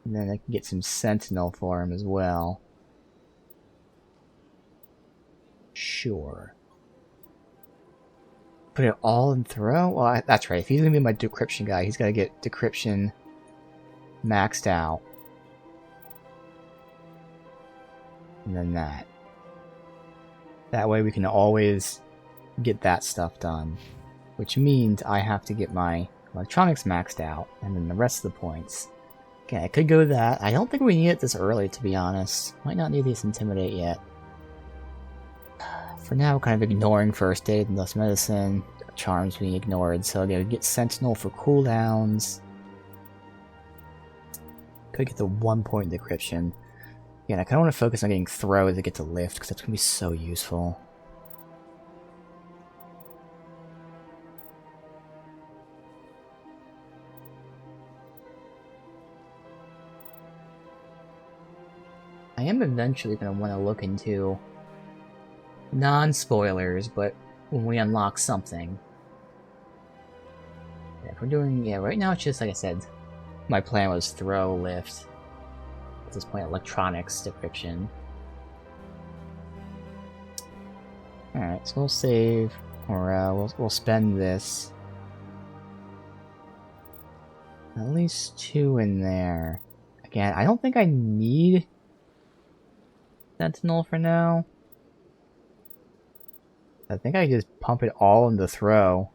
And then I can get some sentinel for him as well. Sure. Put it all in throw? Well, that's right. If he's going to be my decryption guy, he's got to get decryption maxed out. And then that. That way we can always get that stuff done. Which means I have to get my electronics maxed out, and then the rest of the points. Okay, I could go that. I don't think we need it this early, to be honest. Might not need this Intimidate yet. For now, kind of ignoring first aid and thus medicine. Charms being ignored, so I'm gonna get Sentinel for cooldowns. Could get the 1 point decryption. Yeah, I kind of want to focus on getting throw to get to lift, because that's gonna be so useful. I am eventually gonna want to look into non-spoilers, but when we unlock something. Yeah, if we're doing, yeah, right now it's just, like I said, my plan was throw, lift. At this point, electronics, decryption. Alright, so we'll save, or we'll spend this. At least 2 in there. Again, I don't think I need Sentinel for now. I think I just pump it all into throw.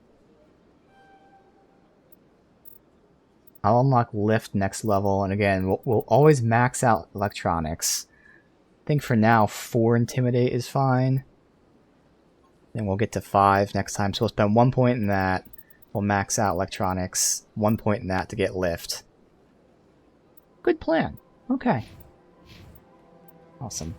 I'll unlock lift next level, and again, we'll always max out electronics. I think for now, 4 intimidate is fine. Then we'll get to 5 next time, so we'll spend 1 point in that. We'll max out electronics, 1 point in that to get lift. Good plan. Okay. Awesome.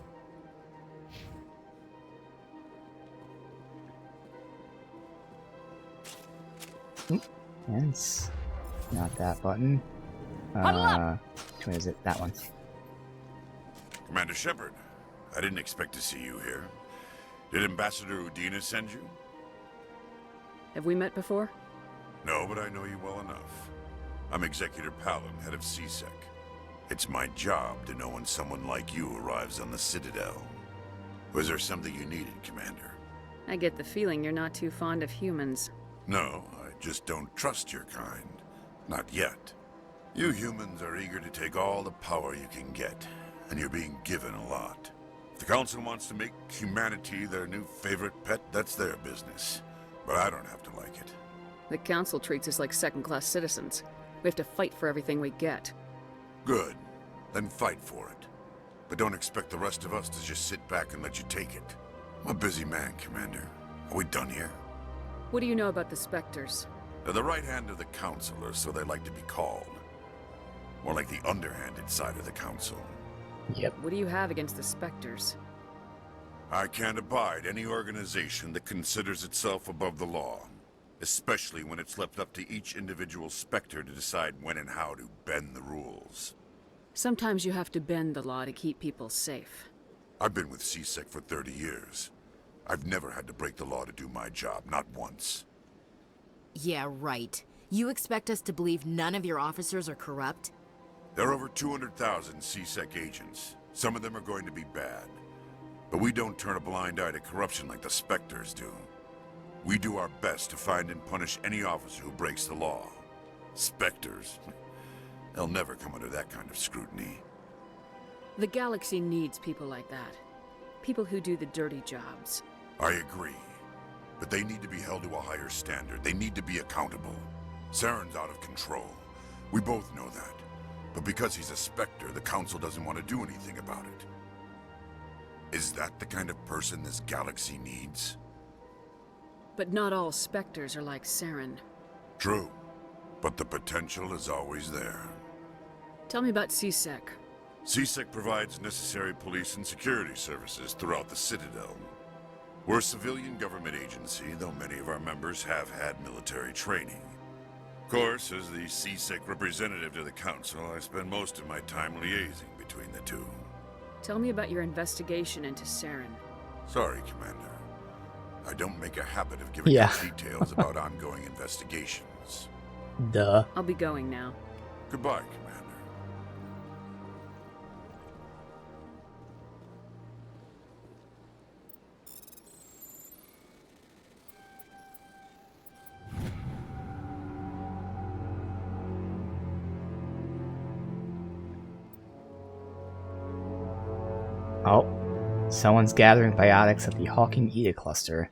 And it's not that button. Which one is it? That one. Commander Shepard, I didn't expect to see you here. Did Ambassador Udina send you? Have we met before? No, but I know you well enough. I'm Executor Palin, head of CSEC. It's my job to know when someone like you arrives on the Citadel. Was there something you needed, Commander? I get the feeling you're not too fond of humans. No, I just don't trust your kind. Not yet. You humans are eager to take all the power you can get, and you're being given a lot. If the Council wants to make humanity their new favorite pet, that's their business. But I don't have to like it. The Council treats us like second-class citizens. We have to fight for everything we get. Good. Then fight for it. But don't expect the rest of us to just sit back and let you take it. I'm a busy man, Commander. Are we done here? What do you know about the Spectres? They're the right hand of the Council, or so they like to be called. More like the underhanded side of the Council. Yep. What do you have against the Spectres? I can't abide any organization that considers itself above the law. Especially when it's left up to each individual Spectre to decide when and how to bend the rules. Sometimes you have to bend the law to keep people safe. I've been with CSEC for 30 years. I've never had to break the law to do my job, not once. Yeah, right. You expect us to believe none of your officers are corrupt? There are over 200,000 CSEC agents. Some of them are going to be bad. But we don't turn a blind eye to corruption like the Spectres do. We do our best to find and punish any officer who breaks the law. Spectres, they'll never come under that kind of scrutiny. The galaxy needs people like that. People who do the dirty jobs. I agree. But they need to be held to a higher standard. They need to be accountable. Saren's out of control. We both know that. But because he's a Spectre, the Council doesn't want to do anything about it. Is that the kind of person this galaxy needs? But not all Spectres are like Saren. True. But the potential is always there. Tell me about CSEC. CSEC provides necessary police and security services throughout the Citadel. We're a civilian government agency, though many of our members have had military training. Of course, as the CSEC representative to the Council, I spend most of my time liaising between the two. Tell me about your investigation into Saren. Sorry, Commander. I don't make a habit of giving you details about ongoing investigations. Duh. I'll be going now. Goodbye, Commander. Oh, someone's gathering biotics at the Hawking Eda cluster.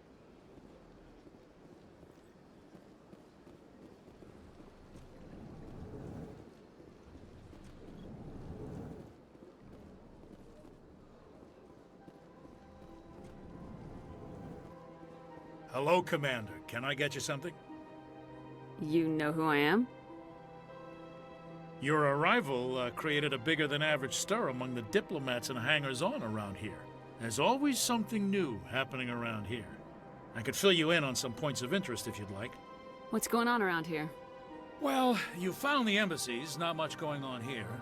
Hello, Commander. Can I get you something? You know who I am? Your arrival created a bigger-than-average stir among the diplomats and hangers-on around here. There's always something new happening around here. I could fill you in on some points of interest if you'd like. What's going on around here? Well, you found the embassies, not much going on here.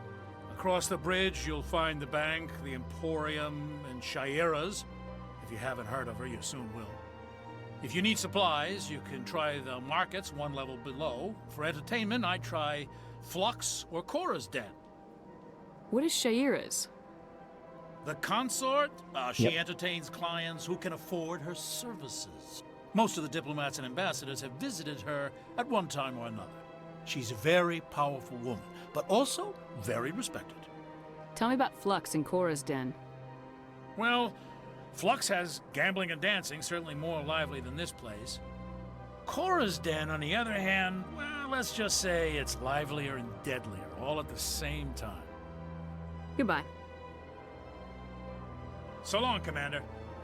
Across the bridge, you'll find the bank, the Emporium, and Shayera's. If you haven't heard of her, you soon will. If you need supplies, you can try the markets one level below. For entertainment, I'd try Flux or Cora's Den. What is Shayera's? The consort? She entertains clients who can afford her services. Most of the diplomats and ambassadors have visited her at one time or another. She's a very powerful woman, but also very respected. Tell me about Flux and Cora's Den. Well, Flux has gambling and dancing, certainly more lively than this place. Cora's Den, on the other hand, well, let's just say it's livelier and deadlier, all at the same time. Goodbye. So long, Commander.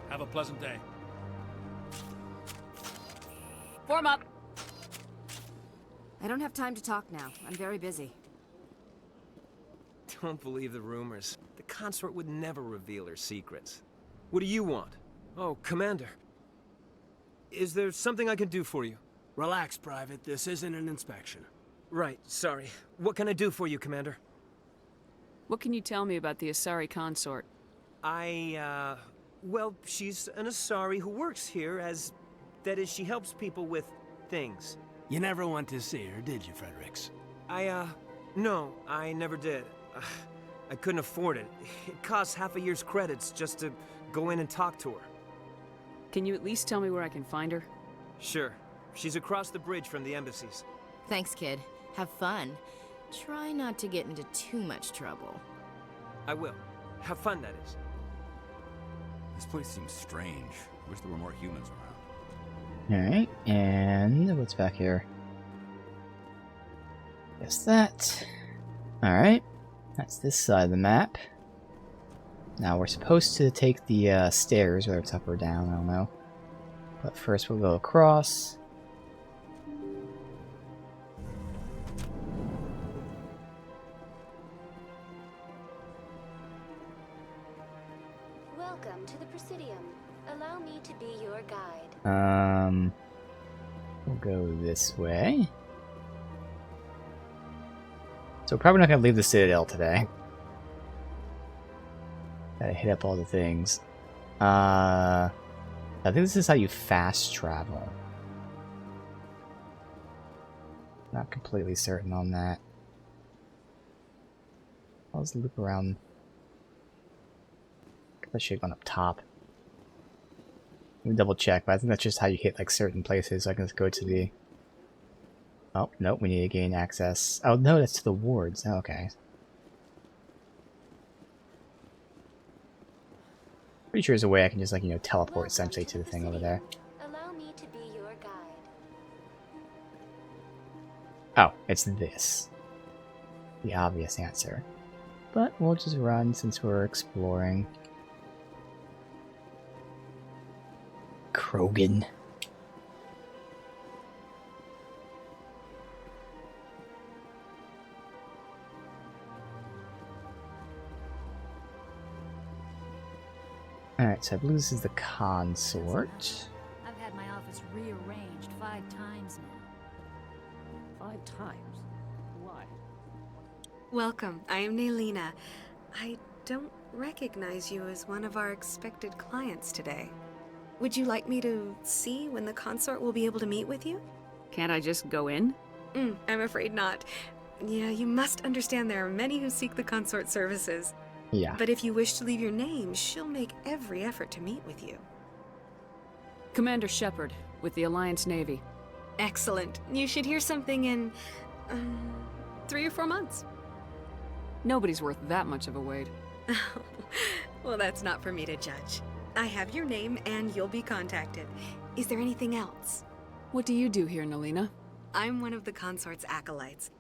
Have a pleasant day. Form up! I don't have time to talk now. I'm very busy. Don't believe the rumors. The consort would never reveal her secrets. What do you want? Oh, Commander. Is there something I can do for you? Relax, Private. This isn't an inspection. Right, sorry. What can I do for you, Commander? What can you tell me about the Asari consort? Well, she's an Asari who works here as... That is, she helps people with things. You never went to see her, did you, Fredericks? No, I never did. I couldn't afford it. It costs half a year's credits just to go in and talk to her. Can you at least tell me where I can find her? Sure. She's across the bridge from the embassies. Thanks, kid. Have fun. Try not to get into too much trouble. I will. Have fun, that is. This place seems strange. I wish there were more humans around. Alright, and what's back here? Guess that. Alright, that's this side of the map. Now we're supposed to take the stairs, whether it's up or down, I don't know. But first we'll go across. Welcome to the Presidium. Allow me to be your guide. We'll go this way. So we're probably not going to leave the Citadel today. Gotta hit up all the things. I think this is how you fast travel. Not completely certain on that. Let's loop around. That should have gone up top. Let me double check, but I think that's just how you hit like certain places. So I can just go to the... Oh, nope, we need to gain access. Oh, no, that's to the wards. Oh, okay. Pretty sure there's a way I can just, like, you know, teleport essentially to the thing over there. Allow me to be your guide. Oh, it's this. The obvious answer. But we'll just run since we're exploring. Krogan. Alright, so I believe this is the consort. I've had my office rearranged 5 times now. 5 times? Why? Welcome. I am Nelina. I don't recognize you as one of our expected clients today. Would you like me to see when the consort will be able to meet with you? Can't I just go in? I'm afraid not. Yeah, you must understand there are many who seek the consort services. Yeah. But if you wish to leave your name, she'll make every effort to meet with you. Commander Shepard, with the Alliance Navy. Excellent. You should hear something in 3 or 4 months. Nobody's worth that much of a wait. Well, that's not for me to judge. I have your name and you'll be contacted. Is there anything else? What do you do here, Nelina? I'm one of the consort's acolytes.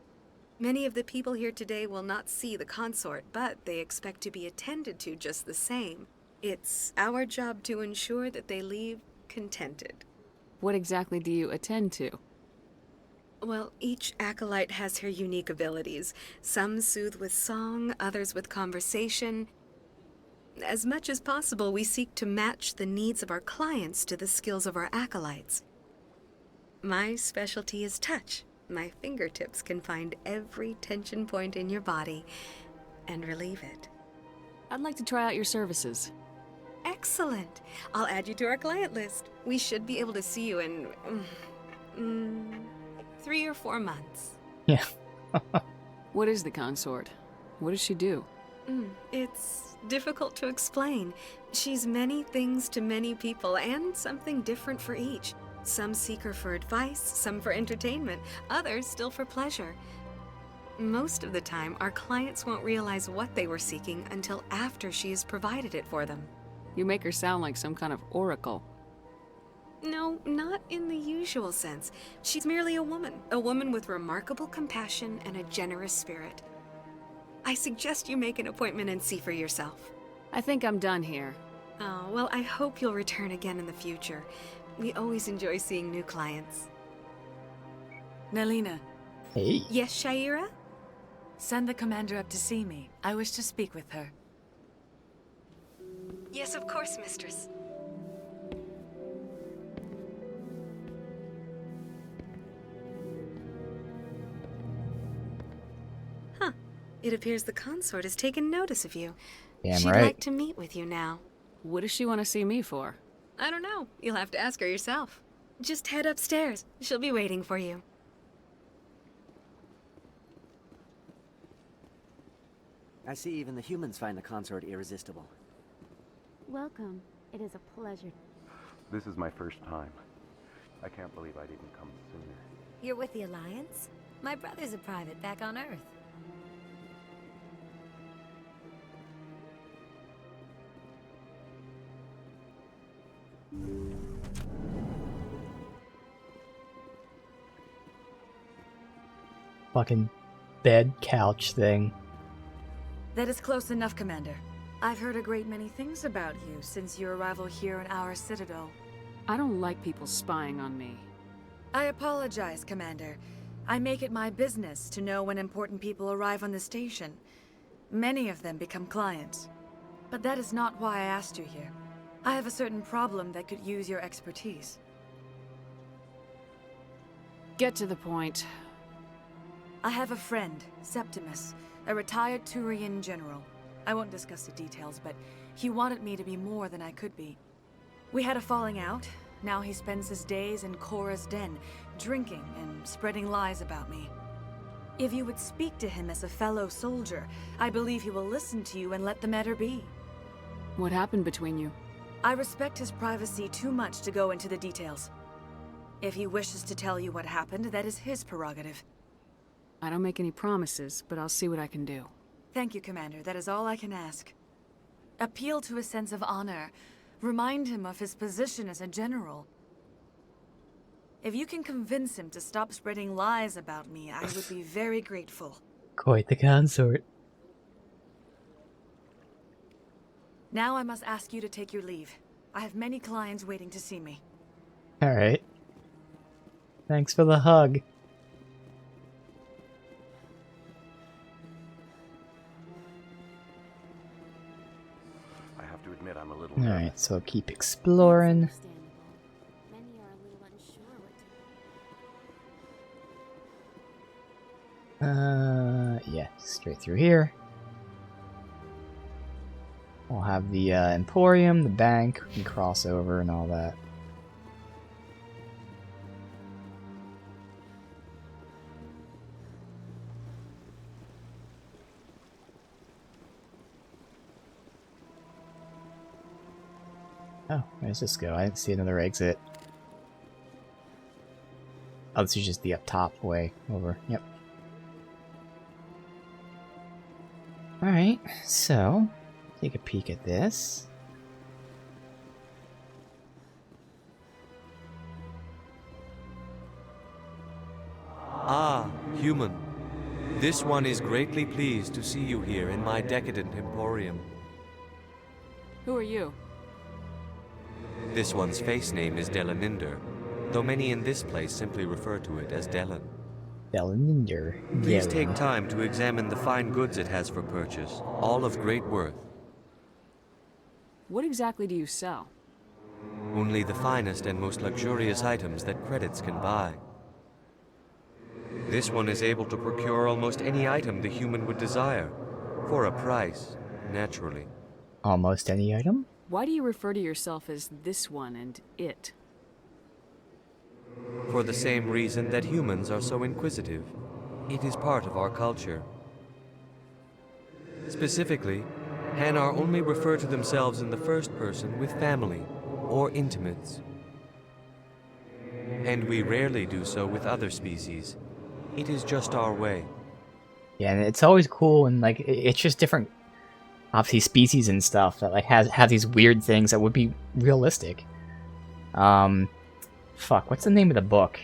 Many of the people here today will not see the consort, but they expect to be attended to just the same. It's our job to ensure that they leave contented. What exactly do you attend to? Well, each acolyte has her unique abilities. Some soothe with song, others with conversation. As much as possible, we seek to match the needs of our clients to the skills of our acolytes. My specialty is touch. My fingertips can find every tension point in your body and relieve it. I'd like to try out your services. Excellent. I'll add you to our client list. We should be able to see you in 3 or 4 months. Yeah. What is the consort? What does she do? It's difficult to explain. She's many things to many people and something different for each. Some seek her for advice, some for entertainment, others still for pleasure. Most of the time, our clients won't realize what they were seeking until after she has provided it for them. You make her sound like some kind of oracle. No, not in the usual sense. She's merely a woman with remarkable compassion and a generous spirit. I suggest you make an appointment and see for yourself. I think I'm done here. Oh, well, I hope you'll return again in the future. We always enjoy seeing new clients. Nelina. Hey. Yes, Shaira? Send the commander up to see me. I wish to speak with her. Yes, of course, mistress. Huh. It appears the consort has taken notice of you. Damn She'd right. like to meet with you now. What does she want to see me for? I don't know. You'll have to ask her yourself. Just head upstairs. She'll be waiting for you. I see even the humans find the consort irresistible. Welcome. It is a pleasure. This is my first time. I can't believe I didn't come sooner. You're with the Alliance? My brother's a private back on Earth. Fucking bed couch thing. That is close enough, Commander. I've heard a great many things about you since your arrival here in our Citadel. I don't like people spying on me. I apologize, Commander. I make it my business to know when important people arrive on the station. Many of them become clients. But that is not why I asked you here. I have a certain problem that could use your expertise. Get to the point. I have a friend, Septimus, a retired Turian general. I won't discuss the details, but he wanted me to be more than I could be. We had a falling out. Now he spends his days in Korra's den, drinking and spreading lies about me. If you would speak to him as a fellow soldier, I believe he will listen to you and let the matter be. What happened between you? I respect his privacy too much to go into the details. If he wishes to tell you what happened, that is his prerogative. I don't make any promises, but I'll see what I can do. Thank you, Commander. That is all I can ask. Appeal to his sense of honor. Remind him of his position as a general. If you can convince him to stop spreading lies about me, I would be very grateful. Quite the consort. Now I must ask you to take your leave. I have many clients waiting to see me. Alright. Thanks for the hug. I'm a little Alright, so keep exploring. Yeah, straight through here. We'll have the Emporium, the bank, we can cross over and all that. Oh, where does this go? I didn't see another exit. Oh, this is just the up top way over. Yep. Alright, so take a peek at this. Ah, human. This one is greatly pleased to see you here in my decadent emporium. Who are you? This one's face name is Delaninder, though many in this place simply refer to it as Delan. Delaninder. Please take time to examine the fine goods it has for purchase, all of great worth. What exactly do you sell? Only the finest and most luxurious items that credits can buy. This one is able to procure almost any item the human would desire, for a price, naturally. Almost any item? Why do you refer to yourself as this one and it? For the same reason that humans are so inquisitive. It is part of our culture. Specifically, Hanar only refer to themselves in the first person with family or intimates. And we rarely do so with other species. It is just our way. Yeah, and it's always cool and like it's just different, obviously, species and stuff that like have these weird things that would be realistic. Fuck, what's the name of the book?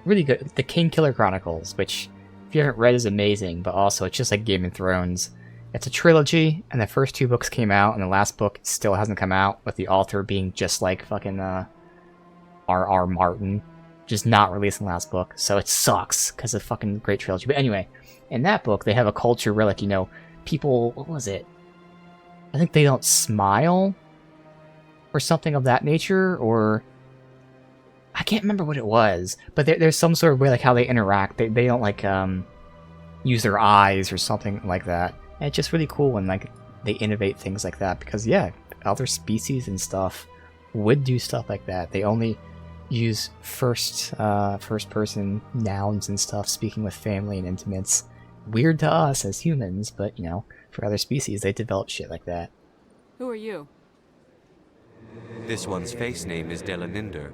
Really good, The Kingkiller Chronicles, which if you haven't read is amazing, but also it's just like Game of Thrones. It's a trilogy, and the first 2 books came out, and the last book still hasn't come out, with the author being just like fucking R.R. Martin, just not releasing the last book, so it sucks, because it's a fucking great trilogy. But anyway, in that book, they have a culture where, like, you know, people, what was it? I think they don't smile, or something of that nature, or I can't remember what it was, but there's some sort of way, like, how they interact. They don't, like, use their eyes or something like that. And it's just really cool when, like, they innovate things like that, because, yeah, other species and stuff would do stuff like that. They only use first person nouns and stuff, speaking with family and intimates. Weird to us as humans, but you know, for other species, they develop shit like that. Who are you? This one's face name is Delaninder,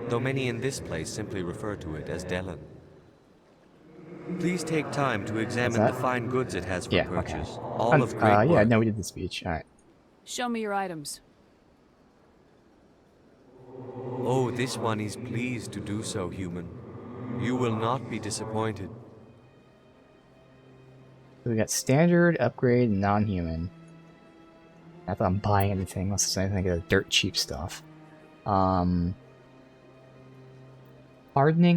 though many in this place simply refer to it as Delan. Please take time to examine the fine goods it has for purchase. Okay. All of great work. Yeah, no, we did the speech. All right. Show me your items. Oh, this one is pleased to do so, human. You will not be disappointed. So we got standard, upgrade, and non-human. Not that I'm buying anything, unless it's anything like dirt cheap stuff. Hardening,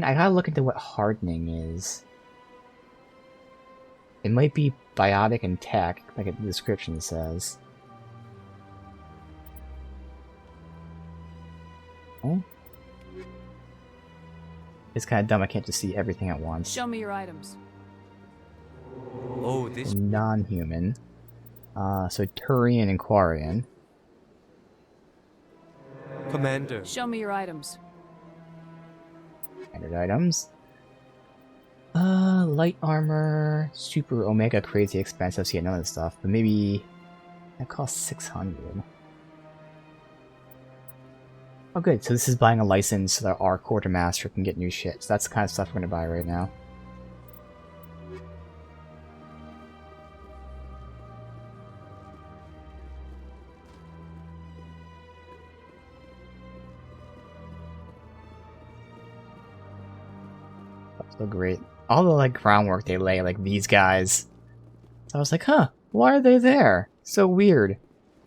I gotta look into what hardening is. It might be biotic and tech, like the description says. Oh. It's kind of dumb, I can't just see everything at once. Show me your items. Oh, this... Non-human. So Turian and Quarian. Commander. Show me your items. Standard items. Light armor, super omega, crazy expensive, so yeah, none of this stuff, but maybe that costs 600. Oh good, so this is buying a license so that our quartermaster can get new shit, so that's the kind of stuff we're gonna buy right now. So great. All the like groundwork they lay, like these guys. So I was like, huh, why are they there? So weird.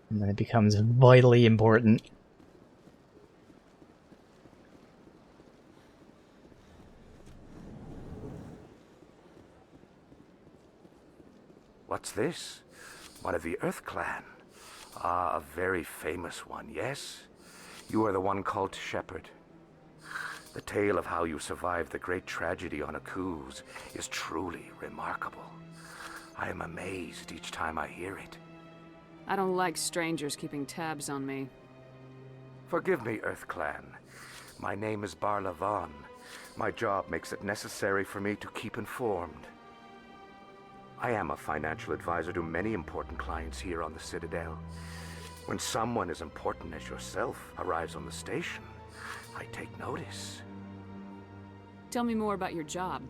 And then it becomes vitally important. What's this? One of the Earth Clan. Ah, a very famous one, yes? You are the one called Shepard. The tale of how you survived the great tragedy on Akuz is truly remarkable. I am amazed each time I hear it. I don't like strangers keeping tabs on me. Forgive me, Earth Clan. My name is Barla Von. My job makes it necessary for me to keep informed. I am a financial advisor to many important clients here on the Citadel. When someone as important as yourself arrives on the station, I take notice. Tell me more about your job.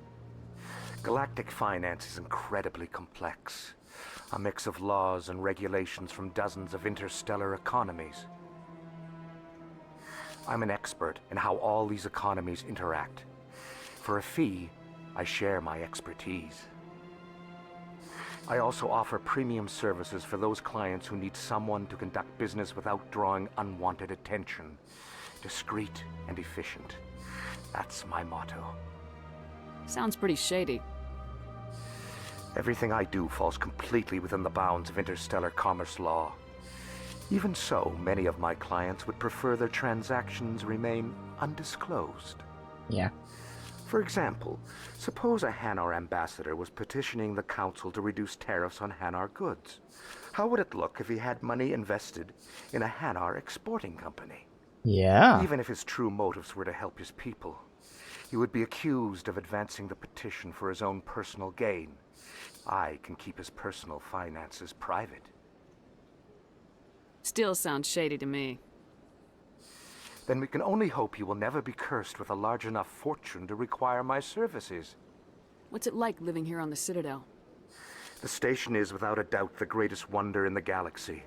Galactic finance is incredibly complex. A mix of laws and regulations from dozens of interstellar economies. I'm an expert in how all these economies interact. For a fee, I share my expertise. I also offer premium services for those clients who need someone to conduct business without drawing unwanted attention. Discreet and efficient. That's my motto. Sounds pretty shady. Everything I do falls completely within the bounds of interstellar commerce law. Even so, many of my clients would prefer their transactions remain undisclosed. Yeah. For example, suppose a Hanar ambassador was petitioning the council to reduce tariffs on Hanar goods. How would it look if he had money invested in a Hanar exporting company? Yeah. Even if his true motives were to help his people, he would be accused of advancing the petition for his own personal gain. I can keep his personal finances private. Still sounds shady to me. Then we can only hope you will never be cursed with a large enough fortune to require my services. What's it like living here on the Citadel? The station is without a doubt the greatest wonder in the galaxy.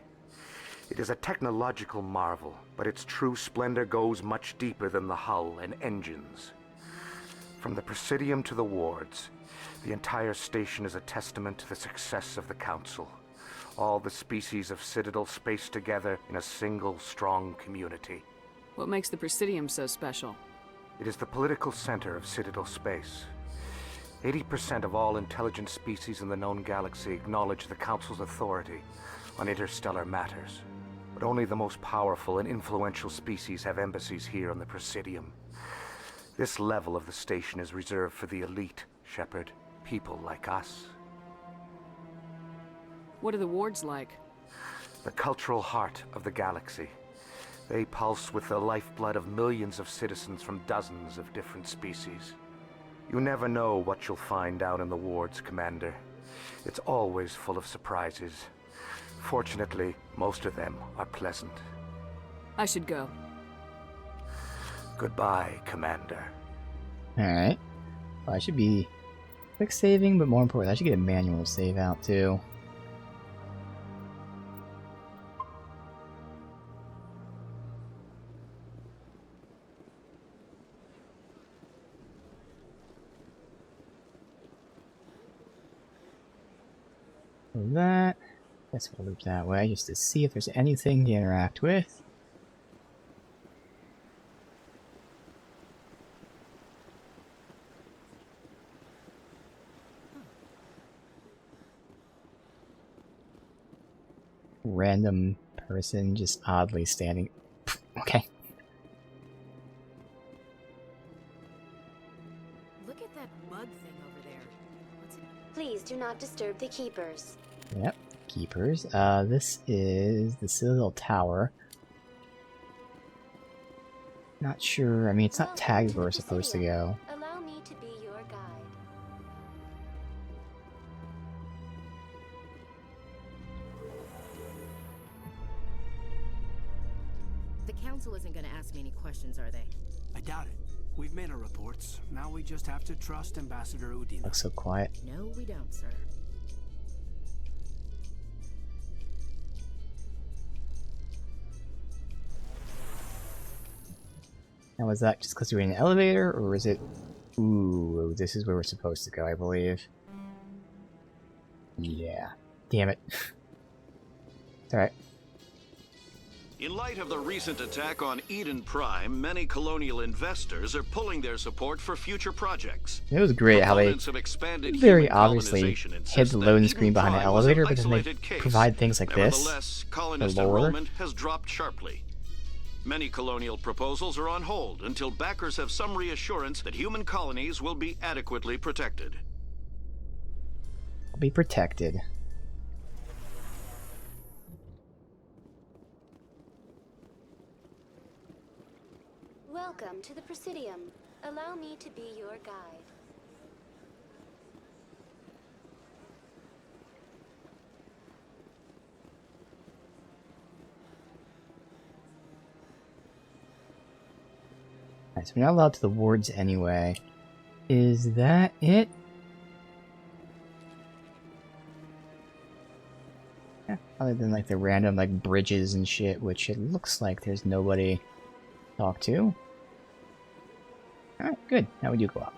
It is a technological marvel, but its true splendor goes much deeper than the hull and engines. From the Presidium to the wards, the entire station is a testament to the success of the Council. All the species of Citadel spaced together in a single, strong community. What makes the Presidium so special? It is the political center of Citadel space. 80% of all intelligent species in the known galaxy acknowledge the Council's authority on interstellar matters. But only the most powerful and influential species have embassies here on the Presidium. This level of the station is reserved for the elite, Shepard. People like us. What are the wards like? The cultural heart of the galaxy. They pulse with the lifeblood of millions of citizens from dozens of different species. You never know what you'll find out in the wards, Commander. It's always full of surprises. Fortunately, most of them are pleasant. I should go. Goodbye, Commander. Alright. Well, I should be quick saving, but more important, I should get a manual save out too. That. Guess we'll loop that way just to see if there's anything to interact with. Random person just oddly standing. Okay. Look at that bug thing over there. What's it? Please do not disturb the keepers. Yep, keepers. This is the Citadel Tower. Not sure. I mean, it's not tagged where we're supposed to go. Allow me to be your guide. The council isn't going to ask me any questions, are they? I doubt it. We've made our reports. Now we just have to trust Ambassador Udina. Looks so quiet. No, we don't, sir. Now, was that just because we were in an elevator, or was it... Ooh, this is where we're supposed to go, I believe. Yeah. Damn it. Alright. In light of the recent attack on Eden Prime, many colonial investors are pulling their support for future projects. It was great how they very obviously hid the loading screen behind an elevator, but then they provide things like this. Nevertheless, colonist enrollment has dropped sharply. Many colonial proposals are on hold until backers have some reassurance that human colonies will be adequately protected. I'll be protected. Welcome to the Presidium. Allow me to be your guide. Alright, so we're not allowed to the wards anyway. Is that it? Yeah, other than like the random like bridges and shit, which it looks like there's nobody to talk to. Alright, good. Now we do go up.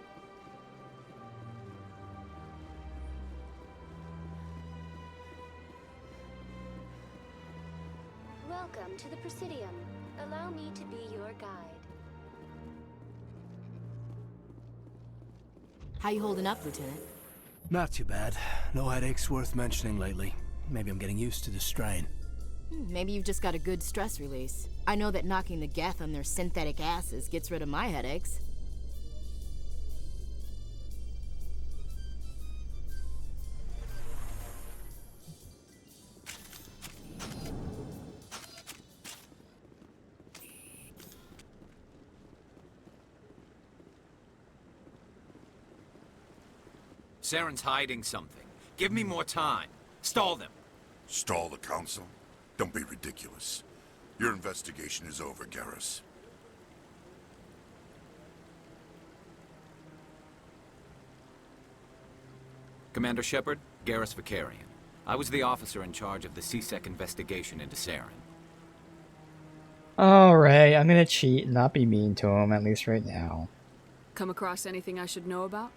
Welcome to the Presidium. Allow me to be your guide. How you holding up, Lieutenant? Not too bad. No headaches worth mentioning lately. Maybe I'm getting used to the strain. Maybe you've just got a good stress release. I know that knocking the Geth on their synthetic asses gets rid of my headaches. Saren's hiding something. Give me more time. Stall them. Stall the council? Don't be ridiculous. Your investigation is over, Garrus. Commander Shepard, Garrus Vakarian. I was the officer in charge of the C-Sec investigation into Saren. Alright, I'm gonna cheat and not be mean to him, at least right now. Come across anything I should know about?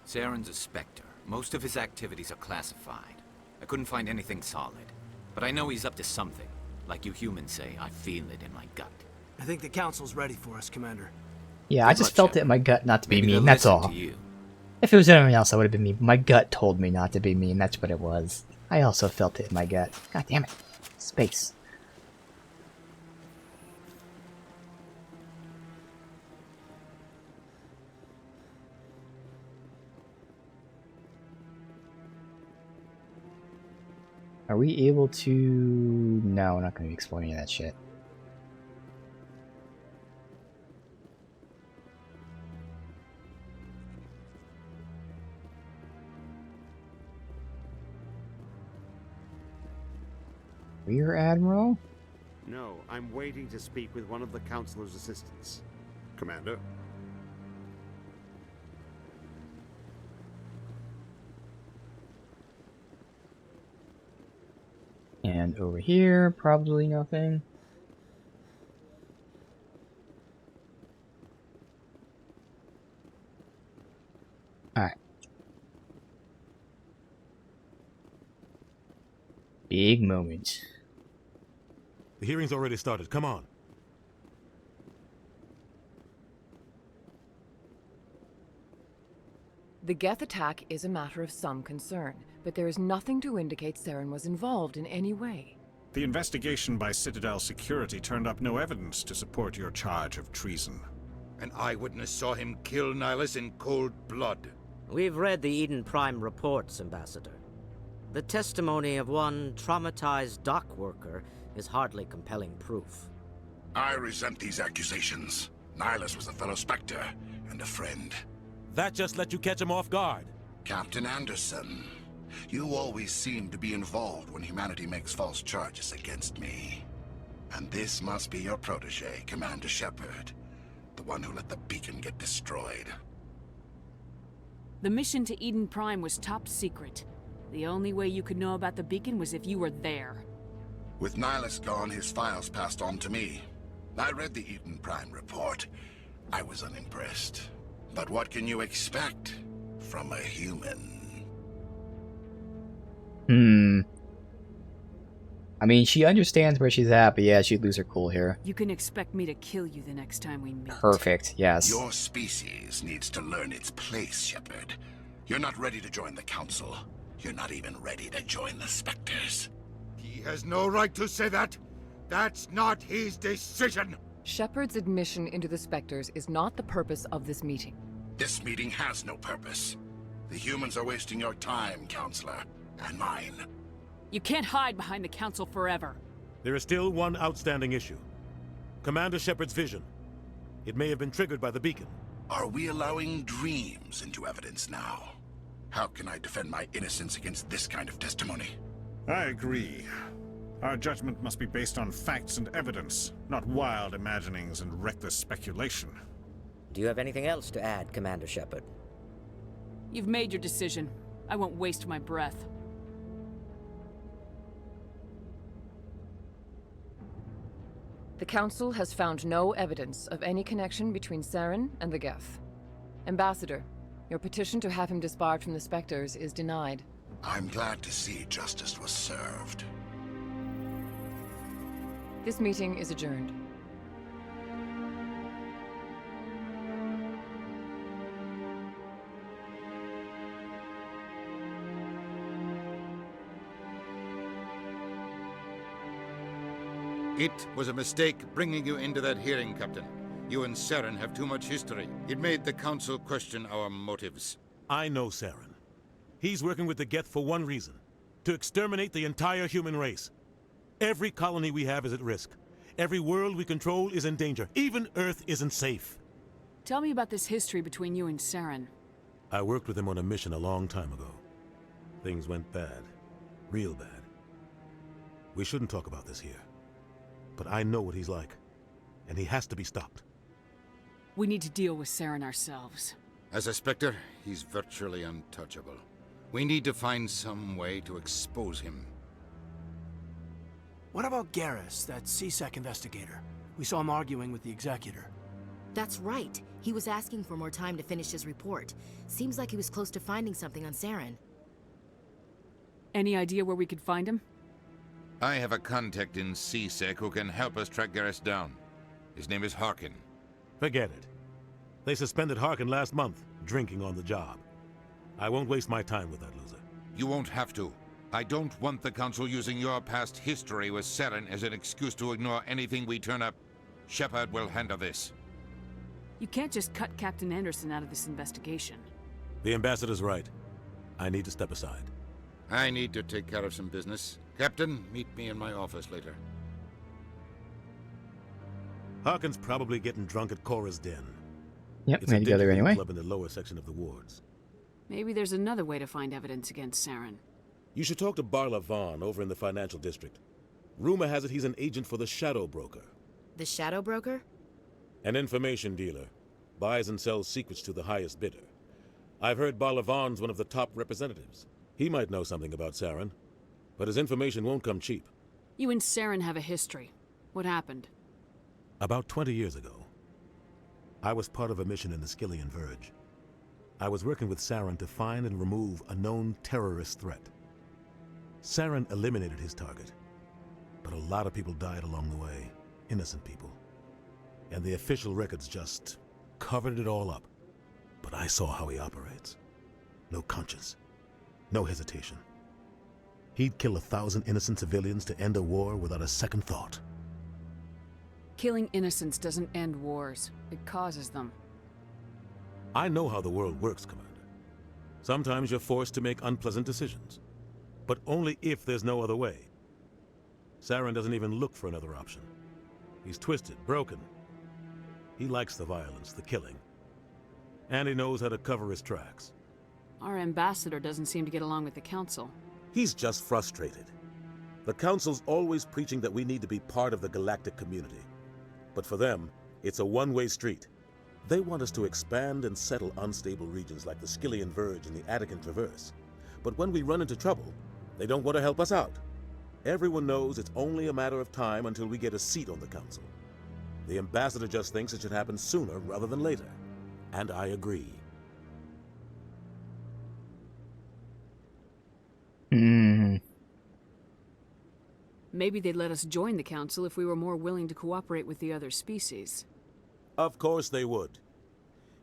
Saren's a Spectre. Most of his activities are classified. I couldn't find anything solid. But I know he's up to something. Like you humans say, I feel it in my gut. I think the council's ready for us, Commander. Yeah, I just felt it in my gut not to be mean, that's all. To you. If it was anyone else, I would have been mean. My gut told me not to be mean, that's what it was. I also felt it in my gut. God damn it. Space. Are we able to... No, we're not going to be exploring any of that shit. Rear Admiral? No, I'm waiting to speak with one of the Counselor's assistants. Commander? And over here, probably nothing. Alright. Big moment. The hearing's already started. Come on. The Geth attack is a matter of some concern, but there is nothing to indicate Saren was involved in any way. The investigation by Citadel Security turned up no evidence to support your charge of treason. An eyewitness saw him kill Nihilus in cold blood. We've read the Eden Prime reports, Ambassador. The testimony of one traumatized dock worker is hardly compelling proof. I resent these accusations. Nihilus was a fellow Spectre and a friend. That just let you catch him off guard. Captain Anderson, you always seem to be involved when humanity makes false charges against me. And this must be your protege, Commander Shepard. The one who let the beacon get destroyed. The mission to Eden Prime was top secret. The only way you could know about the beacon was if you were there. With Nihilus gone, his files passed on to me. I read the Eden Prime report. I was unimpressed. But what can you expect from a human? I mean, she understands where she's at, but yeah, she'd lose her cool here. You can expect me to kill you the next time we meet. Perfect, yes. Your species needs to learn its place, Shepard. You're not ready to join the Council. You're not even ready to join the Spectres. He has no right to say that. That's not his decision. Shepard's admission into the Spectres is not the purpose of this meeting. This meeting has no purpose. The humans are wasting your time, Counselor, and mine. You can't hide behind the Council forever. There is still one outstanding issue. Commander Shepard's vision. It may have been triggered by the beacon. Are we allowing dreams into evidence now? How can I defend my innocence against this kind of testimony? I agree. Our judgment must be based on facts and evidence, not wild imaginings and reckless speculation. Do you have anything else to add, Commander Shepard? You've made your decision. I won't waste my breath. The Council has found no evidence of any connection between Saren and the Geth. Ambassador, your petition to have him disbarred from the Spectres is denied. I'm glad to see justice was served. This meeting is adjourned. It was a mistake bringing you into that hearing, Captain. You and Saren have too much history. It made the Council question our motives. I know Saren. He's working with the Geth for one reason. To exterminate the entire human race. Every colony we have is at risk. Every world we control is in danger. Even Earth isn't safe. Tell me about this history between you and Saren. I worked with him on a mission a long time ago. Things went bad. Real bad. We shouldn't talk about this here. But I know what he's like. And he has to be stopped. We need to deal with Saren ourselves. As a Spectre, he's virtually untouchable. We need to find some way to expose him. What about Garrus, that C-Sec investigator? We saw him arguing with the Executor. That's right. He was asking for more time to finish his report. Seems like he was close to finding something on Saren. Any idea where we could find him? I have a contact in C-Sec who can help us track Garrus down. His name is Harkin. Forget it. They suspended Harkin last month, drinking on the job. I won't waste my time with that loser. You won't have to. I don't want the Council using your past history with Saren as an excuse to ignore anything we turn up. Shepard will handle this. You can't just cut Captain Anderson out of this investigation. The Ambassador's right. I need to step aside. I need to take care of some business. Captain, meet me in my office later. Harkin's probably getting drunk at Cora's Den. Yep, it's made together anyway. Club in the lower section of the wards. Maybe there's another way to find evidence against Saren. You should talk to Barla Vaughn over in the financial district. Rumor has it he's an agent for the Shadow Broker. The Shadow Broker? An information dealer. Buys and sells secrets to the highest bidder. I've heard Barlavan's one of the top representatives. He might know something about Saren, but his information won't come cheap. You and Saren have a history. What happened? About 20 years ago, I was part of a mission in the Skillian Verge. I was working with Saren to find and remove a known terrorist threat. Saren eliminated his target, but a lot of people died along the way, innocent people. And the official records just covered it all up. But I saw how he operates. No conscience, no hesitation. He'd kill 1,000 innocent civilians to end a war without a second thought. Killing innocents doesn't end wars. It causes them. I know how the world works, Commander. Sometimes you're forced to make unpleasant decisions, but only if there's no other way. Saren doesn't even look for another option. He's twisted, broken. He likes the violence, the killing. And he knows how to cover his tracks. Our ambassador doesn't seem to get along with the Council. He's just frustrated. The Council's always preaching that we need to be part of the galactic community. But for them, it's a one-way street. They want us to expand and settle unstable regions like the Skillian Verge and the Attican Traverse. But when we run into trouble, they don't want to help us out. Everyone knows it's only a matter of time until we get a seat on the Council. The ambassador just thinks it should happen sooner rather than later. And I agree. Maybe they'd let us join the Council if we were more willing to cooperate with the other species. Of course they would.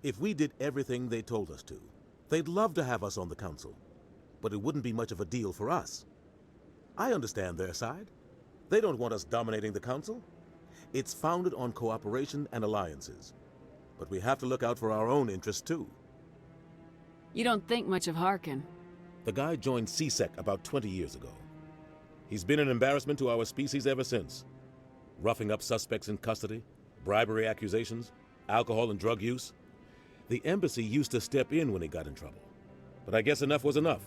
If we did everything they told us to, they'd love to have us on the Council. But it wouldn't be much of a deal for us. I understand their side. They don't want us dominating the Council. It's founded on cooperation and alliances. But we have to look out for our own interests too. You don't think much of Harkin. The guy joined CSEC about 20 years ago. He's been an embarrassment to our species ever since. Roughing up suspects in custody, bribery accusations, alcohol and drug use. The embassy used to step in when he got in trouble. But I guess enough was enough.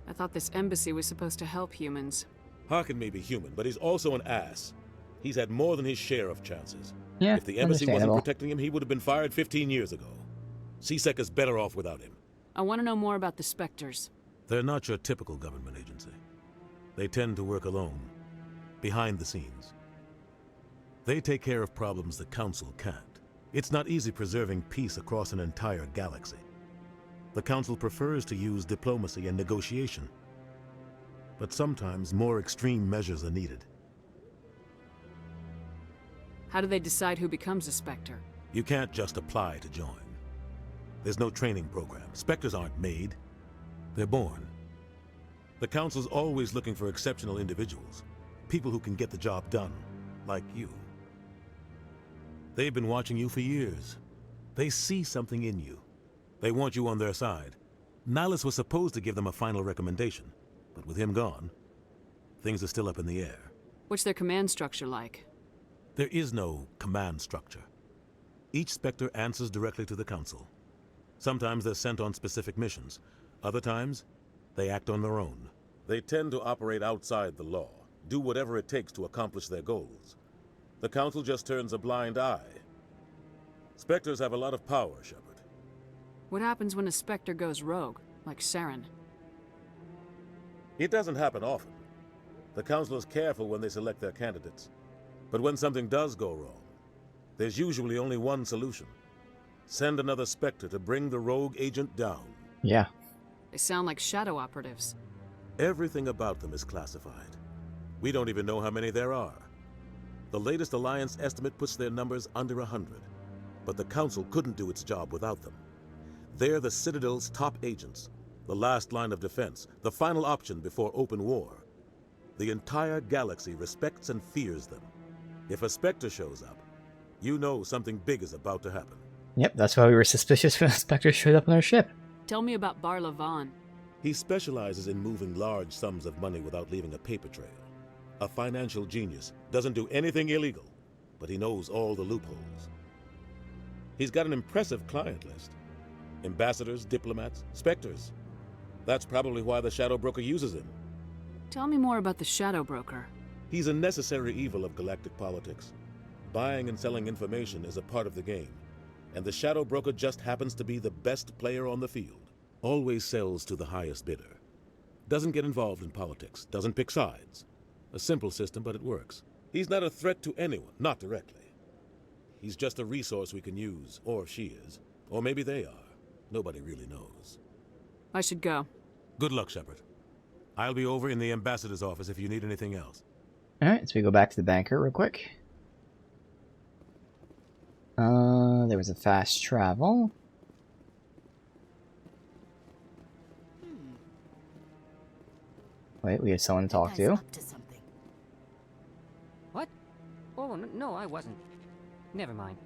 I thought this embassy was supposed to help humans. Harkin may be human, but he's also an ass. He's had more than his share of chances. Yeah, if the embassy wasn't protecting him, he would have been fired 15 years ago. CSEC is better off without him. I want to know more about the Spectres. They're not your typical government agency. They tend to work alone, behind the scenes. They take care of problems the Council can't. It's not easy preserving peace across an entire galaxy. The Council prefers to use diplomacy and negotiation. But sometimes more extreme measures are needed. How do they decide who becomes a Spectre? You can't just apply to join. There's no training program. Spectres aren't made. They're born. The Council's always looking for exceptional individuals. People who can get the job done, like you. They've been watching you for years. They see something in you. They want you on their side. Nihilus was supposed to give them a final recommendation, but with him gone, things are still up in the air. What's their command structure like? There is no command structure. Each Spectre answers directly to the Council. Sometimes they're sent on specific missions. Other times, they act on their own. They tend to operate outside the law, do whatever it takes to accomplish their goals. The Council just turns a blind eye. Spectres have a lot of power, Shepard. What happens when a Spectre goes rogue, like Saren? It doesn't happen often. The Council is careful when they select their candidates. But when something does go wrong, there's usually only one solution. Send another Spectre to bring the rogue agent down. Yeah. They sound like shadow operatives. Everything about them is classified. We don't even know how many there are. The latest Alliance estimate puts their numbers under 100. But the Council couldn't do its job without them. They're the Citadel's top agents, the last line of defense, the final option before open war. The entire galaxy respects and fears them. If a Spectre shows up, you know something big is about to happen. Yep, that's why we were suspicious when a Spectre showed up on our ship. Tell me about Barlavan. He specializes in moving large sums of money without leaving a paper trail. A financial genius, doesn't do anything illegal, but he knows all the loopholes. He's got an impressive client list. Ambassadors, diplomats, Spectres. That's probably why the Shadow Broker uses him. Tell me more about the Shadow Broker. He's a necessary evil of galactic politics. Buying and selling information is a part of the game, and the Shadow Broker just happens to be the best player on the field. Always sells to the highest bidder. Doesn't get involved in politics, doesn't pick sides. A simple system, but it works. He's not a threat to anyone, not directly. He's just a resource we can use, or she is. Or maybe they are. Nobody really knows. I should go. Good luck, Shepard. I'll be over in the ambassador's office if you need anything else. Alright, so we go back to the banker real quick. There was a fast travel. Wait, we have someone to talk to. What? Oh, no, I wasn't. Never mind.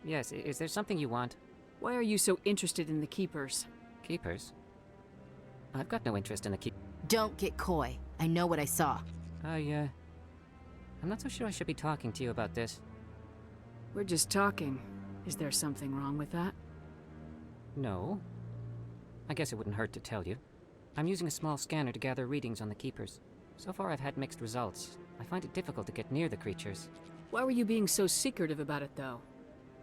Yes, is there something you want? Why are you so interested in the Keepers? Keepers? I've got no interest in the Keepers. Don't get coy. I know what I saw. I'm not so sure I should be talking to you about this. We're just talking. Is there something wrong with that? No. I guess it wouldn't hurt to tell you. I'm using a small scanner to gather readings on the Keepers. So far I've had mixed results. I find it difficult to get near the creatures. Why were you being so secretive about it, though?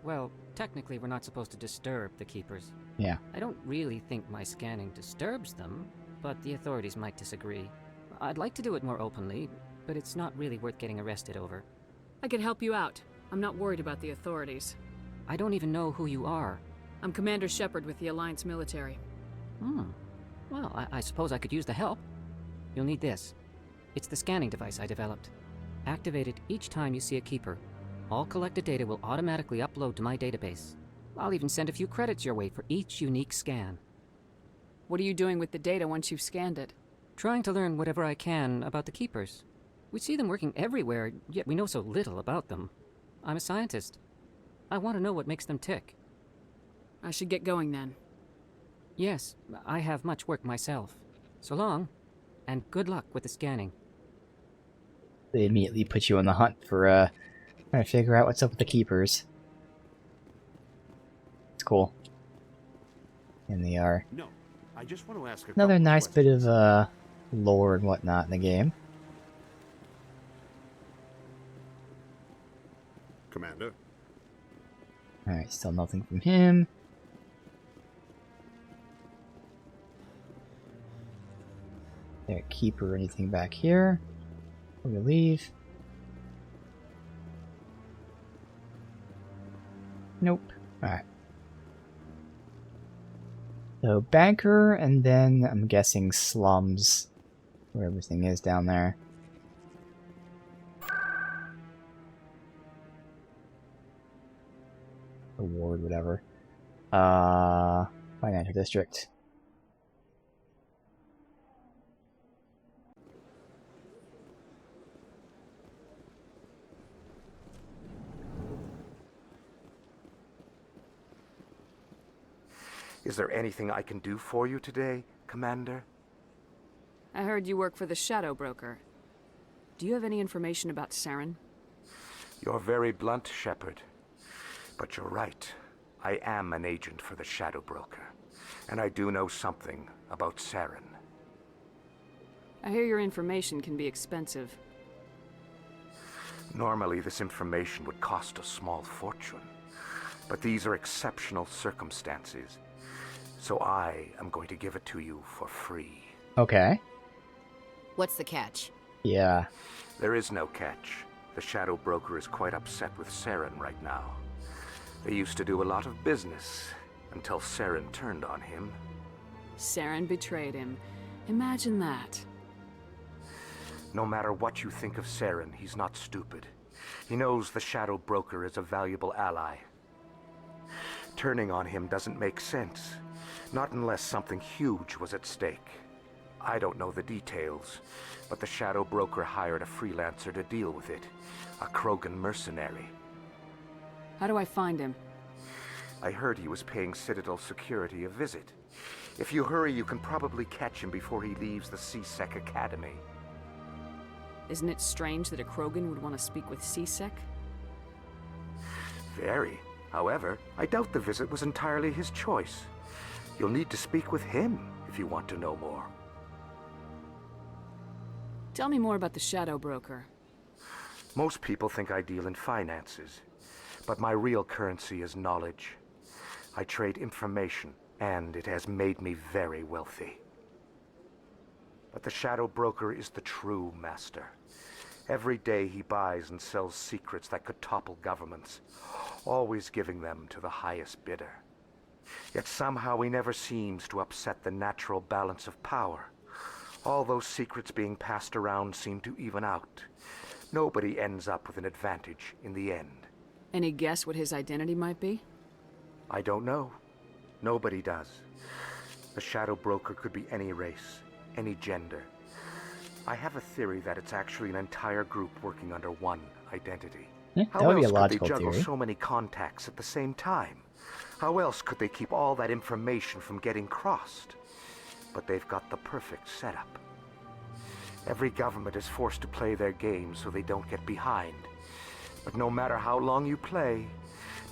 Well, technically we're not supposed to disturb the Keepers. Yeah. I don't really think my scanning disturbs them, but the authorities might disagree. I'd like to do it more openly, but it's not really worth getting arrested over. I could help you out. I'm not worried about the authorities. I don't even know who you are. I'm Commander Shepard with the Alliance military. Well, I suppose I could use the help. You'll need this. It's the scanning device I developed. Activate it each time you see a Keeper. All collected data will automatically upload to my database. I'll even send a few credits your way for each unique scan. What are you doing with the data once you've scanned it? Trying to learn whatever I can about the Keepers. We see them working everywhere, yet we know so little about them. I'm a scientist. I want to know what makes them tick. I should get going then. Yes, I have much work myself. So long, and good luck with the scanning. They immediately put you on the hunt for, trying to figure out what's up with the Keepers. It's cool. And they are. No, I just want to ask Another nice bit of, lore and whatnot in the game. Commander. Alright, still nothing from him. There, Keeper or anything back here? We leave. Nope. Alright. So, banker, and then I'm guessing slums, where everything is down there. Award, whatever. Financial district. Is there anything I can do for you today, Commander? I heard you work for the Shadow Broker. Do you have any information about Saren? You're very blunt, Shepard. But you're right. I am an agent for the Shadow Broker. And I do know something about Saren. I hear your information can be expensive. Normally, this information would cost a small fortune. But these are exceptional circumstances. So I am going to give it to you for free. Okay. What's the catch? Yeah. There is no catch. The Shadow Broker is quite upset with Saren right now. They used to do a lot of business until Saren turned on him. Saren betrayed him. Imagine that. No matter what you think of Saren, he's not stupid. He knows the Shadow Broker is a valuable ally. Turning on him doesn't make sense. Not unless something huge was at stake. I don't know the details, but the Shadow Broker hired a freelancer to deal with it. A Krogan mercenary. How do I find him? I heard he was paying Citadel security a visit. If you hurry, you can probably catch him before he leaves the C-Sec Academy. Isn't it strange that a Krogan would want to speak with C-Sec? Very. However, I doubt the visit was entirely his choice. You'll need to speak with him if you want to know more. Tell me more about the Shadow Broker. Most people think I deal in finances, but my real currency is knowledge. I trade information, and it has made me very wealthy. But the Shadow Broker is the true master. Every day he buys and sells secrets that could topple governments, always giving them to the highest bidder. Yet somehow he never seems to upset the natural balance of power. All those secrets being passed around seem to even out. Nobody ends up with an advantage in the end. Any guess what his identity might be? I don't know. Nobody does. The Shadow Broker could be any race, any gender. I have a theory that it's actually an entire group working under one identity. Yeah, How that would be a else could logical they juggle theory. so many contacts at the same time? How else could they keep all that information from getting crossed? But they've got the perfect setup. Every government is forced to play their game so they don't get behind. But no matter how long you play,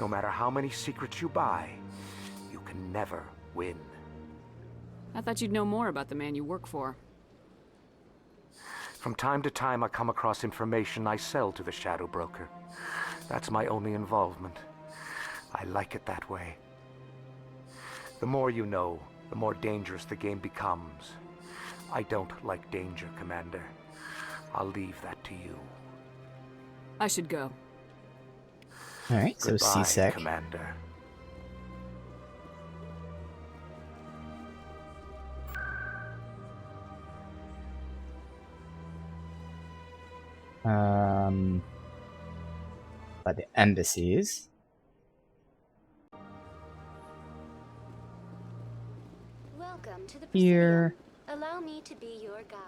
no matter how many secrets you buy, you can never win. I thought you'd know more about the man you work for. From time to time, I come across information I sell to the Shadow Broker. That's my only involvement. I like it that way. The more you know, the more dangerous the game becomes. I don't like danger, Commander. I'll leave that to you. I should go. Alright, so Goodbye, CSEC. Commander. By the embassies. Welcome to the Here. Presidium. Allow me to be your guide.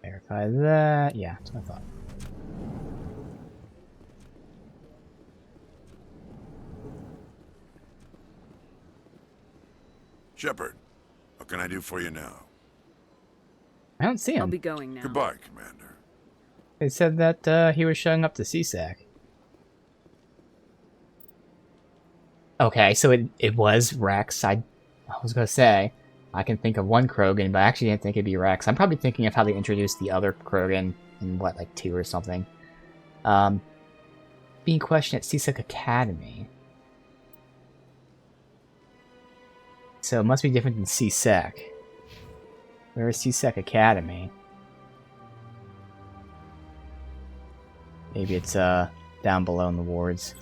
Verify that. Yeah, that's what I thought. Shepard, what can I do for you now? I don't see him. I'll be going now. Goodbye, Commander. They said that he was showing up to CSAC. Okay, so it was Rex. I was gonna say, I can think of one Krogan, but I actually didn't think it'd be Rex. I'm probably thinking of how they introduced the other Krogan in, what, like 2 or something. Being questioned at CSEC Academy. So it must be different than CSEC. Where is CSEC Academy? Maybe it's down below in the wards.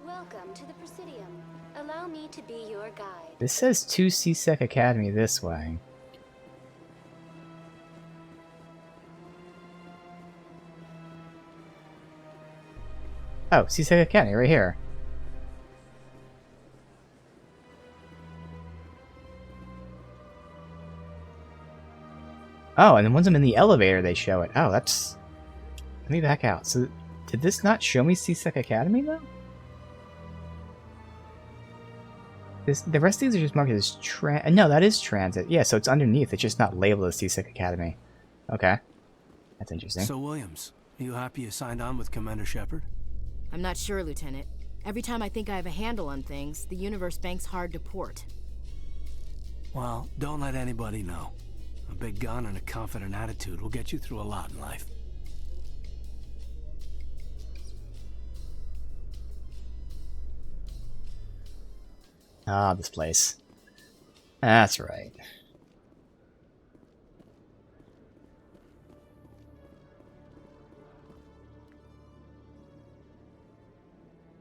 Welcome to the Presidium. Allow me to be your guide. This says to CSEC Academy this way. Oh, CSEC Academy, right here. Oh, and then once I'm in the elevator, they show it. Oh, that's... Let me back out. So, did this not show me CSEC Academy, though? The rest of these are just marked as no, that is transit. Yeah, so it's underneath. It's just not labeled as CSEC Academy. Okay. That's interesting. So, Williams, you happy you signed on with Commander Shepard? I'm not sure, Lieutenant. Every time I think I have a handle on things, the universe banks hard to port. Well, don't let anybody know. A big gun and a confident attitude will get you through a lot in life. Ah, this place. That's right.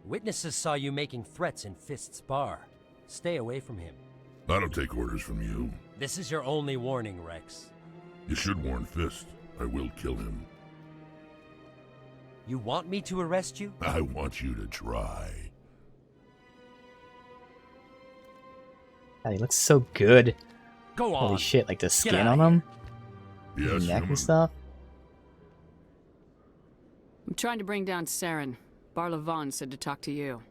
Witnesses saw you making threats in Fist's bar. Stay away from him. I don't take orders from you. This is your only warning, Rex. You should warn Fist. I will kill him. You want me to arrest you? I want you to try. God, he looks so good. Go on. Holy shit, like the Get skin out on of him? Yes, the neck human. and stuff? I'm trying to bring down Saren. Barlavon said to talk to you.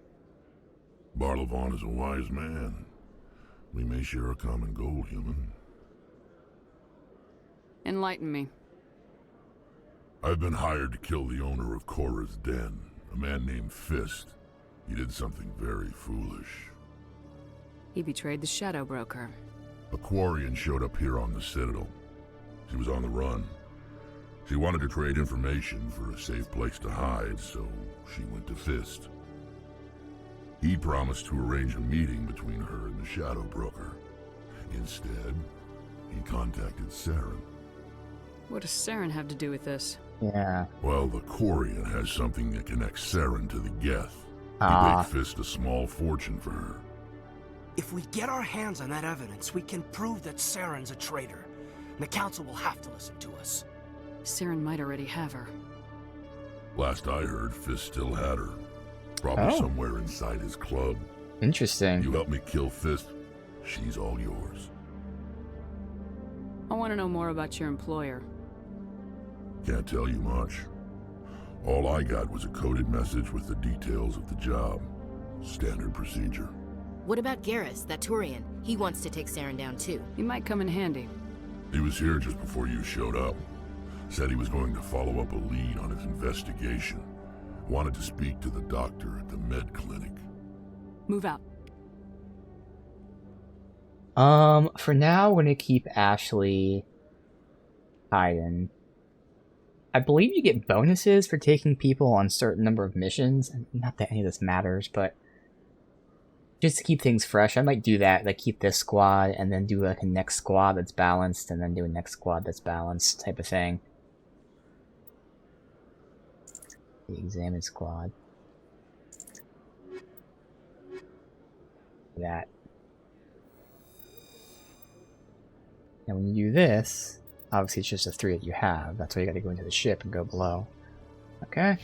Barlavon is a wise man. We may share a common goal, human. Enlighten me. I've been hired to kill the owner of Korra's Den, a man named Fist. He did something very foolish. He betrayed the Shadow Broker. A Quarian showed up here on the Citadel. She was on the run. She wanted to trade information for a safe place to hide, so she went to Fist. He promised to arrange a meeting between her and the Shadow Broker. Instead, he contacted Saren. What does Saren have to do with this? Yeah. Well, the Quarian has something that connects Saren to the Geth. He paid Fist a small fortune for her. If we get our hands on that evidence, we can prove that Saren's a traitor. And the Council will have to listen to us. Saren might already have her. Last I heard, Fist still had her. Probably somewhere inside his club. Interesting. You help me kill Fist, she's all yours. I want to know more about your employer. Can't tell you much. All I got was a coded message with the details of the job. Standard procedure. What about Garrus, that Turian? He wants to take Saren down too. He might come in handy. He was here just before you showed up. Said he was going to follow up a lead on his investigation. Wanted to speak to the doctor at the med clinic. Move out. For now, we're gonna keep Ashley hiding. I believe you get bonuses for taking people on a certain number of missions. Not that any of this matters, but just to keep things fresh, I might do that. Like keep this squad and then do like a next squad that's balanced, and then do a next squad that's balanced type of thing. The examine squad. That. And when you do this, obviously it's just the 3 that you have. That's why you gotta go into the ship and go below. Okay.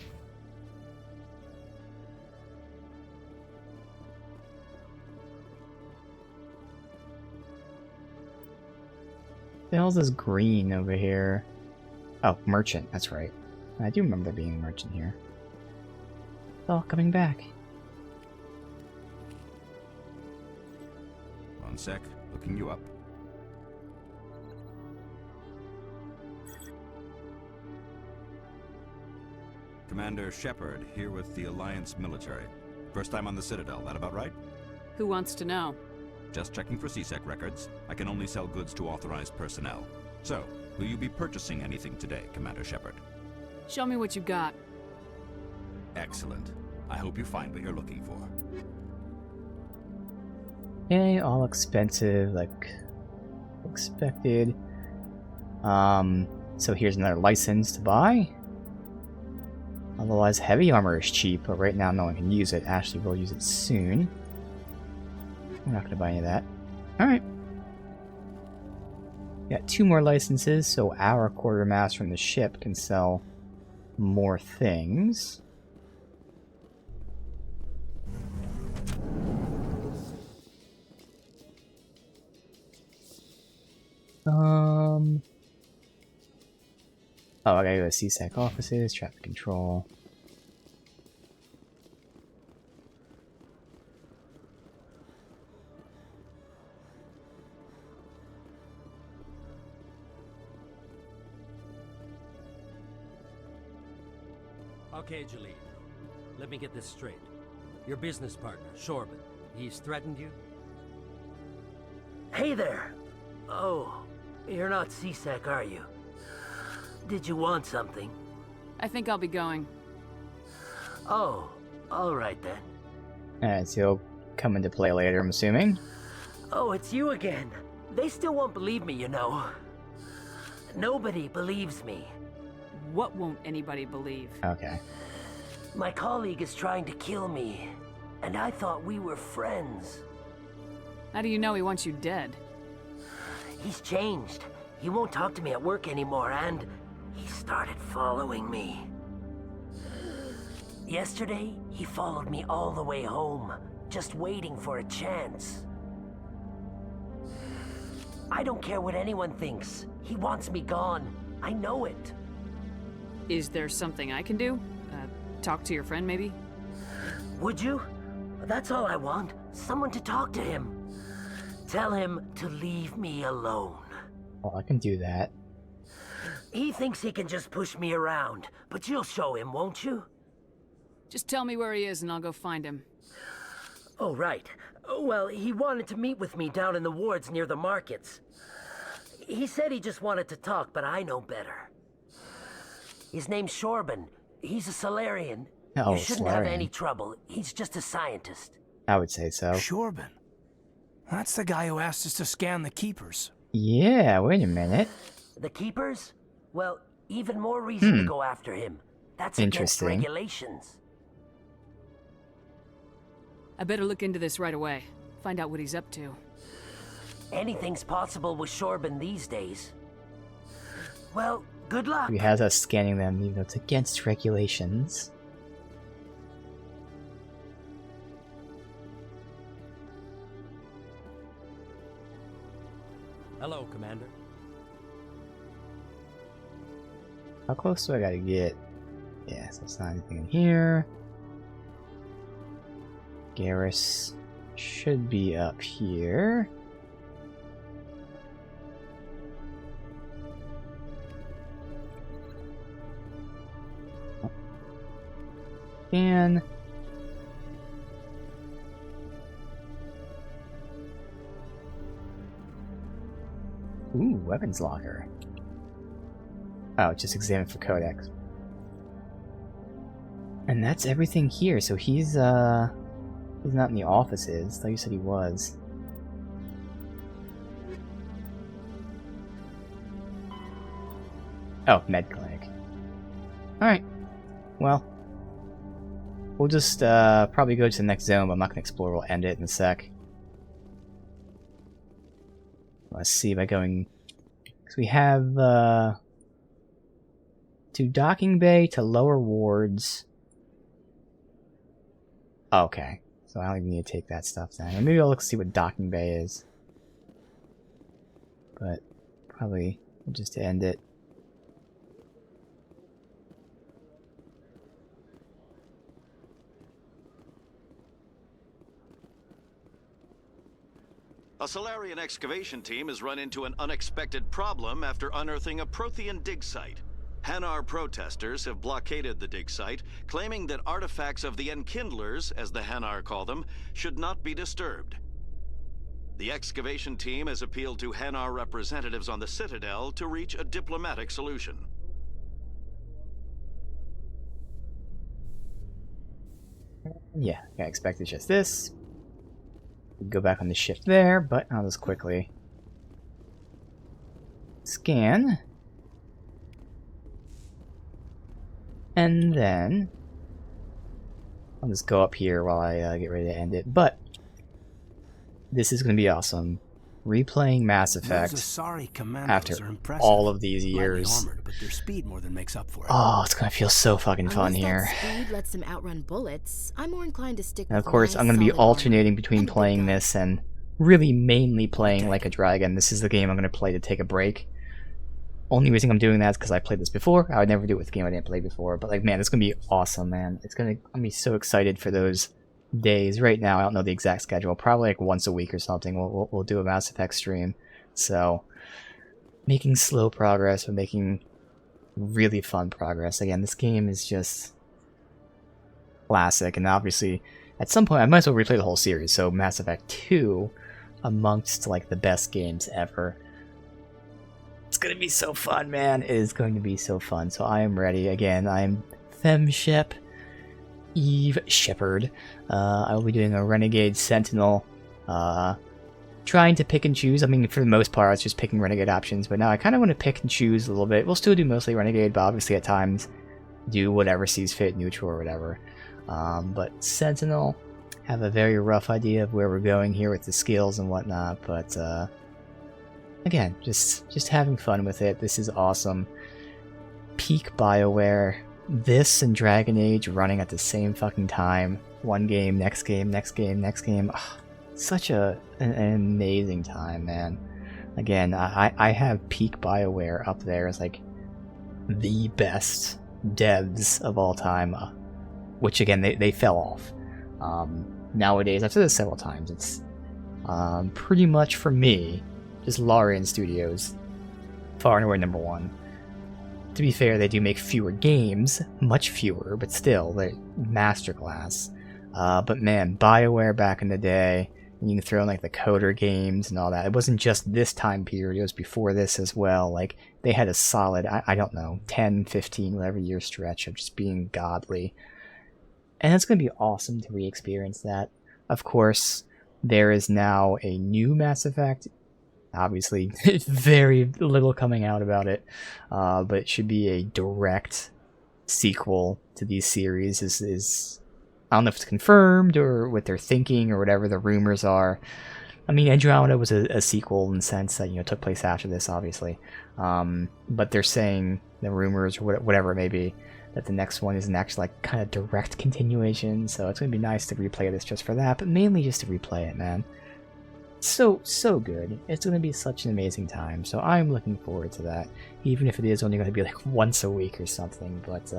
The hell's this green over here? Oh, merchant, that's right. I do remember there being a merchant here. Oh, coming back. One sec, looking you up. Commander Shepard, here with the Alliance military. First time on the Citadel, that about right? Who wants to know? Just checking for CSEC records. I can only sell goods to authorized personnel. So, will you be purchasing anything today, Commander Shepard? Show me what you got. Excellent. I hope you find what you're looking for. Okay, all expensive, like expected. So here's another license to buy. Otherwise, heavy armor is cheap, but right now no one can use it. Ashley will use it soon. We're not going to buy any of that. Alright. Got 2 more licenses, so our quartermaster from the ship can sell more things. Oh, I gotta go to CSEC offices, traffic control. Okay, Jalil. Let me get this straight. Your business partner, Shorban, he's threatened you? Hey there! Oh, you're not CSEC, are you? Did you want something? I think I'll be going. Oh, alright then. Alright, so he'll come into play later, I'm assuming. Oh, it's you again. They still won't believe me, you know. Nobody believes me. What won't anybody believe? Okay. My colleague is trying to kill me, and I thought we were friends. How do you know he wants you dead? He's changed. He won't talk to me at work anymore, and he started following me. Yesterday, he followed me all the way home, just waiting for a chance. I don't care what anyone thinks. He wants me gone. I know it. Is there something I can do? Talk to your friend, maybe? Would you? That's all I want. Someone to talk to him. Tell him to leave me alone. Well, I can do that. He thinks he can just push me around, but you'll show him, won't you? Just tell me where he is and I'll go find him. Oh, right. Well, he wanted to meet with me down in the wards near the markets. He said he just wanted to talk, but I know better. His name's Shorban. He's a Salarian. Oh, you shouldn't Salarian. have any trouble. He's just a scientist. I would say so. Shorban. That's the guy who asked us to scan the Keepers. Yeah, wait a minute. The Keepers? Well, even more reason to go after him. That's against Interesting. regulations. I better look into this right away. Find out what he's up to. Anything's possible with Shorban these days. Well, good luck. He has us scanning them, even though it's against regulations. Hello, Commander. How close do I gotta get? Yeah, so it's not anything in here. Garrus should be up here. And ooh, weapons locker. Oh, just examine for codex. And that's everything here. So he's not in the offices. I thought you said he was. Oh, med clinic. Alright. Well, we'll just probably go to the next zone, but I'm not going to explore. We'll end it in a sec. Let's see by going... Because we have to docking bay to lower wards. Okay, so I don't even need to take that stuff down. And maybe I'll look see what docking bay is. But probably just to end it. A Solarian excavation team has run into an unexpected problem after unearthing a Prothean dig site. Hanar protesters have blockaded the dig site, claiming that artifacts of the Enkindlers, as the Hanar call them, should not be disturbed. The excavation team has appealed to Hanar representatives on the Citadel to reach a diplomatic solution. Yeah, I expected just this. Go back on the shift there, but I'll just quickly scan. And then I'll just go up here while I get ready to end it. But this is going to be awesome. Replaying Mass Effect after all of these years. Armored, but their speed more than makes up for it. Oh, it's going to feel so fucking fun Unless here. that speed lets them outrun bullets, I'm more inclined to stick And of with course, nice, I'm going to be solid armor. alternating between playing this and really mainly playing Like a Dragon. This is the game I'm going to play to take a break. Only reason I'm doing that is because I played this before. I would never do it with a game I didn't play before. But like, man, it's going to be awesome, man. I'm be so excited for those days. Right now, I don't know the exact schedule. Probably like once a week or something. We'll do a Mass Effect stream. So, making slow progress, but making really fun progress. Again, this game is just classic, and obviously, at some point, I might as well replay the whole series. So, Mass Effect 2, amongst like the best games ever. It's gonna be so fun, man. It is going to be so fun. So I am ready. Again, I'm Femshep Eve Shepard. I will be doing a Renegade Sentinel. Trying to pick and choose. I mean, for the most part, I was just picking Renegade options, but now I kind of want to pick and choose a little bit. We'll still do mostly Renegade, but obviously at times do whatever sees fit, neutral or whatever. But Sentinel, have a very rough idea of where we're going here with the skills and whatnot, but again, just having fun with it. This is awesome. Peak BioWare. This and Dragon Age running at the same fucking time. One game, next game, next game, next game. Ugh. Such an amazing time, man. Again, I have peak BioWare up there as like the best devs of all time. which again they fell off. Nowadays, I've said this several times, it's pretty much for me just Larian Studios, far and away number one. To be fair, they do make fewer games, much fewer, but still, they're masterclass. But man, BioWare back in the day, and you can throw in like the Coder games and all that. It wasn't just this time period, it was before this as well. Like, they had a solid, I don't know, 10, 15, whatever year stretch of just being godly. And it's going to be awesome to re-experience that. Of course, there is now a new Mass Effect. Obviously, very little coming out about it, but it should be a direct sequel to these series. Is I don't know if it's confirmed or what they're thinking or whatever the rumors are. I mean, Andromeda was a sequel in the sense that, you know, it took place after this, obviously. But they're saying, the rumors or whatever it may be, that the next one is an actual, like, kind of direct continuation. So it's going to be nice to replay this just for that, but mainly just to replay it, man. So good. It's going to be such an amazing time, so I'm looking forward to that, even if it is only going to be like once a week or something. But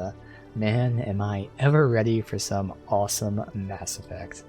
man, am I ever ready for some awesome Mass Effect.